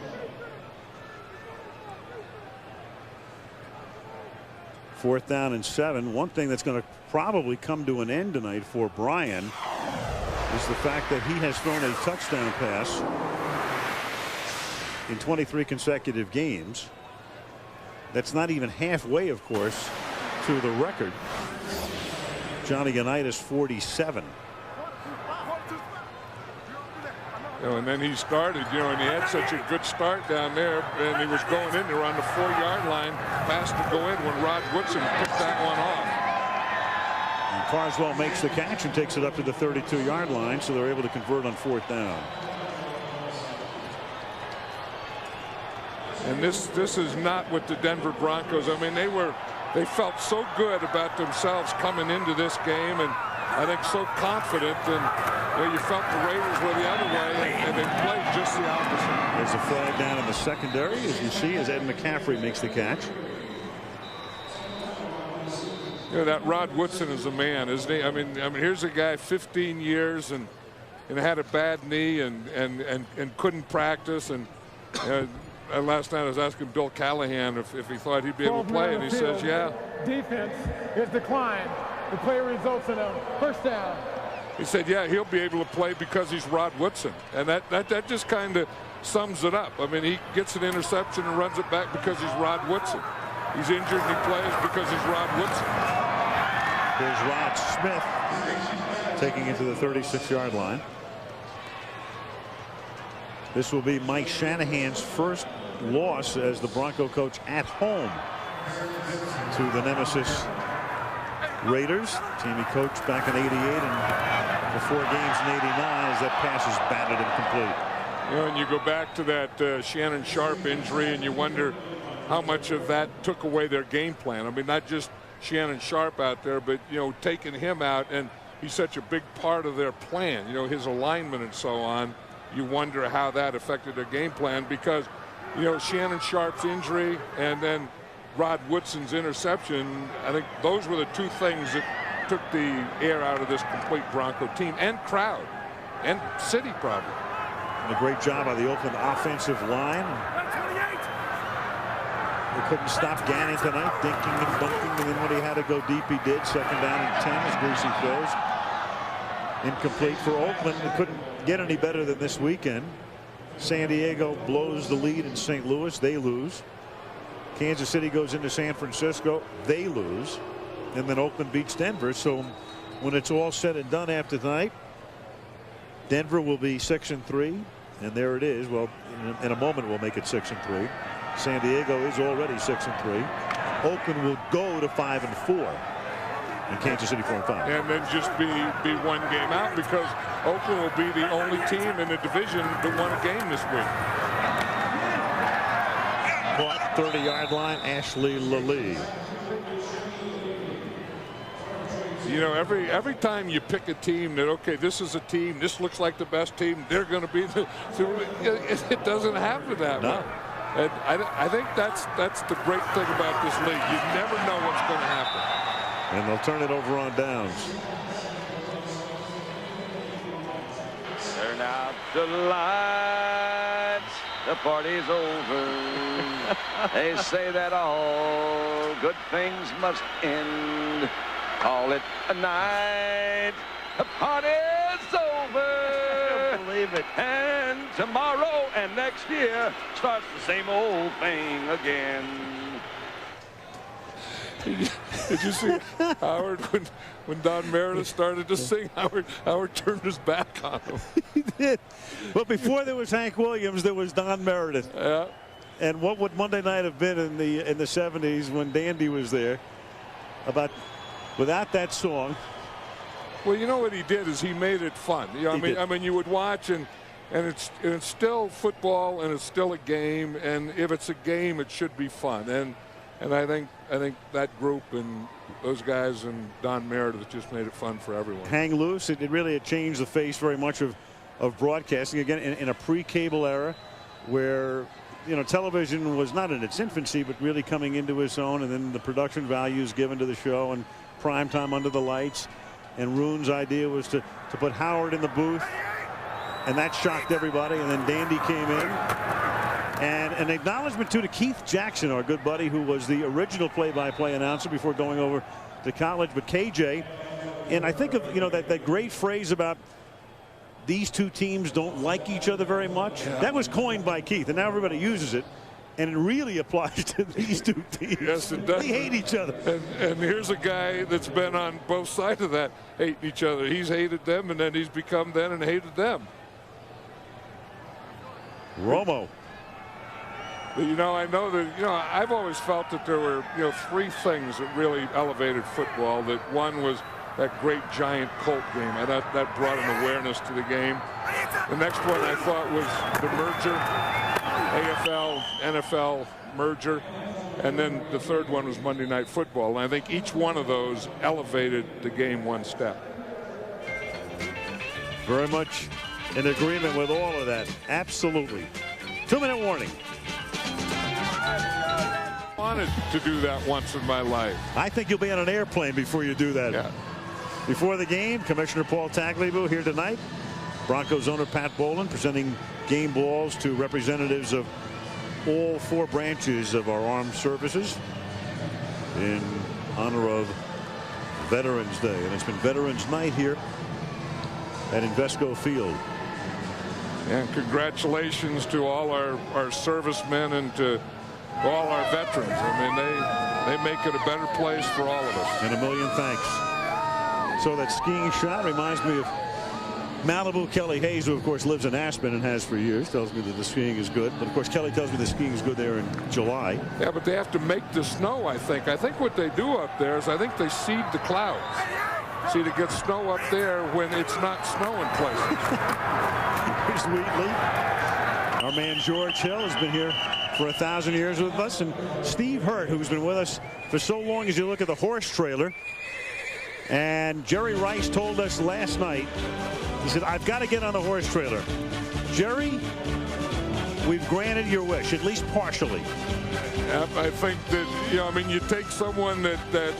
4th down and 7. One thing that's going to probably come to an end tonight for Brian is the fact that he has thrown a touchdown pass in 23 consecutive games. That's not even halfway, of course, to the record. Johnny Unitas 47. And then he started, and he had such a good start down there, and he was going in there on the 4-yard line, pass to go in when Rod Woodson picked that one off. And Carswell makes the catch and takes it up to the 32-yard line, so they're able to convert on 4th down. And this is not what the Denver Broncos. I mean, they felt so good about themselves coming into this game, and I think so confident, and you felt the Raiders were the other way, and they played just the opposite. There's a flag down in the secondary, as you see, as Ed McCaffrey makes the catch. That Rod Woodson is a man, isn't he? I mean, here's a guy 15 years and had a bad knee and couldn't practice, and last night I was asking Bill Callahan if he thought he'd be able to play, and he says, yeah. Defense is declined. The play results in a first down. He said, yeah, he'll be able to play because he's Rod Woodson. And that just kind of sums it up. I mean, he gets an interception and runs it back because he's Rod Woodson. He's injured and he plays because he's Rod Woodson. There's Rod Smith taking it to the 36-yard line. This will be Mike Shanahan's first loss as the Bronco coach at home to the nemesis Raiders. Team he coached back in '88 and the 4 games in '89 as that pass is batted incomplete. And you go back to that Shannon Sharp injury and you wonder how much of that took away their game plan. I mean, not just Shannon Sharp out there, but taking him out, and he's such a big part of their plan, his alignment and so on. You wonder how that affected their game plan, because Shannon Sharp's injury and then Rod Woodson's interception, I think those were the 2 things that took the air out of this complete Bronco team, and crowd and city probably. And a great job by the Oakland offensive line. They couldn't stop Gannon tonight, dinking and bunking, and then when he had to go deep, he did. 2nd down and 10 as Greasy throws. Incomplete for Oakland. They couldn't get any better than this weekend. San Diego blows the lead in St. Louis. They lose. Kansas City goes into San Francisco. They lose. And then Oakland beats Denver. So when it's all said and done after tonight, Denver will be 6-3, and there it is. Well, in a moment we'll make it 6-3. San Diego is already 6-3. Oakland will go to 5-4, and Kansas City 4-5. And then just be one game out, because Oakland will be the only team in the division that won a game this week. Caught 30-yard line, Ashley Lilly. You know, every time you pick a team that, okay, this is a team, this looks like the best team, they're going to be it doesn't happen that way. And I think that's the great thing about this league. You never know what's going to happen. And they'll turn it over on downs. Turn out the lights. The party's over. They say that all good things must end. Call it a night. The party's over. Believe it. And tomorrow and next year starts the same old thing again. Did you see Howard when Don Meredith started to sing? Howard turned his back on him. He did. But before there was Hank Williams, there was Don Meredith. Yeah. And what would Monday night have been in the 70s when Dandy was there? Without that song. Well, you know what he did is he made it fun. You know, I mean, you would watch and it's still football and it's still a game, and if it's a game, it should be fun. And I think that group and those guys and Don Meredith just made it fun for everyone. Hang loose. It really had changed the face very much of broadcasting again in a pre-cable era, where television was not in its infancy but really coming into its own, and then the production values given to the show and prime time under the lights. And Roon's idea was to put Howard in the booth, and that shocked everybody. And then Dandy came in. And an acknowledgement to Keith Jackson, our good buddy, who was the original play-by-play announcer before going over to college. But KJ, and I think of that great phrase about these two teams don't like each other very much. Yeah. That was coined by Keith, and now everybody uses it. And it really applies to these two teams. Yes, it does. They hate each other. And here's a guy that's been on both sides of that, hating each other. He's hated them, and then he's become them and hated them. Romo. I know that, I've always felt that there were, three things that really elevated football. That one was that great giant Colt game. I thought that brought an awareness to the game. The next one I thought was the merger, AFL, NFL merger. And then the third one was Monday Night Football. And I think each one of those elevated the game one step. Very much in agreement with all of that. Absolutely. 2-minute warning. I wanted to do that once in my life. I think you'll be on an airplane before you do that. Yeah. Before the game, Commissioner Paul Tagliabue here tonight. Broncos owner Pat Bowlen presenting game balls to representatives of all four branches of our armed services in honor of Veterans Day. And it's been Veterans Night here at Invesco Field. And congratulations to all our servicemen and to all our veterans. I mean, they make it a better place for all of us. And a million thanks. So that skiing shot reminds me of Malibu. Kelly Hayes, who of course lives in Aspen and has for years, tells me that the skiing is good. But of course Kelly tells me the skiing is good there in July. Yeah, but they have to make the snow, I think. I think what they do up there is I think they seed the clouds. See, to get snow up there when it's not snowing places. Here's Wheatley. Our man George Hill has been here for 1,000 years with us. And Steve Hurt, who's been with us for so long, as you look at the horse trailer. And Jerry Rice told us last night, he said, I've got to get on the horse trailer. Jerry, we've granted your wish, at least partially. Yeah, I think that, you take someone that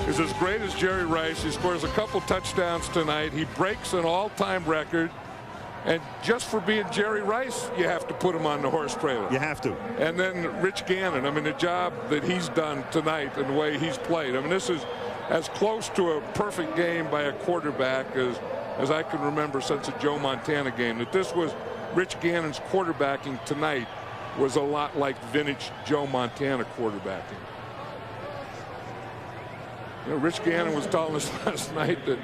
is as great as Jerry Rice. He scores a couple touchdowns tonight. He breaks an all-time record. And just for being Jerry Rice, you have to put him on the horse trailer. You have to. And then Rich Gannon, the job that he's done tonight and the way he's played. This is as close to a perfect game by a quarterback as I can remember since a Joe Montana game. That this was Rich Gannon's quarterbacking tonight was a lot like vintage Joe Montana quarterbacking. Rich Gannon was telling us last night that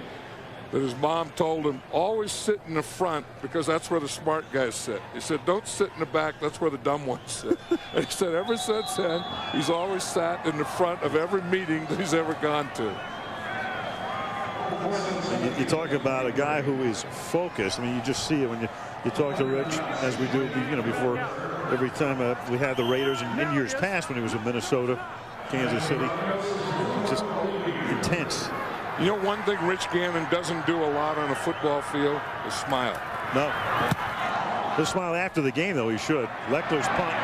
that his mom told him, always sit in the front because that's where the smart guys sit. He said, don't sit in the back, that's where the dumb ones sit. And he said ever since then, he's always sat in the front of every meeting that he's ever gone to. You talk about a guy who is focused. I mean, you just see it when you talk to Rich, as we do, before every time we had the Raiders in years past when he was in Minnesota, Kansas City. Just intense. You know, one thing Rich Gannon doesn't do a lot on a football field is smile. No. He'll smile after the game, though. He should. Leckler's punt.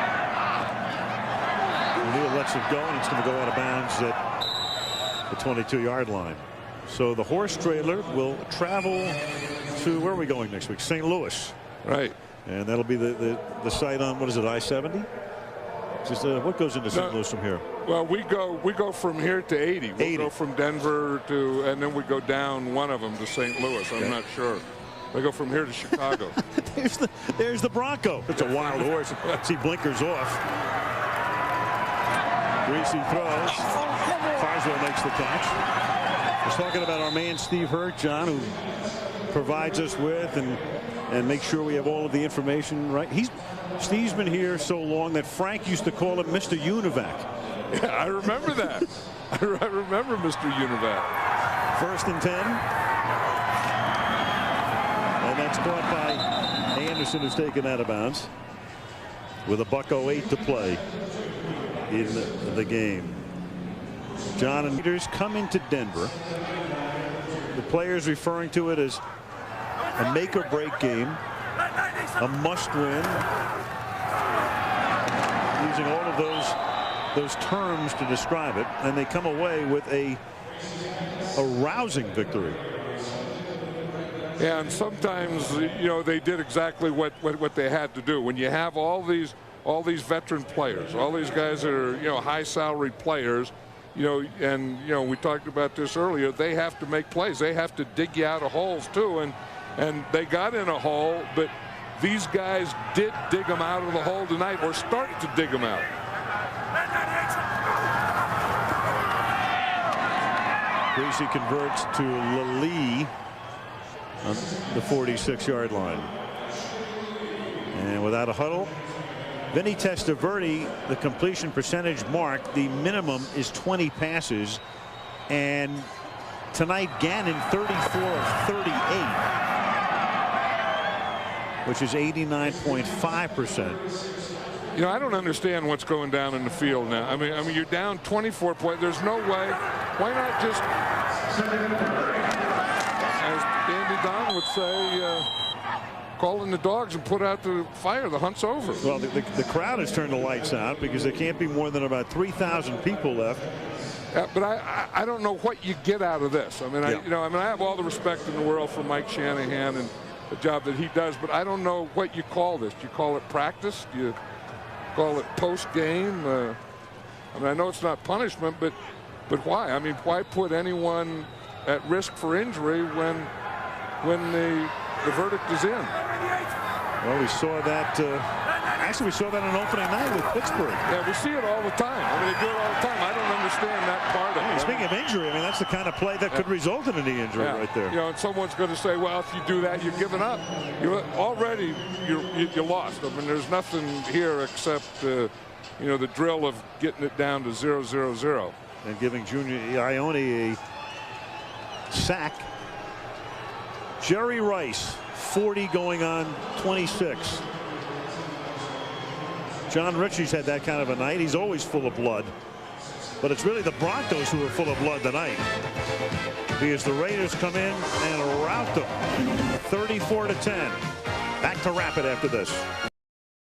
O'Neal lets it go, and it's going to go out of bounds at the 22-yard line. So the horse trailer will travel to, where are we going next week? St. Louis. Right. And that'll be the site on, what is it, I-70? Just what goes into St. Louis from here? Well, we go from here to 80. We'll go from Denver to, and then we go down one of them to St. Louis. I'm not sure. They go from here to Chicago. there's the Bronco. It's a wild horse. See blinkers off. Greasy throws. Carswell makes the catch. I was talking about our man Steve Hurt, John, who provides us with and make sure we have all of the information right. Steve's been here so long that Frank used to call him Mr. Univac. Yeah, I remember that. I remember Mr. Univac. 1st and 10. And that's caught by Anderson, who's taken out of bounds with a $1:08 to play in the game. John and Leaders come into Denver. The players referring to it as a make or break game, a must win, using all of those terms to describe it, and they come away with a rousing victory. Yeah, and sometimes they did exactly what they had to do. When you have all these veteran players, all these guys that are high salary players, and we talked about this earlier, they have to make plays. They have to dig you out of holes too, and they got in a hole, but these guys did dig them out of the hole tonight, or start to dig them out. Greasy converts to Lally on the 46-yard line. And without a huddle, Vinny Testaverde, the completion percentage mark, the minimum is 20 passes. And tonight, Gannon 34 of 38, which is 89.5%. I don't understand what's going down in the field now. I mean, you're down 24 points. There's no way. Why not just, as Andy Don would say, call in the dogs and put out the fire? The hunt's over. Well, the crowd has turned the lights out because there can't be more than about 3,000 people left. But I don't know what you get out of this. I mean, I have all the respect in the world for Mike Shanahan and the job that he does, but I don't know what you call this. Do you call it practice? Do you call it post-game? I mean, I know it's not punishment, but why? I mean, why put anyone at risk for injury when the verdict is in? Well, we saw that. Actually, we saw that on opening night with Pittsburgh. Yeah, we see it all the time. I mean, they do it all the time. I don't understand that part of it. Speaking of injury, I mean, that's the kind of play that could result in a knee injury right there. And someone's going to say, well, if you do that, you're giving up. You lost. I mean, there's nothing here except the drill of getting it down to 0-0-0 and giving Junior Ione a sack. Jerry Rice, 40 going on 26. John Ritchie's had that kind of a night. He's always full of blood. But it's really the Broncos who are full of blood tonight, because the Raiders come in and rout them 34-10. Back to Rapid after this.